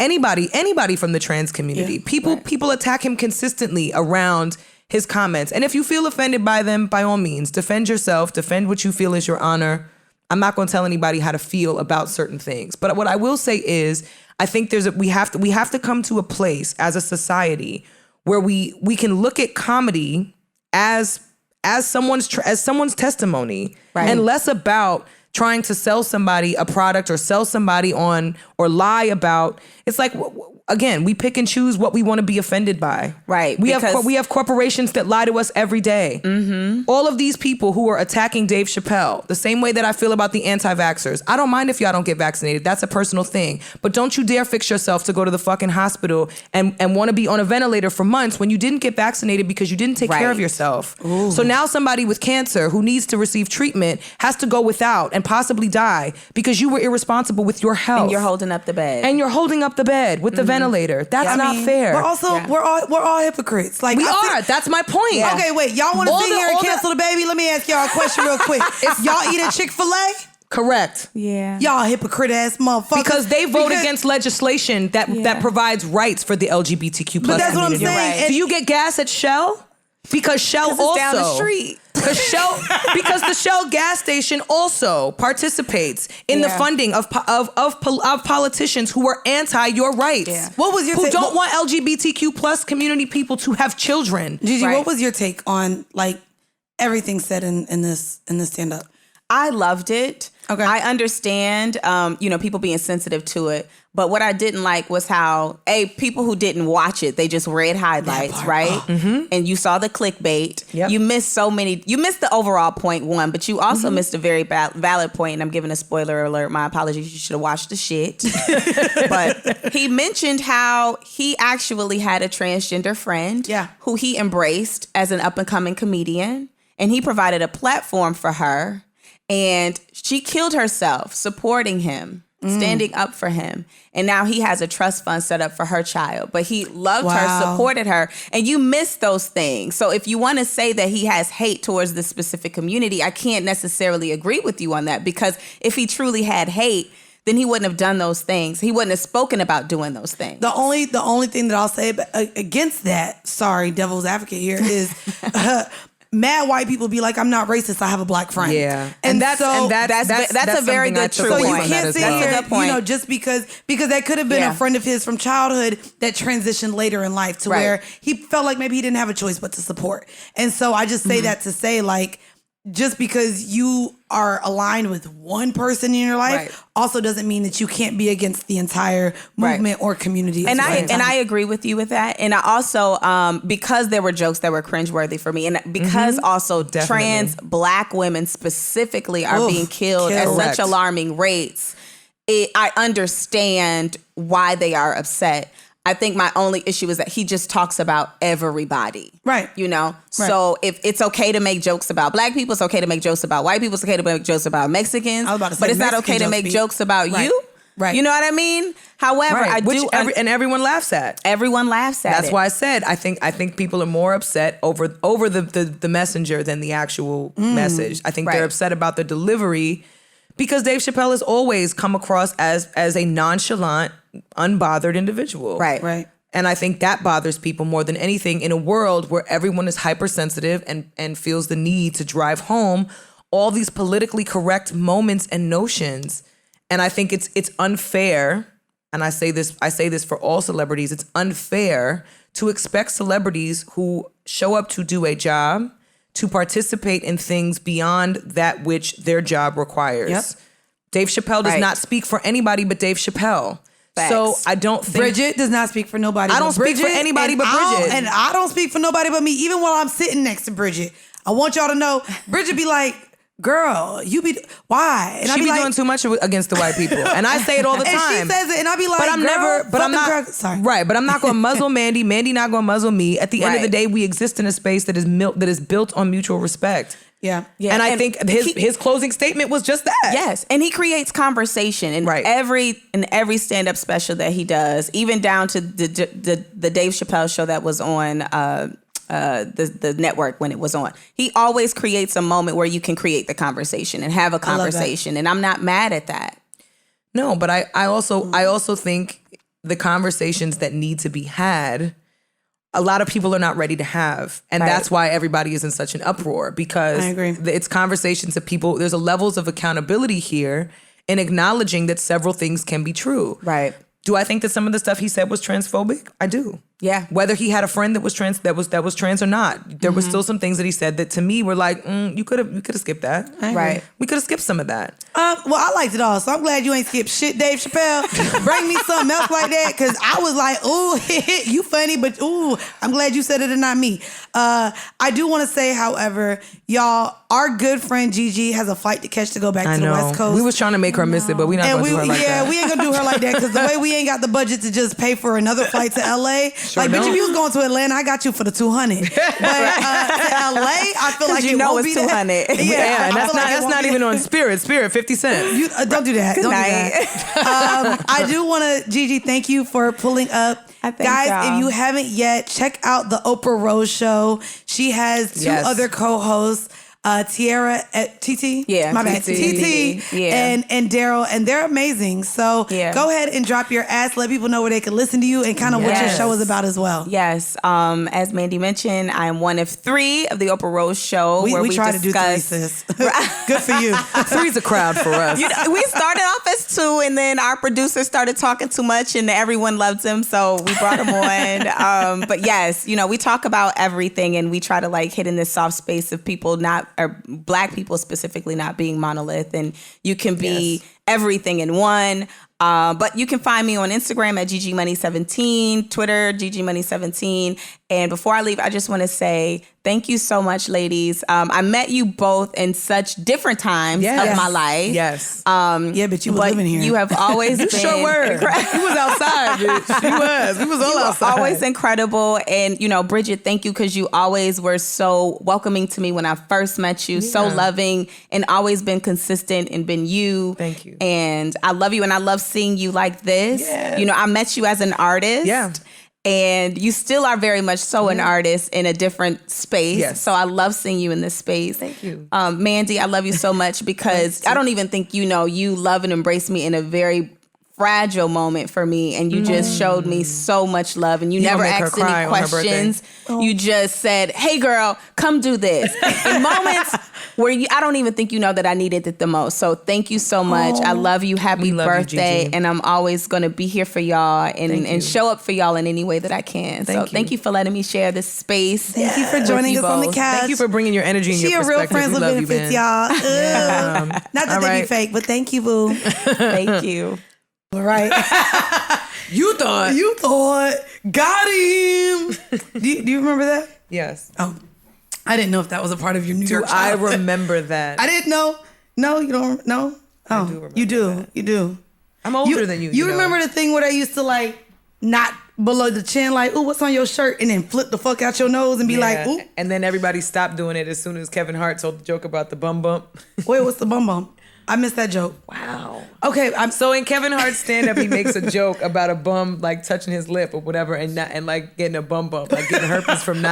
anybody from the trans community. Yeah. People attack him consistently around his comments. And if you feel offended by them, by all means, defend yourself, defend what you feel is your honor. I'm not going to tell anybody how to feel about certain things. But what I will say is, I think we have to come to a place as a society where we can look at comedy as someone's testimony, right, and less about trying to sell somebody a product or sell somebody on or lie about. It's like, again, we pick and choose what we want to be offended by. Right. We have corporations that lie to us every day. Mm-hmm. All of these people who are attacking Dave Chappelle, the same way that I feel about the anti-vaxxers. I don't mind if y'all don't get vaccinated. That's a personal thing. But don't you dare fix yourself to go to the fucking hospital and want to be on a ventilator for months when you didn't get vaccinated because you didn't take care of yourself. Ooh. So now somebody with cancer who needs to receive treatment has to go without and possibly die because you were irresponsible with your health. And you're holding up the bed. With the ventilator. That's not fair. But also, we're all hypocrites. Like we are. That's my point. Yeah. Okay, wait. Y'all want to sit here and cancel the baby? Let me ask y'all a question real quick. Y'all eat at Chick-fil-A? Correct. Yeah. Y'all hypocrite ass motherfuckers. Because they vote against legislation that provides rights for the LGBTQ plus. But that's community. what I'm saying. Right. Do you get gas at Shell? Because Shell also down the street. Because the Shell gas station also participates in the funding of politicians who are anti your rights. Yeah. What was your who don't want LGBTQ plus community people to have children? Gigi, what was your take on like everything said in this stand up? I loved it. Okay. I understand, people being sensitive to it. But what I didn't like was how, people who didn't watch it, they just read highlights, right? Mm-hmm. And you saw the clickbait. Yep. You missed the overall point one, but you also missed a very valid point, and I'm giving a spoiler alert. My apologies, you should have watched the shit. But he mentioned how he actually had a transgender friend who he embraced as an up-and-coming comedian, and he provided a platform for her, and she killed herself supporting him. Standing up for him. And now he has a trust fund set up for her child. But he loved her, supported her. And you miss those things. So if you want to say that he has hate towards this specific community, I can't necessarily agree with you on that. Because if he truly had hate, then he wouldn't have done those things. He wouldn't have spoken about doing those things. The only thing that I'll say against that, sorry, devil's advocate here, is... mad white people be like, I'm not racist, I have a black friend. Yeah. And that's a very good true point. So you can't sit here, just because that could have been a friend of his from childhood that transitioned later in life to where he felt like maybe he didn't have a choice but to support. And so I just say that to say, like, just because you are aligned with one person in your life also doesn't mean that you can't be against the entire movement or community. And I agree with you with that. And I also, because there were jokes that were cringeworthy for me, and because also trans black women specifically are being killed at such alarming rates, I understand why they are upset. I think my only issue is that he just talks about everybody. Right. So if it's okay to make jokes about black people, it's okay to make jokes about white people, it's okay to make jokes about Mexicans. I was about to say, but it's not okay to make jokes about you. Right. You know what I mean? However, and everyone laughs at. Everyone laughs at That's why I said I think people are more upset over the messenger than the actual message. I think they're upset about the delivery. Because Dave Chappelle has always come across as a nonchalant, unbothered individual. Right. And I think that bothers people more than anything in a world where everyone is hypersensitive and feels the need to drive home all these politically correct moments and notions. And I think it's unfair, and I say this for all celebrities, it's unfair to expect celebrities who show up to do a job to participate in things beyond that which their job requires. Yep. Dave Chappelle does not speak for anybody but Dave Chappelle. Facts. So I don't think... Bridget does not speak for nobody I don't speak for anybody but Bridget. And I don't speak for nobody but me. Even while I'm sitting next to Bridget, I want y'all to know, Bridget be like, girl, you be... Why? And she be doing too much against the white people. And I say it all the time. And she says it, and I be like, sorry. Right, but I'm not going to muzzle Mandii. Mandii not going to muzzle me. At the end of the day, we exist in a space that is built on mutual respect. Yeah. And I think his closing statement was just that. Yes. And he creates conversation in every stand-up special that he does, even down to the Dave Chappelle show that was on the network when it was on. He always creates a moment where you can create the conversation and have a conversation. And I'm not mad at that. No, but I also think the conversations that need to be had, a lot of people are not ready to have. And that's why everybody is in such an uproar, because I agree. It's conversations that people, there's a levels of accountability here in acknowledging that several things can be true. Right. Do I think that some of the stuff he said was transphobic? I do. Yeah. Whether he had a friend that was trans or not, there were still some things that he said that to me were like, you could have skipped that. Right. We could have skipped some of that. Well, I liked it all, so I'm glad you ain't skipped shit, Dave Chappelle. Bring me something else like that, because I was like, ooh, you funny, but ooh, I'm glad you said it and not me. I do want to say, however, y'all, our good friend Gigi has a flight to catch to go back to the West Coast. We was trying to make her miss it, but we not going to do her like that. Yeah, we ain't going to do her like that, because the way we ain't got the budget to just pay for another flight to LA. Sure like, don't. bitch, if you was going to Atlanta, I got you for the 200. But to LA, I feel like you know it's 200. Yeah, and that's not even on Spirit. Spirit, 50 cents. You, don't do that. Don't do that. I do want to, Gigi, thank you for pulling up. Guys, y'all. if you haven't yet, check out the Oprah Rose Show. She has two other co-hosts, Tiara at TT. Yeah, my bad. TT. Yeah. And Daryl, and they're amazing. So go ahead and drop your ass. Let people know where they can listen to you and kind of what your show is about as well. Yes. As Mandii mentioned, I am one of 3 of the Oprah Rose Show. We try to do 3, sis. Good for you. 3's a crowd for us. We started off as 2, and then our producer started talking too much, and everyone loved him, so we brought him on. But yes, we talk about everything, and we try to like hit in this soft space of people or Black people specifically not being monolith, and you can be everything in one. But you can find me on Instagram at ggmoney17, Twitter ggmoney17. And before I leave, I just want to say thank you so much, ladies. I met you both in such different times of my life. Yes. But you were living here. You have always been. Sure were. You was outside, bitch. She was. We was all outside. Always incredible. And, Bridget, thank you, because you always were so welcoming to me when I first met you. So loving, and always been consistent and been you. Thank you. And I love you, and I love seeing you like this. Yeah. I met you as an artist. Yeah. And you still are very much so an artist in a different space. Yes. So I love seeing you in this space. Thank you. Mandii, I love you so much because I don't even think you love and embrace me in a very fragile moment for me, and you just showed me so much love, and you never asked any questions. You just said, "Hey girl, come do this." In moments where I don't even think that I needed it the most. So thank you so much. I love you. Happy birthday. You, and I'm always going to be here for y'all and show up for y'all in any way that I can. Thank you for letting me share this space. Thank you for joining us on the couch. Thank you for bringing your energy and your perspective. She a real friends with benefits, y'all. Not that they be fake, but thank you, boo. Thank you. All right. You thought. Got him. Do you remember that? Yes. Oh, I didn't know if that was a part of your New York I childhood. remember that. I didn't know. No, you don't know? Oh, I do remember you do. that. You do. I'm older than you. You remember the thing where they used to like not below the chin, like, ooh, what's on your shirt? And then flip the fuck out your nose and be like, ooh. And then everybody stopped doing it as soon as Kevin Hart told the joke about the bum bump. Wait, what's the bum bump? I missed that joke. Wow. Okay, so in Kevin Hart's stand-up, he makes a joke about a bum like touching his lip or whatever, and like getting a bum bump, like getting herpes from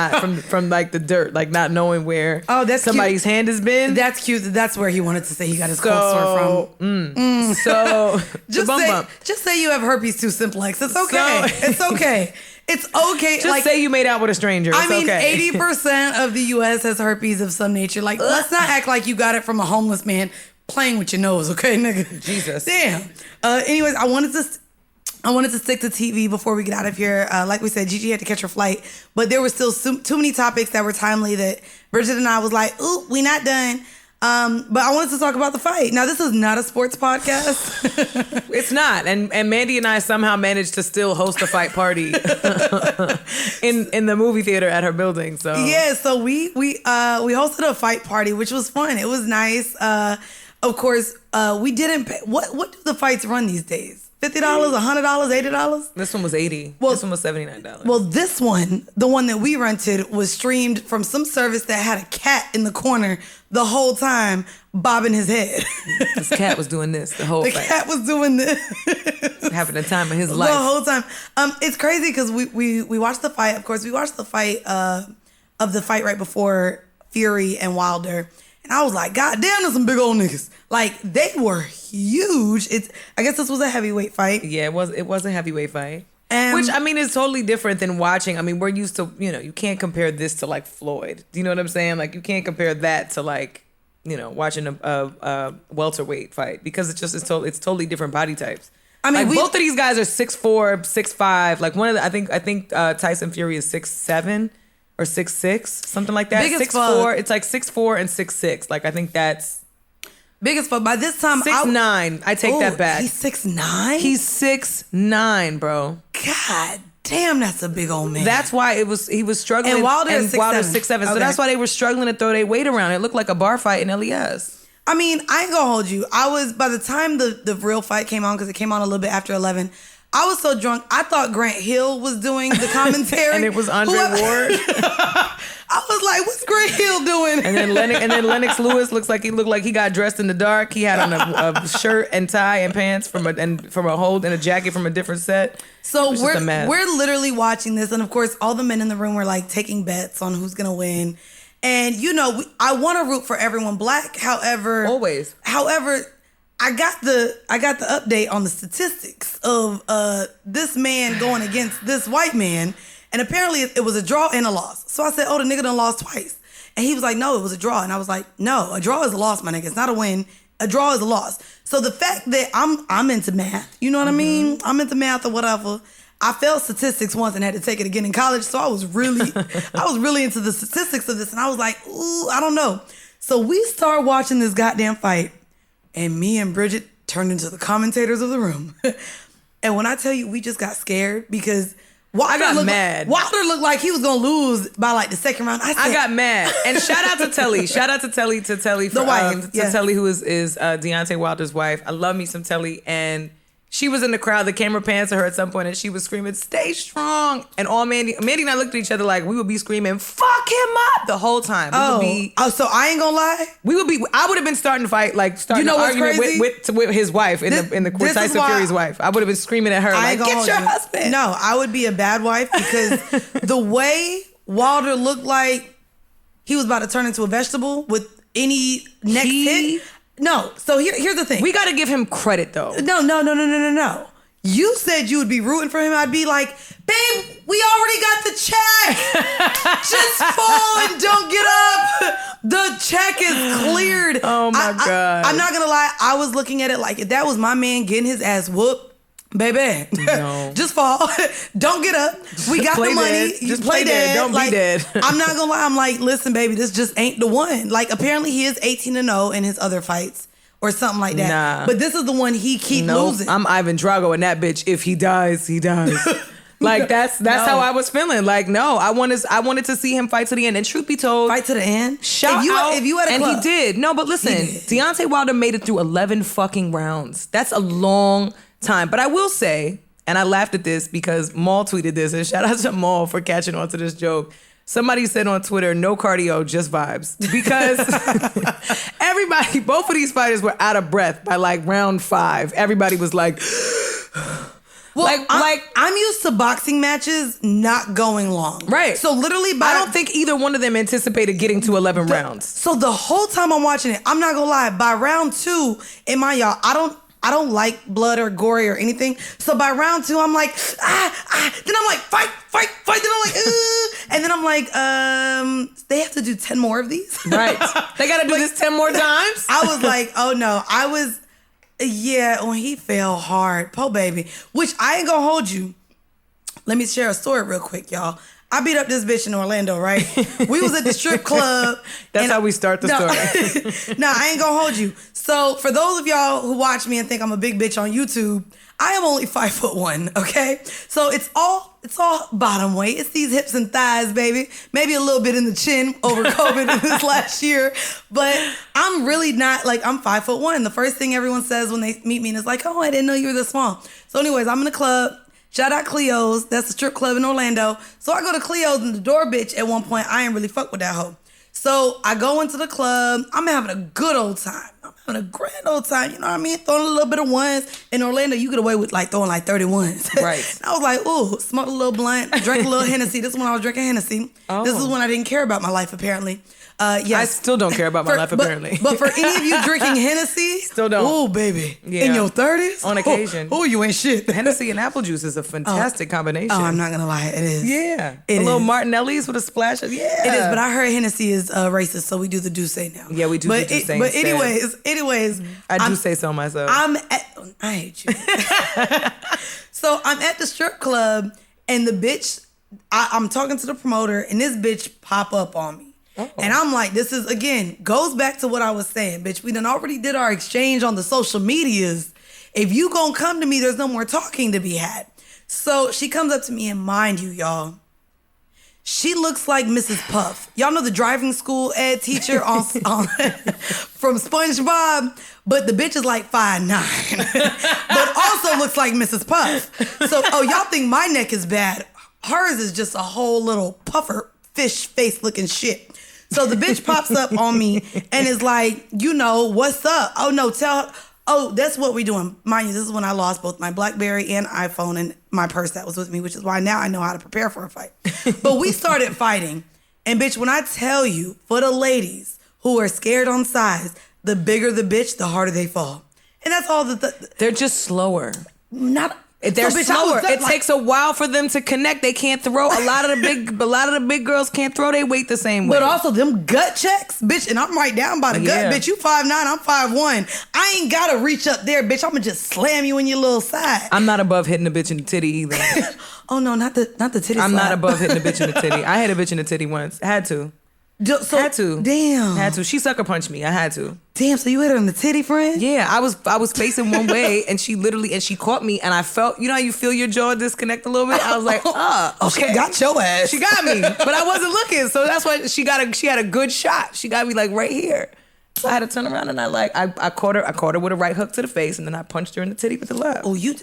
like the dirt, like not knowing where that's somebody's cute. hand has been. That's cute. That's where he wanted to say he got his cold sore from. So just say you have herpes 2 simplex. It's okay. It's okay. It's okay. Just say you made out with a stranger. It's okay. 80% of the U.S. has herpes of some nature. Like, let's not act like you got it from a homeless man playing with your nose, okay, nigga? Jesus. Damn. Anyways, I wanted to stick to TV before we get out of here. Like we said, Gigi had to catch her flight, but there were still too many topics that were timely that Bridget and I was like, ooh, we not done. But I wanted to talk about the fight. Now, this is not a sports podcast. It's not. And Mandii and I somehow managed to still host a fight party in the movie theater at her building. So yeah, so we hosted a fight party, which was fun. It was nice. Of course, we didn't pay. What do the fights run these days? $50, $100, $80? This one was $80. Well, this one was $79. Well, this one, the one that we rented, was streamed from some service that had a cat in the corner the whole time bobbing his head. This cat was doing this the whole fight. The cat was doing this. Having the time of his life. The whole time. It's crazy because we watched the fight. Of course, we watched the fight of the fight right before Fury and Wilder. And I was like, God damn, there's some big old niggas. Like, they were huge. I guess this was a heavyweight fight. Yeah, it was a heavyweight fight. And which, I mean, is totally different than watching. I mean, we're used to, you can't compare this to, like, Floyd. Do you know what I'm saying? Like, you can't compare that to, like, watching a welterweight fight. Because it's totally different body types. I mean, like, both of these guys are 6'4", 6'5". Like, one of the, I think Tyson Fury is 6'7". Or 6'6", something like that. Big as 6'4". It's like 6'4" and 6'6". Like, I think that's big as fuck. By this time, 6'9". I take that back. He's 6'9"? He's 6'9", bro. God damn, that's a big old man. That's why he was struggling. And Wilder's 6'7". 6'7". Okay. So that's why they were struggling to throw their weight around. It looked like a bar fight in LES. I mean, I ain't gonna hold you. By the time the real fight came on, because it came on a little bit after 11, I was so drunk, I thought Grant Hill was doing the commentary. And it was Andre Ward. I was like, what's Grant Hill doing? And then Lennox Lewis looked like he got dressed in the dark. He had on a shirt and tie and pants from a hold and a jacket from a different set. So we're literally watching this, and of course, all the men in the room were like taking bets on who's gonna win. And I want to root for everyone black. However, always. However, I got the update on the statistics of this man going against this white man, and apparently it was a draw and a loss. So I said, "Oh, the nigga done lost twice," and he was like, "No, it was a draw," and I was like, "No, a draw is a loss, my nigga. It's not a win. A draw is a loss." So the fact that I'm into math, you know what I mean? I'm into math or whatever. I failed statistics once and had to take it again in college, so I was really into the statistics of this, and I was like, ooh, I don't know. So we start watching this goddamn fight, and me and Bridget turned into the commentators of the room. And when I tell you, we just got scared because Wilder looked like he was gonna lose by like the second round. I got mad. And shout out to Telly. Shout out to Telly the wife. Telly, who is Deontay Wilder's wife. I love me some Telly. And she was in the crowd. The camera pans to her at some point, and she was screaming, "Stay strong!" And all Mandii and I looked at each other like we would be screaming, "Fuck him up!" the whole time. So I ain't gonna lie. I would have been starting to fight, like starting an argument with his wife with Tyson Fury's wife. I would have been screaming at her like, "Get your husband!" No, I would be a bad wife because the way Wilder looked like he was about to turn into a vegetable with any next hit. No, so here's the thing. We got to give him credit, though. No. You said you would be rooting for him. I'd be like, babe, we already got the check. Just fall and don't get up. The check is cleared. Oh, my God. I'm not going to lie. I was looking at it like, if that was my man getting his ass whooped, baby, no. Just fall. Don't get up. We got the money. Just play dead. Don't be dead. I'm not gonna lie. I'm like, listen, baby, this just ain't the one. Like, apparently he is 18-0 in his other fights or something like that. Nah. But this is the one he keep losing. I'm Ivan Drago and that bitch. If he dies, he dies. Like that's how I was feeling. Like, no, I wanted to see him fight to the end. And truth be told, fight to the end. If you had a club. He did. No, but listen, Deontay Wilder made it through 11 fucking rounds. That's a long time. But I will say, and I laughed at this because Maul tweeted this, and shout out to Maul for catching on to this joke. Somebody said on Twitter, no cardio, just vibes. Because everybody, both of these fighters were out of breath by like round 5. Everybody was like, well, I'm used to boxing matches not going long. Right. So literally I don't think either one of them anticipated getting to 11 rounds. So the whole time I'm watching it, I'm not gonna lie, by round 2, and mind y'all, I don't like blood or gory or anything. So by round 2, I'm like, Then I'm like, fight. Then I'm like, and then I'm like, they have to do 10 more of these? Right. They got to do this 10 more times? I was like, oh no. When he fell hard, po baby, which I ain't gonna hold you. Let me share a story real quick, y'all. I beat up this bitch in Orlando, right? We was at the strip club. That's how we start the story. No, I ain't gonna hold you. So for those of y'all who watch me and think I'm a big bitch on YouTube, I am only 5'1", okay? So it's all bottom weight. It's these hips and thighs, baby. Maybe a little bit in the chin over COVID this last year. But I'm really not, like, I'm 5'1". The first thing everyone says when they meet me is like, oh, I didn't know you were this small. So anyways, I'm in the club. Shout out Cleo's. That's a strip club in Orlando. So I go to Cleo's, and the door bitch at one point, I ain't really fuck with that hoe. So I go into the club. I'm having a good old time. I'm having a grand old time. You know what I mean? Throwing a little bit of ones. In Orlando, you get away with like throwing like 30 ones. Right. I was like, ooh, smoked a little blunt, drank a little Hennessy. This is when I was drinking Hennessy. Oh. This is when I didn't care about my life, apparently. Yes. I still don't care about my life, apparently. But for any of you drinking Hennessy, still don't. Oh, baby. Yeah. In your 30s? On occasion. Oh, you ain't shit. Hennessy and apple juice is a fantastic combination. Oh, I'm not going to lie. It is. Yeah. A little Martinelli's with a splash of, yeah. It is, but I heard Hennessy is racist, so we do the Douce now. Yeah, we do the Douce instead. But anyways. I do say so myself. I hate you. So I'm at the strip club, and the bitch, I'm talking to the promoter, and this bitch pop up on me. Oh. And I'm like, this is, again, goes back to what I was saying, bitch. We done already did our exchange on the social medias. If you gonna come to me, there's no more talking to be had. So she comes up to me, and mind you, y'all, She looks like Mrs. Puff. Y'all know the driving school ed teacher from SpongeBob, but the bitch is like 5'9", but also looks like Mrs. Puff. So, y'all think my neck is bad. Hers is just a whole little puffer fish face looking shit. So the bitch pops up on me and is like, what's up? Oh, no, that's what we doing. Mind you, this is when I lost both my BlackBerry and iPhone and my purse that was with me, which is why now I know how to prepare for a fight. But we started fighting. And bitch, when I tell you, for the ladies who are scared on size, the bigger the bitch, the harder they fall. And that's all they're just slower. They're slower. It takes a while for them to connect. They can't throw. A lot of the big girls can't throw their weight the same way. But also them gut checks, bitch, and I'm right down by the gut, bitch. You 5'9", I'm 5'1". I ain't gotta reach up there, bitch. I'ma just slam you in your little side. I'm not above hitting a bitch in the titty either. Oh no, not the titty. I'm not above hitting a bitch in the titty. I hit a bitch in the titty once. Had to. Had to. Damn. Had to. She sucker punched me. I had to. Damn, so you hit her in the titty, friend? Yeah, I was facing one way and she caught me and I felt, you know how you feel your jaw disconnect a little bit? I was like, okay. She got your ass. She got me, but I wasn't looking. So that's why she had a good shot. She got me like right here. So I had to turn around and I caught her with a right hook to the face and then I punched her in the titty with the left. Oh, you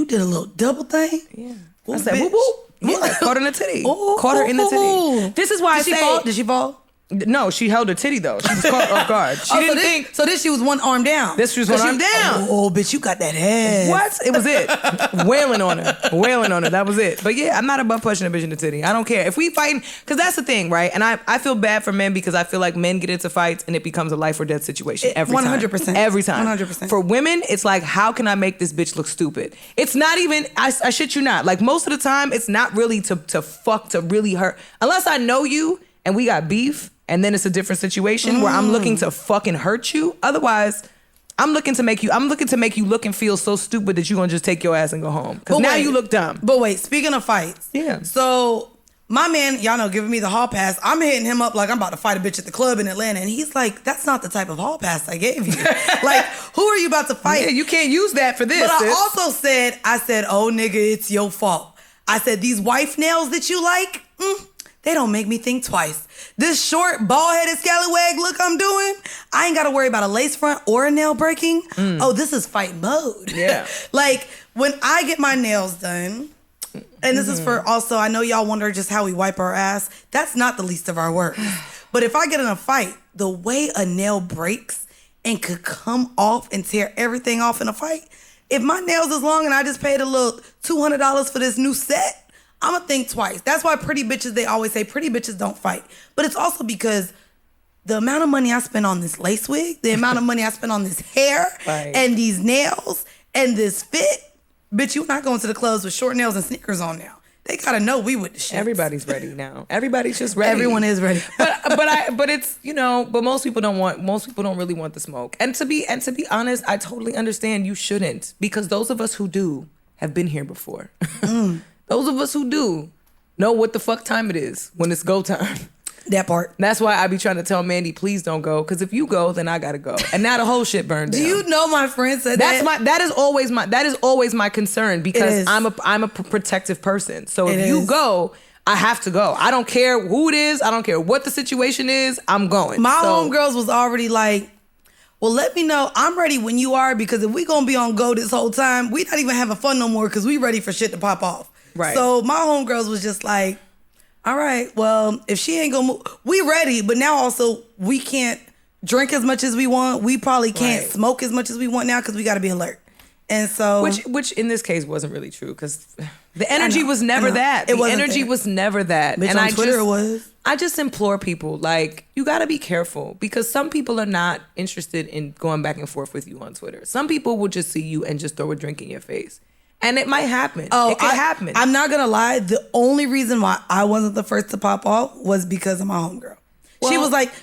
did a little double thing? Yeah. Ooh, I said, whoop, whoop. Yeah, caught her in the titty. Caught her in the titty. This is why Did she fall? No, she held her titty though. She was caught off guard. She didn't think. So this she was one arm down. This she was one arm down. Oh, bitch, you got that ass. What? It was it. Wailing on her. That was it. But yeah, I'm not above pushing a bitch in the titty. I don't care. If we fighting, because that's the thing, right? And I feel bad for men because I feel like men get into fights and it becomes a life or death situation every time. 100%. Every time. 100%. For women, it's like, how can I make this bitch look stupid? It's not even, I shit you not. Like most of the time, it's not really to really hurt. Unless I know you and we got beef. And then it's a different situation where I'm looking to fucking hurt you. Otherwise, I'm looking to make you look and feel so stupid that you're gonna just take your ass and go home. Because now you look dumb. But wait, speaking of fights. Yeah. So my man, y'all know, giving me the hall pass. I'm hitting him up like I'm about to fight a bitch at the club in Atlanta. And he's like, that's not the type of hall pass I gave you. Like, who are you about to fight? Yeah, you can't use that for this. But I also said, oh nigga, it's your fault. I said, these wife nails that you like, they don't make me think twice. This short, bald-headed scallywag look I'm doing, I ain't got to worry about a lace front or a nail breaking. Oh, this is fight mode. Yeah. Like, when I get my nails done, and this is for also, I know y'all wonder just how we wipe our ass. That's not the least of our work. But if I get in a fight, the way a nail breaks and could come off and tear everything off in a fight, if my nails is long and I just paid a little $200 for this new set, I'm going to think twice. That's why pretty bitches, they always say pretty bitches don't fight. But it's also because the amount of money I spend on this lace wig, the amount of money I spend on this hair and these nails and this fit, bitch, you're not going to the clubs with short nails and sneakers on now. They got to know we with the shit. Everybody's ready now. Everybody's just ready. Everyone is ready. but it's, but most people don't really want the smoke. And to be honest, I totally understand you shouldn't, because those of us who do have been here before. Those of us who do know what the fuck time it is when it's go time. That part. That's why I be trying to tell Mandii, please don't go, because if you go, then I gotta go. And now the whole shit burned down. Do you know my friend said that? That is always my concern, because I'm a protective person. So if you go, I have to go. I don't care who it is. I don't care what the situation is. I'm going. My homegirls was already like, well, let me know. I'm ready when you are, because if we gonna be on go this whole time, we not even having fun no more, because we ready for shit to pop off. Right. So my homegirls was just like, all right, well, if she ain't gonna move, we ready, but now also we can't drink as much as we want. We probably can't smoke as much as we want now, because we gotta be alert. And so, which in this case wasn't really true, because the energy was never that. The energy was never that. Bitch, and on Twitter it was. I just implore people, like, you gotta be careful, because some people are not interested in going back and forth with you on Twitter. Some people will just see you and just throw a drink in your face. And it might happen. Oh, it could happen. I'm not gonna lie. The only reason why I wasn't the first to pop off was because of my homegirl. Well,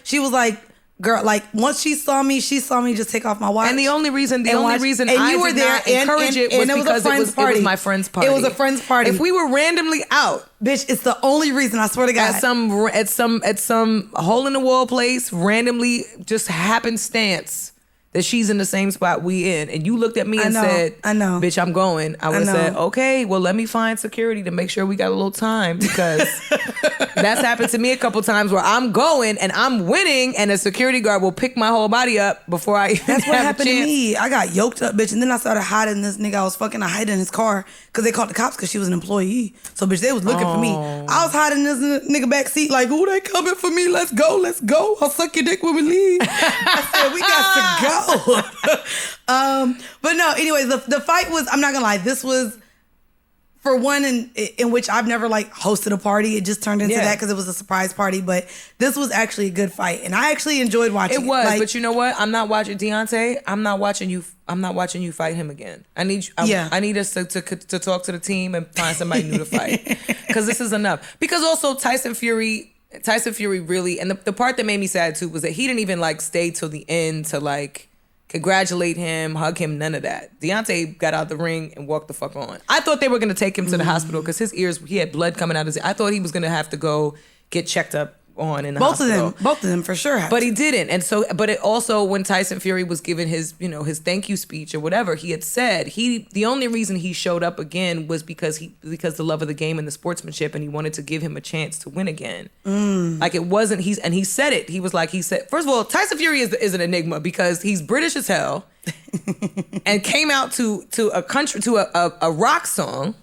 she was like, girl, like once she saw me just take off my watch. And the only reason I did not encourage it was because it was my friend's party. It was a friend's party. If we were randomly out, bitch, it's the only reason, I swear to God. At some hole in the wall place, randomly, just happenstance, that she's in the same spot we in, and you looked at me and said, I know. Bitch, I'm going, I would have said, okay, well, let me find security to make sure we got a little time, because that's happened to me a couple times where I'm going and I'm winning, and a security guard will pick my whole body up before I even That's what have happened a chance. to me. I got yoked up, bitch, and then I started hiding this nigga. I was fucking hiding in his car because they called the cops because she was an employee. So, bitch, they was looking for me. I was hiding in this nigga back seat like, ooh, they coming for me. Let's go. I'll suck your dick when we leave. I said, we got to go. But no, anyways, the fight was, I'm not gonna lie, this was, for one, in which I've never like hosted a party. It just turned into that because it was a surprise party. But this was actually a good fight, and I actually enjoyed watching it. It was, but you know what? I'm not watching Deontay. I'm not watching you fight him again. I need us to talk to the team and find somebody new to fight, because this is enough. Because also Tyson Fury really, and the part that made me sad too was that he didn't even like stay till the end to like congratulate him, hug him, none of that. Deontay got out the ring and walked the fuck on. I thought they were going to take him to the hospital because his ears, he had blood coming out of his ear. I thought he was going to have to go get checked up on in the hospital. Both of them for sure. But he didn't. And so, but it also, when Tyson Fury was giving his, his thank you speech or whatever, he had said the only reason he showed up again was because the love of the game and the sportsmanship, and he wanted to give him a chance to win again. Like it wasn't, and he said it. He said, first of all, Tyson Fury is an enigma because he's British as hell and came out to a rock song.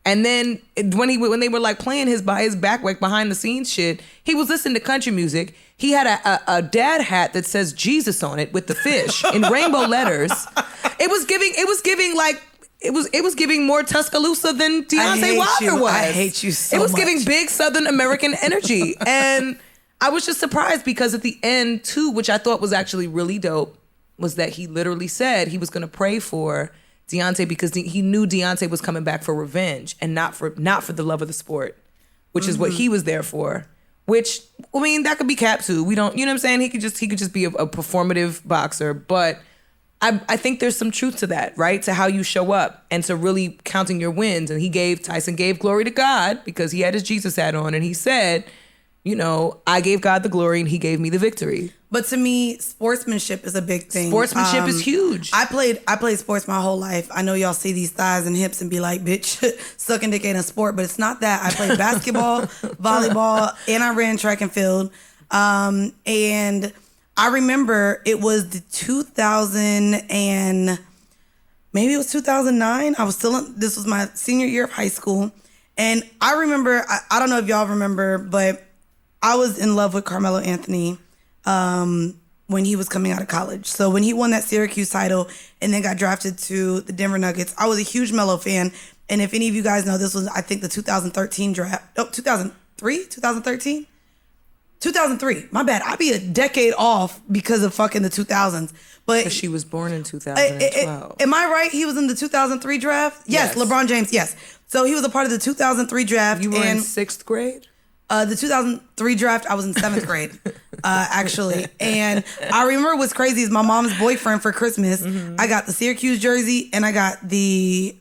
And then when they were like playing his back, like behind the scenes shit, he was listening to country music. He had a dad hat that says Jesus on it with the fish in rainbow letters. It was giving more Tuscaloosa than Deontay Wilder was. I hate you so much. It was giving big Southern American energy. And I was just surprised because at the end too, which I thought was actually really dope, was that he literally said he was going to pray for Deontay because he knew Deontay was coming back for revenge and not for the love of the sport, which is what he was there for. Which, I mean, that could be Cap too. We don't, you know what I'm saying? He could just be a performative boxer, but I think there's some truth to that, right? To how you show up and to really counting your wins. And Tyson gave glory to God because he had his Jesus hat on, and he said, I gave God the glory and he gave me the victory. But to me, sportsmanship is a big thing. Sportsmanship is huge. I played sports my whole life. I know y'all see these thighs and hips and be like, bitch, sucking dick ain't a sport, but it's not that. I played basketball, volleyball, and I ran track and field. And I remember it was the 2009. This was my senior year of high school. And I remember, I don't know if y'all remember, but I was in love with Carmelo Anthony when he was coming out of college. So when he won that Syracuse title and then got drafted to the Denver Nuggets, I was a huge Melo fan. And if any of you guys know, this was, I think, the 2013 draft. Oh, 2003? 2013? 2003. My bad. I'd be a decade off because of fucking the 2000s. But she was born in 2012. Am I right? He was in the 2003 draft? Yes. LeBron James, yes. So he was a part of the 2003 draft. You were in 6th grade? The 2003 draft, I was in 7th grade, actually. And I remember what's crazy is my mom's boyfriend for Christmas, I got the Syracuse jersey and I got the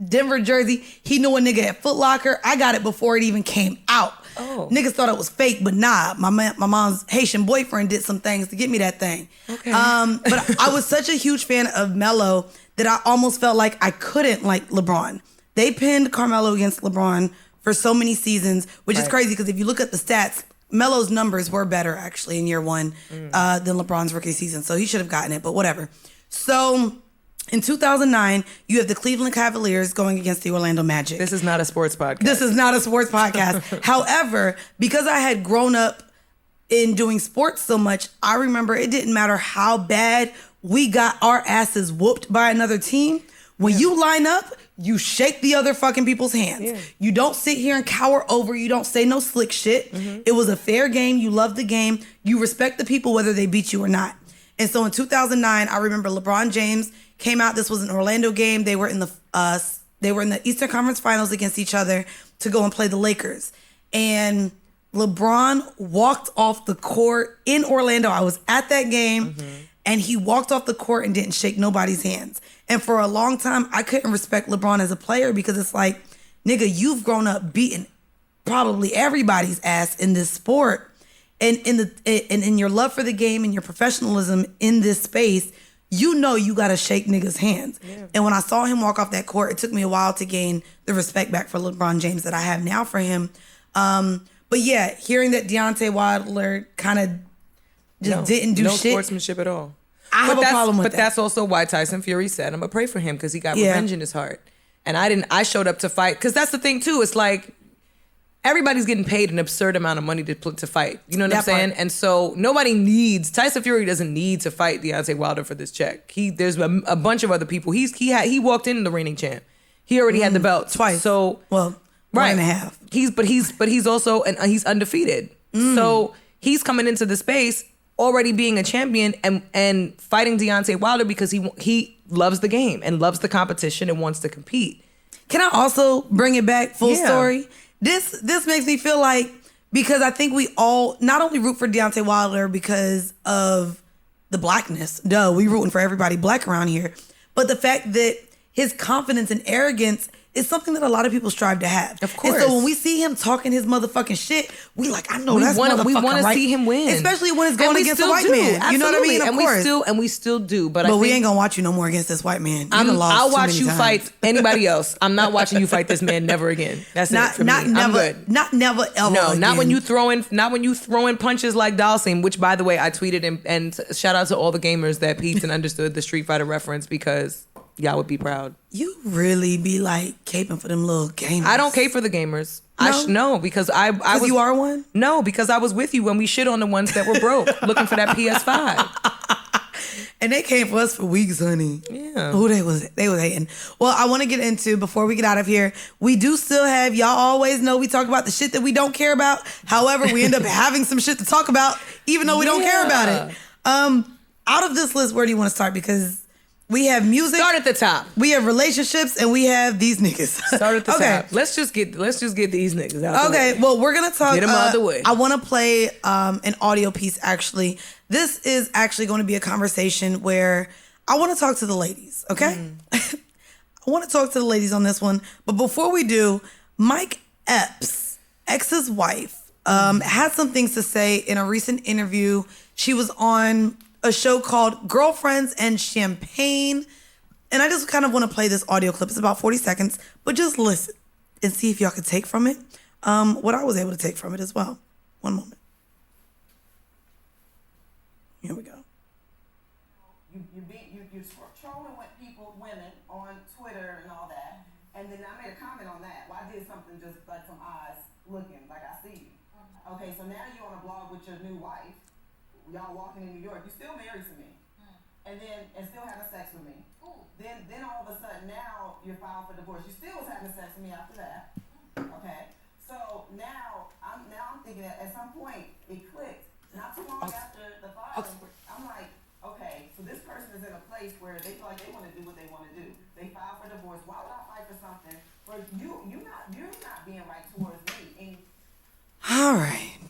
Denver jersey. He knew a nigga at Foot Locker. I got it before it even came out. Oh. Niggas thought it was fake, but nah. My mom's Haitian boyfriend did some things to get me that thing. Okay. But I was such a huge fan of Melo that I almost felt like I couldn't like LeBron. They pinned Carmelo against LeBron for so many seasons, which is crazy because if you look at the stats, Melo's numbers were better actually in year one than LeBron's rookie season. So he should have gotten it, but whatever. So in 2009, you have the Cleveland Cavaliers going against the Orlando Magic. This is not a sports podcast. This is not a sports podcast. However, because I had grown up in doing sports so much, I remember it didn't matter how bad we got our asses whooped by another team. When you line up, you shake the other fucking people's hands. Yeah. You don't sit here and cower over. You don't say no slick shit. It was a fair game. You love the game. You respect the people whether they beat you or not. And so in 2009, I remember LeBron James came out. This was an Orlando game. They were in the Eastern Conference Finals against each other to go and play the Lakers. And LeBron walked off the court in Orlando. I was at that game. And he walked off the court and didn't shake nobody's hands. And for a long time, I couldn't respect LeBron as a player because it's like, nigga, you've grown up beating probably everybody's ass in this sport. and in your love for the game and your professionalism in this space, you know you gotta shake niggas' hands. Yeah. And when I saw him walk off that court, it took me a while to gain the respect back for LeBron James that I have now for him. But yeah, hearing that Deontay Wilder kind of just didn't do shit. No sportsmanship at all. I have a problem with that. But that's also why Tyson Fury said, I'm gonna pray for him because he got revenge in his heart. And I showed up to fight. Because that's the thing too. It's like, everybody's getting paid an absurd amount of money to fight. You know what I'm saying? And so Tyson Fury doesn't need to fight Deontay Wilder for this check. There's a bunch of other people. He walked in the reigning champ. He already had the belt twice. So one and a half. He's also he's undefeated. So he's coming into the space already being a champion and fighting Deontay Wilder because he loves the game and loves the competition and wants to compete. Can I also bring it back full story? This makes me feel like, because I think we all not only root for Deontay Wilder because of the blackness. Duh, we rooting for everybody black around here. But the fact that his confidence and arrogance is something that a lot of people strive to have. Of course. And so when we see him talking his motherfucking shit, we like, I know that's motherfucking right. We want to see him win. Especially when it's going against a white man. Absolutely. You know what I mean? Of course. We still do. But we ain't gonna watch you no more against this white man. I'll watch you fight anybody else. I'm not watching you fight this man never again. That's it for me. I'm good. Not never ever. No, again. not when you throw in punches like Dalsim, which by the way I tweeted and shout out to all the gamers that peeped and understood the Street Fighter reference because y'all would be proud. You really be like caping for them little gamers. I don't cape for the gamers. No? Because I was. You are one? No, because I was with you when we shit on the ones that were broke looking for that PS5. And they came for us for weeks, honey. Yeah. Oh, they was hating. Well, I want to get into, before we get out of here, we do still have, y'all always know we talk about the shit that we don't care about. However, we end up having some shit to talk about, even though we don't care about it. Out of this list, where do you want to start? Because we have music. Start at the top. We have relationships, and we have these niggas. Start at the top. Let's just get these niggas out. Okay. Well, we're gonna talk. Get them out the way. I want to play an audio piece. Actually, this is actually going to be a conversation where I want to talk to the ladies. Okay. I want to talk to the ladies on this one, but before we do, Mike Epps, X's wife, had some things to say in a recent interview. She was on a show called Girlfriends and Champagne. And I just kind of want to play this audio clip. It's about 40 seconds, but just listen and see if y'all can take from it what I was able to take from it as well. One moment. Here we go. You're trolling with women on Twitter and all that. And then I made a comment on that. Well, I did something just like some eyes looking, like I see you. Okay, so now you're on a blog with your new wife. Y'all walking in New York, you still married to me, and still having sex with me. Then all of a sudden now you're filed for divorce. You still was having sex with me after that. Okay, so now I'm thinking that at some point it clicked. Not too long after the filing, I'm like, okay, so this person is in a place where they feel like they want to do what they want to do. They file for divorce. Why would I fight for something where you're not being right towards me? All right.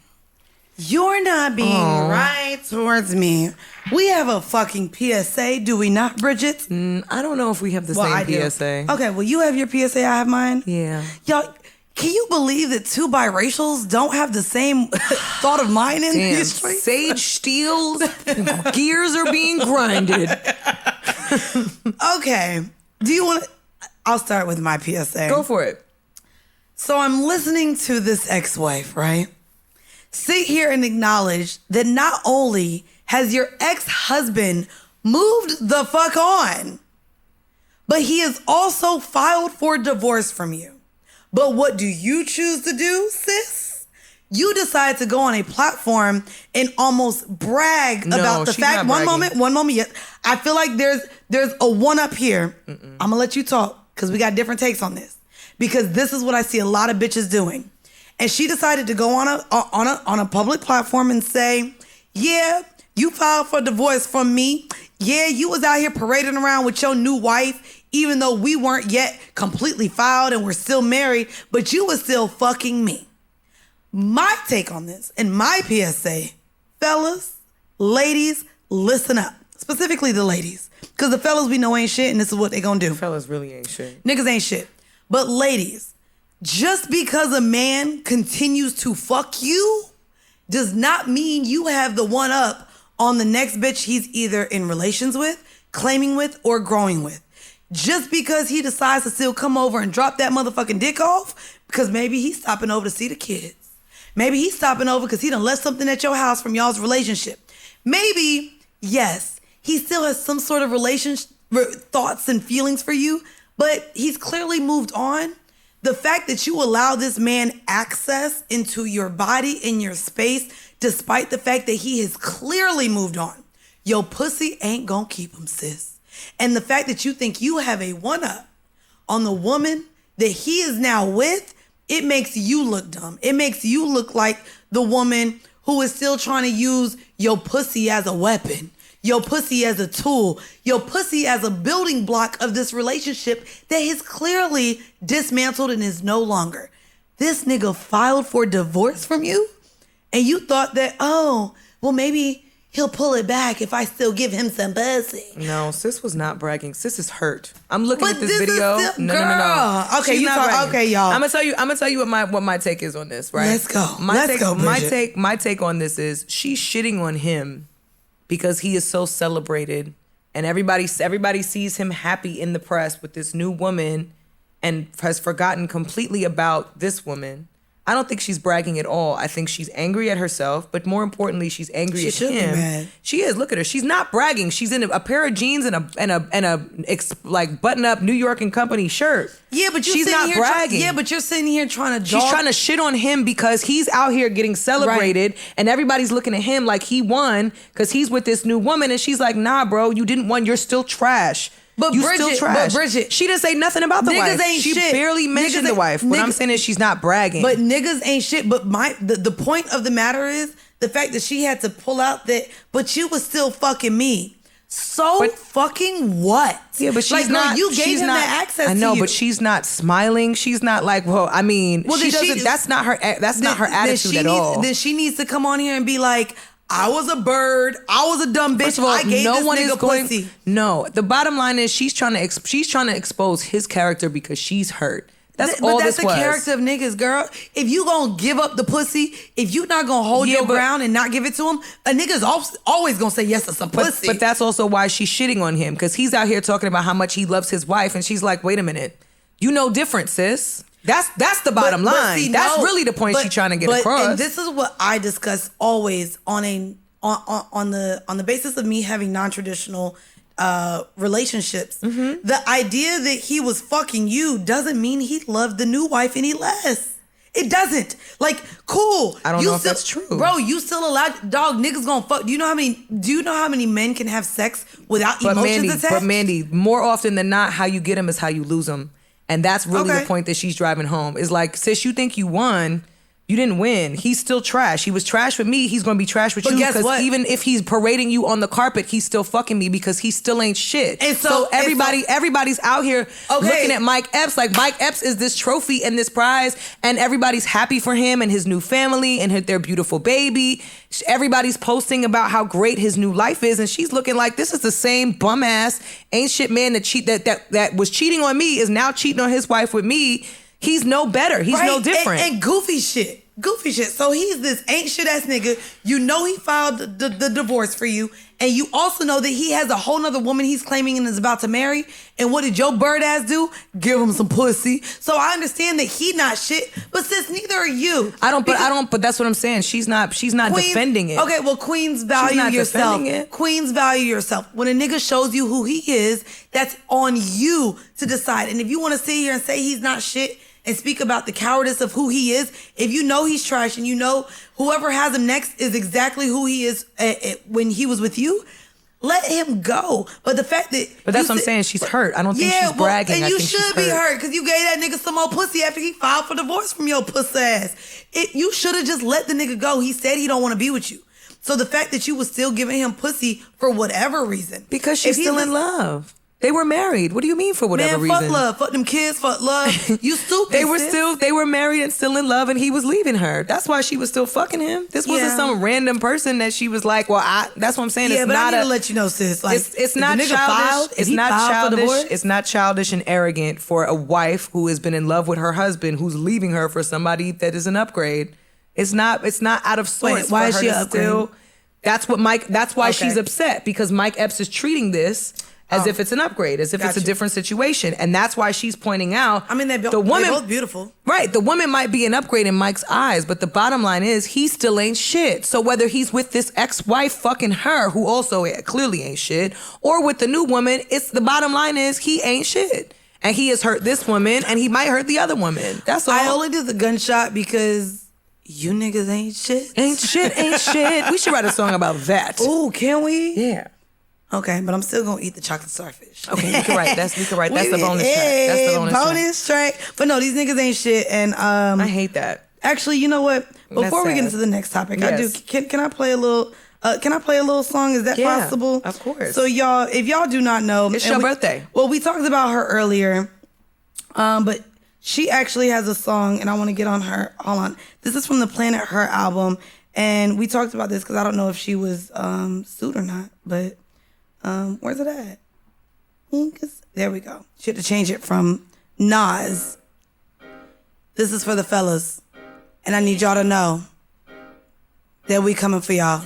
You're not being right towards me. We have a fucking PSA, do we not, Bridget? I don't know if we have the same PSA. Okay, well, you have your PSA, I have mine. Yeah. Y'all, can you believe that two biracials don't have the same thought of mind in these streets? Sage Steele's gears are being grinded. Okay. Do you want to... I'll start with my PSA. Go for it. So I'm listening to this ex-wife, right? Sit here and acknowledge that not only has your ex-husband moved the fuck on, but he has also filed for divorce from you. But what do you choose to do, sis? You decide to go on a platform and almost brag about the fact. One moment. Yes, I feel like there's a one up here. I'm gonna let you talk because we got different takes on this. Because this is what I see a lot of bitches doing. And she decided to go on a public platform and say, yeah, you filed for divorce from me. Yeah, you was out here parading around with your new wife, even though we weren't yet completely filed and we're still married, but you was still fucking me. My take on this and my PSA, fellas, ladies, listen up. Specifically the ladies. Because the fellas we know ain't shit and this is what they gonna do. Fellas really ain't shit. Niggas ain't shit. But ladies, just because a man continues to fuck you does not mean you have the one up on the next bitch he's either in relations with, claiming with, or growing with. Just because he decides to still come over and drop that motherfucking dick off, because maybe he's stopping over to see the kids. Maybe he's stopping over because he done left something at your house from y'all's relationship. Maybe, yes, he still has some sort of relationship, thoughts and feelings for you, but he's clearly moved on. The fact that you allow this man access into your body, in your space, despite the fact that he has clearly moved on, your pussy ain't gonna keep him, sis. And the fact that you think you have a one-up on the woman that he is now with, it makes you look dumb. It makes you look like the woman who is still trying to use your pussy as a weapon, your pussy as a tool, your pussy as a building block of this relationship that is clearly dismantled and is no longer. This nigga filed for divorce from you, and you thought that, oh, well, maybe he'll pull it back if I still give him some pussy. No, sis was not bragging. Sis is hurt. I'm looking at this video. No. Okay, She's not bragging. Okay, y'all. I'm gonna tell you what my take is on this, right? Let's go. My take on this is she's shitting on him because he is so celebrated, and everybody sees him happy in the press with this new woman, and has forgotten completely about this woman. I don't think she's bragging at all. I think she's angry at herself, but more importantly, she's angry at him. Be mad. She is. Look at her. She's not bragging. She's in a pair of jeans and a like button up New York and Company shirt. Yeah, but she's not bragging. But you're sitting here trying to. She's trying to shit on him because he's out here getting celebrated, right, and everybody's looking at him like he won because he's with this new woman, and she's like, nah, bro, you didn't win. You're still trash. But Bridget, she didn't say nothing about the wife. Ain't she shit. barely mentioned the wife. What I'm saying is she's not bragging. But niggas ain't shit. But the point of the matter is the fact that she had to pull out that, but you was still fucking me. Fucking what? Yeah, but she's not. You gave him that access. I know, to you. But she's not smiling. She's not like, well, I mean, she doesn't. That's not her. That's not her attitude at all. Then she needs to come on here and be like, I was a bird. I was a dumb bitch. First of all, I gave no this one nigga is going. Pussy. No, the bottom line is she's trying to expose his character because she's hurt. That's all this was. But that's the character of niggas, girl. If you gonna give up the pussy, if you not gonna hold your ground and not give it to him, a nigga's always gonna say yes to some pussy. But that's also why she's shitting on him, because he's out here talking about how much he loves his wife, and she's like, wait a minute, you know different, sis. That's the bottom line. See, that's really the point she's trying to get across. And this is what I discuss always on the basis of me having non-traditional relationships. Mm-hmm. The idea that he was fucking you doesn't mean he loved the new wife any less. It doesn't. Like, cool. I don't know if that's true. Bro, you still allowed, dog, niggas gonna fuck. Do you know how many men can have sex without emotions attached? But Mandii, more often than not, how you get them is how you lose them. And that's really the point that she's driving home. Is like, sis, you think you won. You didn't win. He's still trash. He was trash with me. He's going to be trash with you. Because even if he's parading you on the carpet, he's still fucking me because he still ain't shit. And so everybody's out here looking at Mike Epps like Mike Epps is this trophy and this prize, and everybody's happy for him and his new family and their beautiful baby. Everybody's posting about how great his new life is, and she's looking like this is the same bum ass ain't shit man that was cheating on me is now cheating on his wife with me. He's no better. He's no different. And goofy shit. So he's this ain't shit ass nigga. You know he filed the divorce for you. And you also know that he has a whole nother woman he's claiming and is about to marry. And what did your bird ass do? Give him some pussy. So I understand that he not shit, but sis, neither are you. But that's what I'm saying. She's not defending it. Okay, well, queens value yourself. Queens value yourself. When a nigga shows you who he is, that's on you to decide. And if you want to sit here and say he's not shit and speak about the cowardice of who he is, if you know he's trash and you know whoever has him next is exactly who he is when he was with you, let him go. But the fact that... But that's what I'm saying. She's hurt. I don't think she's bragging. And you should be hurt because you gave that nigga some more pussy after he filed for divorce from your pussy ass. You should have just let the nigga go. He said he don't want to be with you. So the fact that you was still giving him pussy for whatever reason... Because she's still in love. They were married. What do you mean for whatever reason? Fuck love. Fuck them kids. Fuck love. You stupid. They were married and still in love, and he was leaving her. That's why she was still fucking him. This wasn't some random person that she was like, well, that's what I'm saying. Yeah, but I need to let you know, sis. Like, it's not childish. It's not childish. It's not childish and arrogant for a wife who has been in love with her husband who's leaving her for somebody that is an upgrade. It's not out of sorts. Wait, why is she still? That's why she's upset, because Mike Epps is treating this as if it's an upgrade, as if it's a different situation. And that's why she's pointing out. I mean, they're both beautiful. Right. The woman might be an upgrade in Mike's eyes, but the bottom line is he still ain't shit. So whether he's with this ex-wife fucking her, who also clearly ain't shit, or with the new woman, the bottom line is he ain't shit. And he has hurt this woman, and he might hurt the other woman. That's all. I only did the gunshot because you niggas ain't shit. Ain't shit. We should write a song about that. Ooh, can we? Yeah. Okay, but I'm still gonna eat the chocolate starfish. Okay, we can write. That's the bonus track. That's the bonus track. But no, these niggas ain't shit, and I hate that. Actually, you know what? Before we get into the next topic, yes. Can I play a little? Can I play a little song? Is that possible? Of course. So y'all, if y'all do not know, it's your birthday. Well, we talked about her earlier, but she actually has a song, and I want to get on her. Hold on. This is from the Planet Her album, and we talked about this because I don't know if she was sued or not, but where's it at? There we go. She had to change it from Nas. This is for the fellas, and I need y'all to know that we coming for y'all.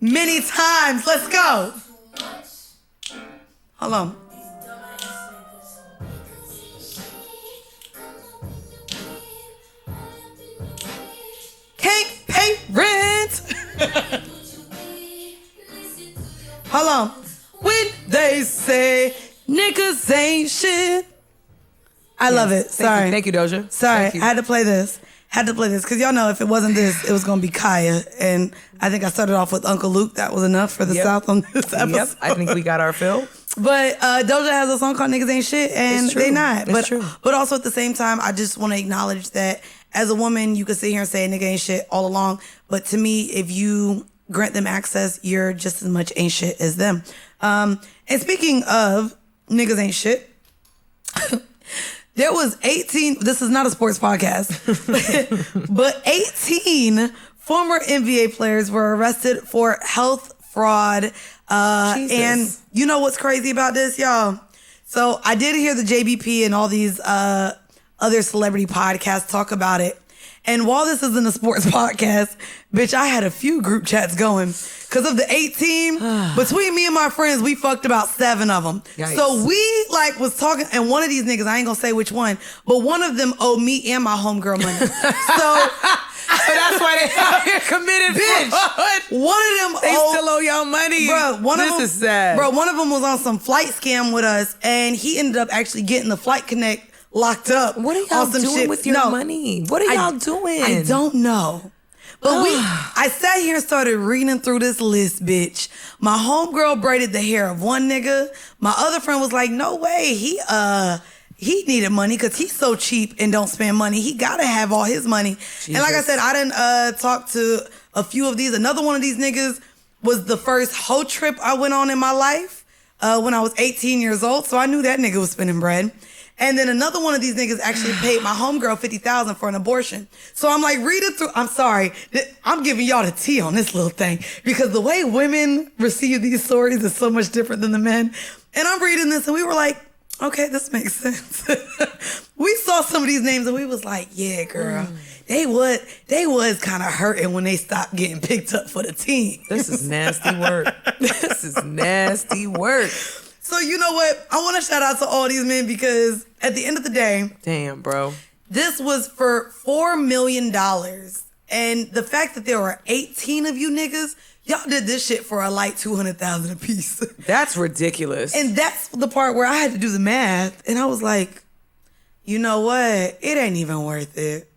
Many times. Let's go. Hold on. Can't pay rent. Hold on. When they say niggas ain't shit. I love it. Sorry. Thank you, Doja. Sorry. I had to play this. Because y'all know if it wasn't this, it was going to be Kaya. And I think I started off with Uncle Luke. That was enough for the South on this episode. Yep, I think we got our fill. But Doja has a song called Niggas Ain't Shit, and they not. It's true. But also at the same time, I just want to acknowledge that as a woman, you can sit here and say nigga ain't shit all along. But to me, if you grant them access, you're just as much ain't shit as them. And speaking of niggas ain't shit, there was 18, this is not a sports podcast, but 18 former NBA players were arrested for health fraud. And you know what's crazy about this, y'all? So I did hear the JBP and all these other celebrity podcasts talk about it. And while this isn't a sports podcast, bitch, I had a few group chats going. Because of the 18, between me and my friends, we fucked about 7 of them. Yikes. So we was talking, and one of these niggas, I ain't gonna say which one, but one of them owed me and my homegirl money. So that's why they out here committed fraud. One of them still owe y'all money. Bro, this is sad. Bro, one of them was on some flight scam with us, and he ended up actually getting the Flight Connect locked up. What are y'all doing with your money? What are y'all doing? I don't know. But I sat here and started reading through this list, bitch. My homegirl braided the hair of one nigga. My other friend was like, no way. He needed money because he's so cheap and don't spend money. He gotta have all his money. Jesus. And like I said, I didn't talk to a few of these. Another one of these niggas was the first hoe trip I went on in my life when I was 18 years old. So I knew that nigga was spending bread. And then another one of these niggas actually paid my homegirl $50,000 for an abortion. So I'm like reading through. I'm sorry, I'm giving y'all the tea on this little thing because the way women receive these stories is so much different than the men. And I'm reading this, and we were like, okay, this makes sense. We saw some of these names, and we was like, yeah, girl, they was kind of hurting when they stopped getting picked up for the team. This is nasty work. This is nasty work. So you know what? I want to shout out to all these men because at the end of the day, damn, bro, this was for $4 million. And the fact that there were 18 of you niggas, y'all did this shit for a light $200,000 a piece. That's ridiculous. And that's the part where I had to do the math. And I was like, you know what? It ain't even worth it.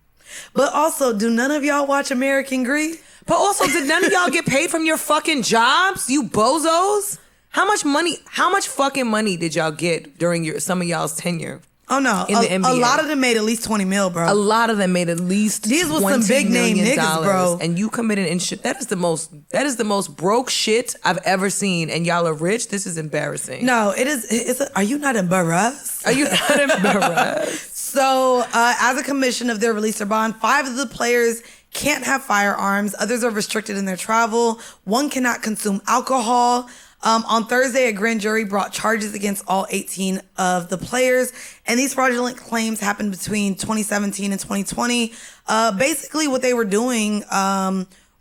But also, do none of y'all watch American Greed? But also, did none of y'all get paid from your fucking jobs, you bozos? How much fucking money did y'all get during some of y'all's tenure? Oh no, in the NBA? A lot of them made at least 20 mil, bro. A lot of them made at least these was some big name niggas, bro. And you committed in shit. That is the most broke shit I've ever seen. And y'all are rich. This is embarrassing. No, it is. Are you not embarrassed? Are you not embarrassed? So, as a commission of their release or bond, 5 of the players can't have firearms. Others are restricted in their travel. 1 cannot consume alcohol. On Thursday, a grand jury brought charges against all 18 of the players, and these fraudulent claims happened between 2017 and 2020. Basically, what they were doing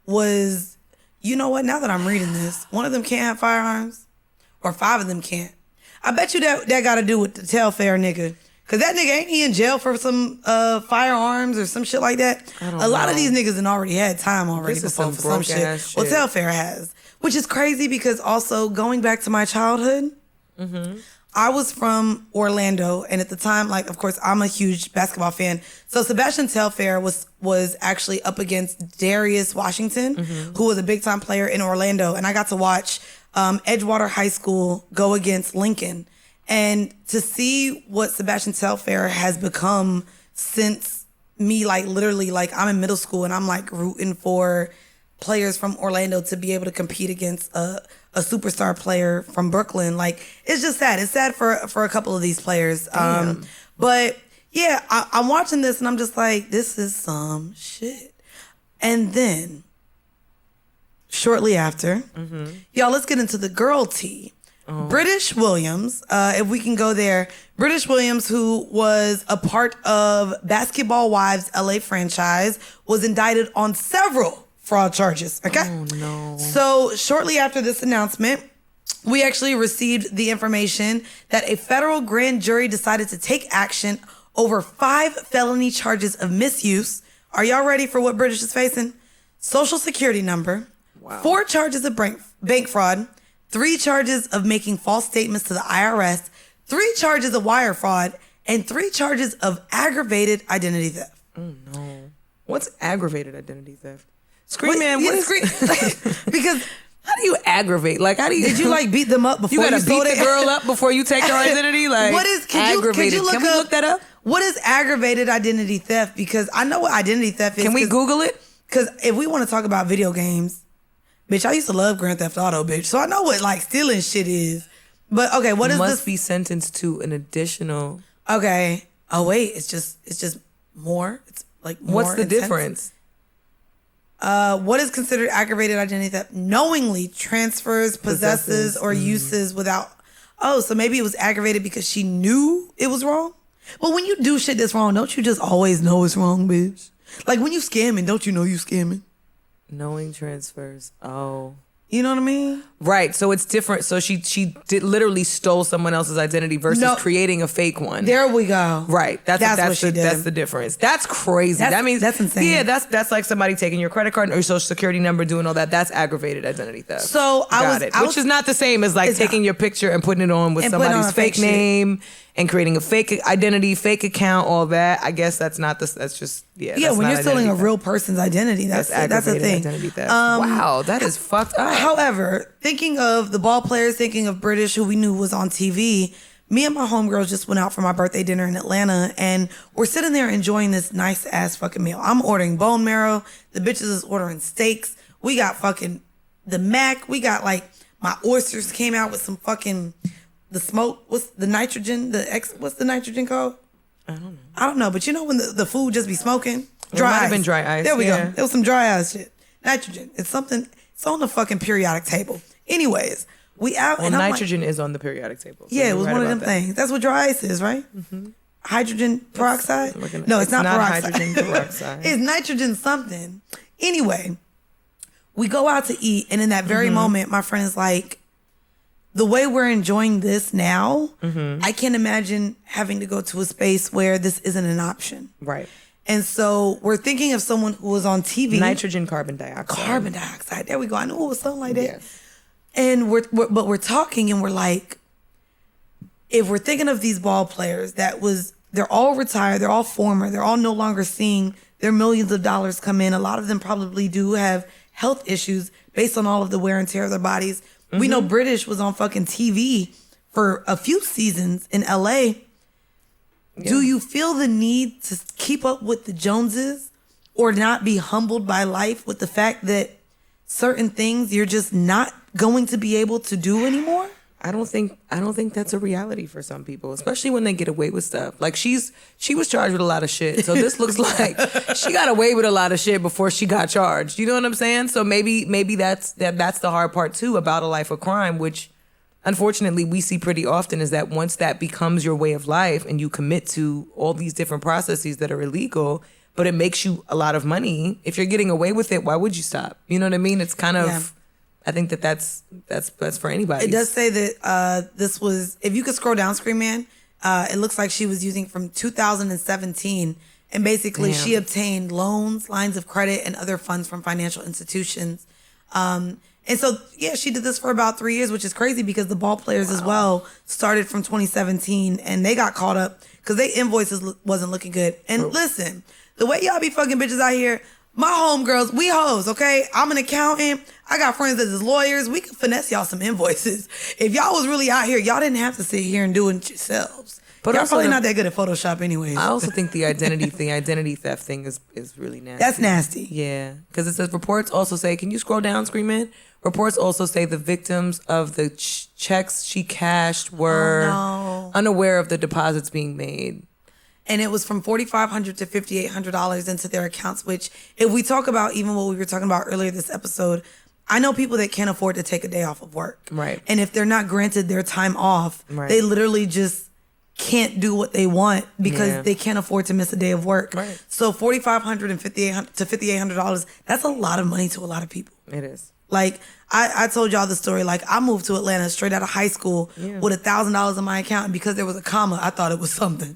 was, you know what? Now that I'm reading this, one of them can't have firearms, or 5 of them can't. I bet you that got to do with the Telfair nigga. Cause that nigga, ain't he in jail for some firearms or some shit like that? A lot of these niggas done already had time already before for some shit. Well, Telfair has. Which is crazy because also going back to my childhood, I was from Orlando, and at the time, like, of course, I'm a huge basketball fan. So Sebastian Telfair was actually up against Darius Washington, who was a big time player in Orlando, and I got to watch Edgewater High School go against Lincoln. And to see what Sebastian Telfair has become since me, like, literally, like, I'm in middle school and I'm, like, rooting for players from Orlando to be able to compete against a superstar player from Brooklyn. Like, it's just sad. It's sad for a couple of these players. But, yeah, I'm watching this and I'm just like, this is some shit. And then, shortly after, y'all, let's get into the girl tea. Brittish Williams, if we can go there. Brittish Williams, who was a part of Basketball Wives LA franchise, was indicted on several fraud charges. Okay? Oh, no. So shortly after this announcement, we actually received the information that a federal grand jury decided to take action over 5 felony charges of misuse. Are y'all ready for what British is facing? Social security number, 4 charges of bank fraud, 3 charges of making false statements to the IRS, 3 charges of wire fraud, and 3 charges of aggravated identity theft. Oh, no. What's aggravated identity theft? Scream, man. What is because how do you aggravate? Like, how do you? Did you like beat them up before you gotta beat the girl up before you take her identity? Like, what is aggravated? Can we look that up? What is aggravated identity theft? Because I know what identity theft is. Can we Google it? Because if we want to talk about video games, bitch, I used to love Grand Theft Auto, bitch. So I know what, like, stealing shit is. But, okay, what is this? Must be sentenced to an additional. Okay. Oh, wait, it's just more? It's, like, more What's the intense? difference? What is considered aggravated identity theft? Knowingly transfers, possesses, or uses without... Oh, so maybe it was aggravated because she knew it was wrong? Well, when you do shit that's wrong, don't you just always know it's wrong, bitch? Like, when you scamming, don't you know you scamming? Knowing transfers. Oh. You know what I mean? Right. So it's different. So she literally stole someone else's identity versus creating a fake one. There we go. Right. That's what she did. That's the difference. That's crazy. That means that's insane. Yeah, that's like somebody taking your credit card or your social security number, doing all that. That's aggravated identity theft. So which is not the same as like taking your picture and putting it on with somebody's fake name and creating a fake identity, fake account, all that. I guess that's not the. That's just yeah. When you're stealing a real person's identity, that's a thing. Identity theft. Wow, that is fucked up. However, thinking of the ball players, thinking of British, who we knew was on TV, me and my homegirls just went out for my birthday dinner in Atlanta, and we're sitting there enjoying this nice ass fucking meal. I'm ordering bone marrow. The bitches is ordering steaks. We got fucking the mac. We got like my oysters came out with some fucking the smoke. What's the nitrogen? What's the nitrogen called? I don't know. But you know when the food just be smoking? Dry ice. Might have been dry ice. There we go. It was some dry ice shit. Nitrogen. It's something. It's on the fucking periodic table. Anyways, we out. Well, and nitrogen is on the periodic table. So yeah, it was one of them things. That's what dry ice is, right? Hydrogen peroxide? No, it's not peroxide. Hydrogen peroxide. It's nitrogen something. Anyway, we go out to eat, and in that very moment, my friend is like, the way we're enjoying this now, I can't imagine having to go to a space where this isn't an option. Right. And so we're thinking of someone who was on TV. Nitrogen, carbon dioxide. Carbon dioxide. There we go. I knew it was something like that. Yes. And we're talking and we're like, if we're thinking of these ball players they're all retired, they're all former, they're all no longer seeing their millions of dollars come in. A lot of them probably do have health issues based on all of the wear and tear of their bodies. We know British was on fucking TV for a few seasons in LA. Yeah. Do you feel the need to keep up with the Joneses or not be humbled by life with the fact that certain things you're just not going to be able to do anymore? I don't think that's a reality for some people, especially when they get away with stuff. Like she was charged with a lot of shit. So this looks like she got away with a lot of shit before she got charged. You know what I'm saying? So maybe that's the hard part too about a life of crime, which unfortunately we see pretty often, is that once that becomes your way of life and you commit to all these different processes that are illegal, but it makes you a lot of money, if you're getting away with it, why would you stop? You know what I mean? It's kind of I think that's for anybody. It does say that this was, if you could scroll down, Screen Man, it looks like she was using from 2017. And basically she obtained loans, lines of credit, and other funds from financial institutions. And so, she did this for about 3 years, which is crazy because the ball players as well started from 2017 and they got caught up because their invoices wasn't looking good. And listen, the way y'all be fucking bitches out here, my homegirls, we hoes, okay? I'm an accountant. I got friends that is lawyers. We can finesse y'all some invoices. If y'all was really out here, y'all didn't have to sit here and do it yourselves. But y'all probably not that good at Photoshop anyways. I also think the identity theft thing is really nasty. That's nasty. Yeah, because it says reports also say, can you scroll down, Scream In? Reports also say the victims of the checks she cashed were unaware of the deposits being made. And it was from $4,500 to $5,800 into their accounts, which if we talk about even what we were talking about earlier this episode, I know people that can't afford to take a day off of work. Right. And if they're not granted their time off, they literally just can't do what they want because they can't afford to miss a day of work. Right. So $4,500 and $5,800 to $5,800, that's a lot of money to a lot of people. It is. Like, I told y'all the story. Like, I moved to Atlanta straight out of high school with $1,000 in my account. And because there was a comma, I thought it was something.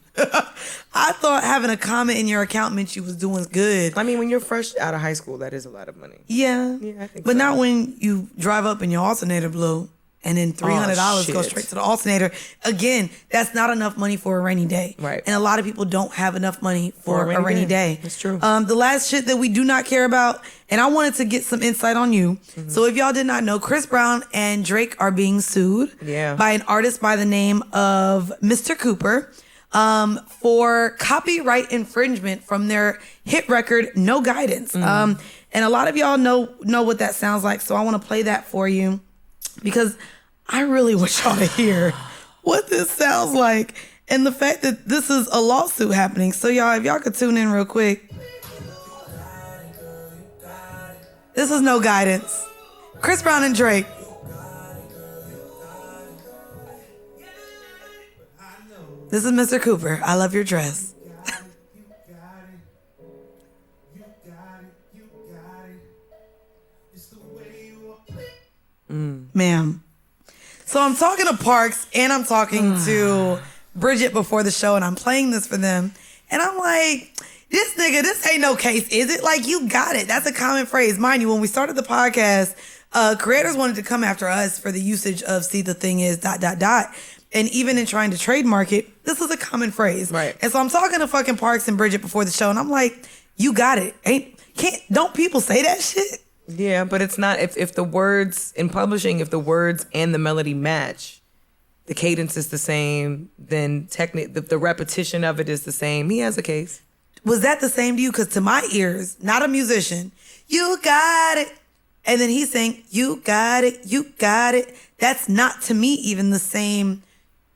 I thought having a comma in your account meant you was doing good. I mean, when you're fresh out of high school, that is a lot of money. Yeah. I think but so. not when you drive up and your alternator blew and then $300 goes straight to the alternator. Again, that's not enough money for a rainy day. Right. And a lot of people don't have enough money for a rainy day. That's true. The last shit that we do not care about, and I wanted to get some insight on you. Mm-hmm. So if y'all did not know, Chris Brown and Drake are being sued by an artist by the name of Mr. Cooper for copyright infringement from their hit record, No Guidance. And a lot of y'all know what that sounds like. So I want to play that for you, because I really want y'all to hear what this sounds like and the fact that this is a lawsuit happening. So y'all, if y'all could tune in real quick. This is No Guidance. Chris Brown and Drake. This is Mr. Cooper. I love your dress. Ma'am. So I'm talking to Parks and I'm talking to Bridget before the show, and I'm playing this for them. And I'm like, this ain't no case, is it? Like, you got it. That's a common phrase. Mind you, when we started the podcast, creators wanted to come after us for the usage of "see, the thing is ... And even in trying to trademark it, this is a common phrase. Right. And so I'm talking to fucking Parks and Bridget before the show, and I'm like, you got it. Don't people say that shit? Yeah, but it's not, if the words in publishing, if the words and the melody match, the cadence is the same, then the repetition of it is the same. He has a case. Was that the same to you? Because to my ears, not a musician, you got it. And then he's saying, you got it, you got it. That's not, to me, even the same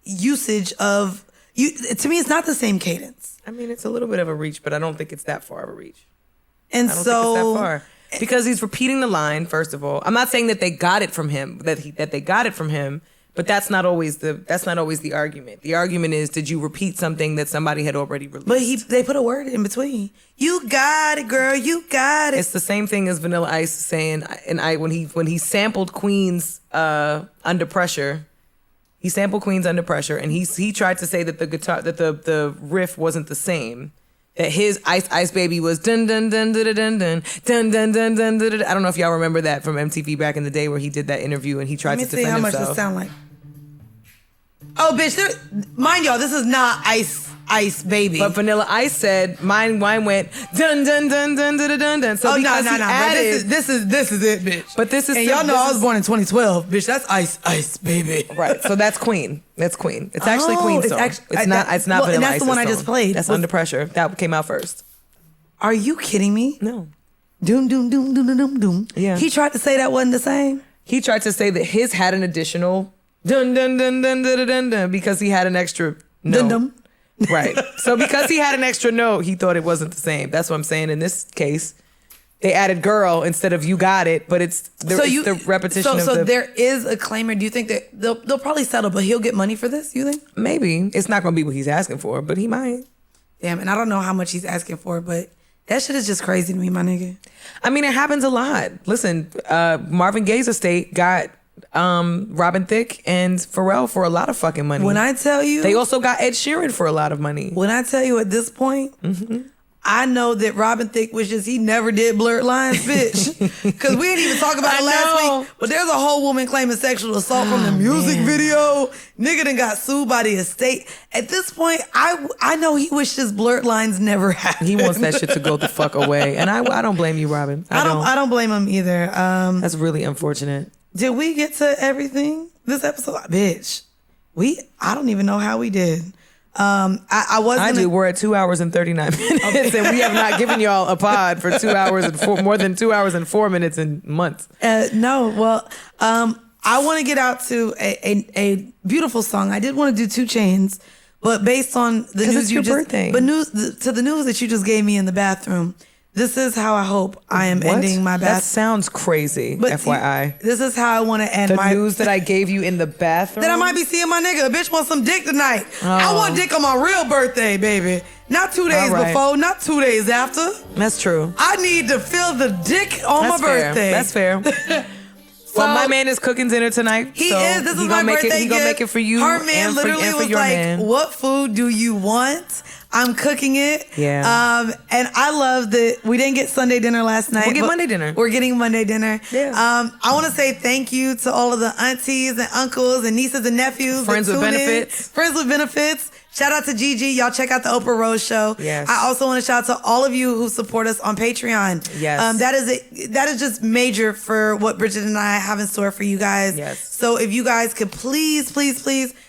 usage of, to me, it's not the same cadence. I mean, it's a little bit of a reach, but I don't think it's that far of a reach. And I don't think it's that far. Because he's repeating the line, first of all. I'm not saying that they got it from him, that they got it from him, but that's not always the argument. The argument is, did you repeat something that somebody had already released? But they put a word in between. You got it, girl. You got it. It's the same thing as Vanilla Ice saying, when he sampled Queen's Under Pressure. He sampled Queen's Under Pressure, and he tried to say that the guitar, that the riff wasn't the same. That his Ice Baby was dun dun dun dun dun dun dun dun dun dun dun. I don't know if y'all remember that from MTV back in the day where he did that interview and he tried to defend himself. Let me see how much this sound like. Oh, bitch! Mind y'all, this is not Ice Baby. But Vanilla Ice said mine went dun dun dun dun dun dun dun. So no. This is it, bitch. But this is, and y'all know I was born in 2012, bitch. That's Ice Baby. Right. So that's Queen. That's Queen. It's actually Queen's song. It's not well, Vanilla and that's Ice's the one song. I just played. That's Under Pressure. That came out first. Are you kidding me? No. Doom doom doom doom doom doom. Yeah. He tried to say that wasn't the same. He tried to say that his had an additional Dun dun dun dun dun dun dun, because he had an extra note. Dun, dun. Right. So because he had an extra note, he thought it wasn't the same. That's what I'm saying. In this case, they added girl instead of you got it, but it's the repetition So there is a claimer. Do you think that they'll probably settle, but he'll get money for this, you think? Maybe. It's not going to be what he's asking for, but he might. Damn, and I don't know how much he's asking for, but that shit is just crazy to me, my nigga. I mean, it happens a lot. Listen, Marvin Gaye's estate got Robin Thicke and Pharrell for a lot of fucking money. When I tell you... They also got Ed Sheeran for a lot of money. When I tell you at this point... I know that Robin Thicke was just, he never did blurred lines, bitch. Because we didn't even talk about it last week. But there's a whole woman claiming sexual assault from the music video. Nigga done got sued by the estate. At this point, I know he wishes blurred lines never happened. He wants that shit to go the fuck away. And I don't blame you, Robin. I don't blame him either. That's really unfortunate. Did we get to everything this episode? Bitch. I don't even know how we did. I do. We're at 2 hours and 39 minutes, and we have not given y'all a pod for 2 hours and more than 2 hours and 4 minutes in months. No, well, I want to get out to a beautiful song. I did want to do 2 Chainz, but based on the news you just, birthday. but the news that you just gave me in the bathroom. This is how I hope I am ending my bath. That sounds crazy, but FYI. This is how I want to end my... The news that I gave you in the bathroom? That I might be seeing my nigga. A bitch wants some dick tonight. Oh. I want dick on my real birthday, baby. Not 2 days before, not 2 days after. That's true. I need to feel the dick on my birthday. That's fair. Well, my man is cooking dinner tonight. He is. This is my birthday gift. He's going to make it for you. Her man literally was like, what food do you want? I'm cooking it. Yeah. And I love that we didn't get Sunday dinner last night. We'll get Monday dinner. We're getting Monday dinner. Yeah. I want to say thank you to all of the aunties and uncles and nieces and nephews. Friends with benefits. Friends with benefits. Shout out to Gigi. Y'all check out the Oprah Rose show. Yes. I also want to shout out to all of you who support us on Patreon. Yes. That is just major for what Bridget and I have in store for you guys. Yes. So if you guys could please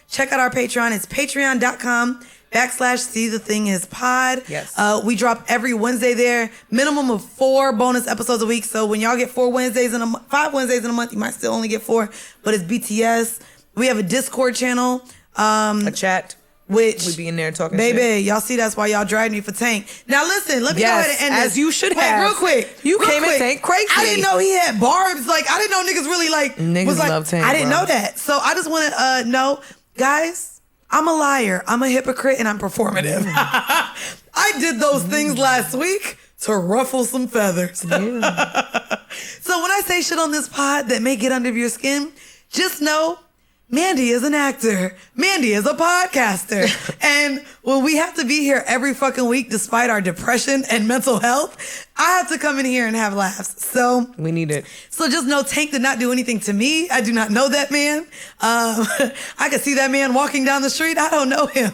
check out our Patreon. It's patreon.com/See the Thing Is Pod. Yes. We drop every Wednesday there. Minimum of 4 bonus episodes a week. So when y'all get 5 Wednesdays in a month, you might still only get 4, but it's BTS. We have a Discord channel. A chat. Which we be in there talking baby, shit. Y'all see that's why y'all dragged me for Tank. Now listen, let me go ahead and end this. As you should have. Real quick. You came at Tank crazy. I didn't know he had barbs. Like, I didn't know niggas really like... Niggas love Tank, I didn't know that. So I just want to know, guys, I'm a liar. I'm a hypocrite and I'm performative. I did those things last week to ruffle some feathers. Yeah. So when I say shit on this pod that may get under your skin, just know Mandii is an actor. Mandii is a podcaster. And when we have to be here every fucking week despite our depression and mental health, I have to come in here and have laughs. So we need it. So just know Tank did not do anything to me. I do not know that man. I could see that man walking down the street. I don't know him.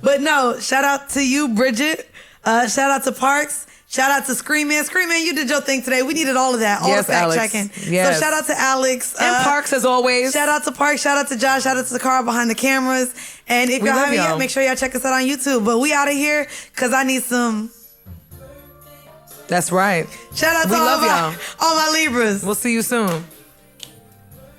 But no, shout out to you, Bridget. Shout out to Parks. Shout out to Scream Man. Scream Man, you did your thing today. We needed all of that. All the fact checking. Yes. So shout out to Alex. And Parks as always. Shout out to Parks. Shout out to Josh. Shout out to the car behind the cameras. And if y'all haven't yet, make sure y'all check us out on YouTube. But we out of here because I need some. That's right. Shout out to all my Libras. We'll see you soon.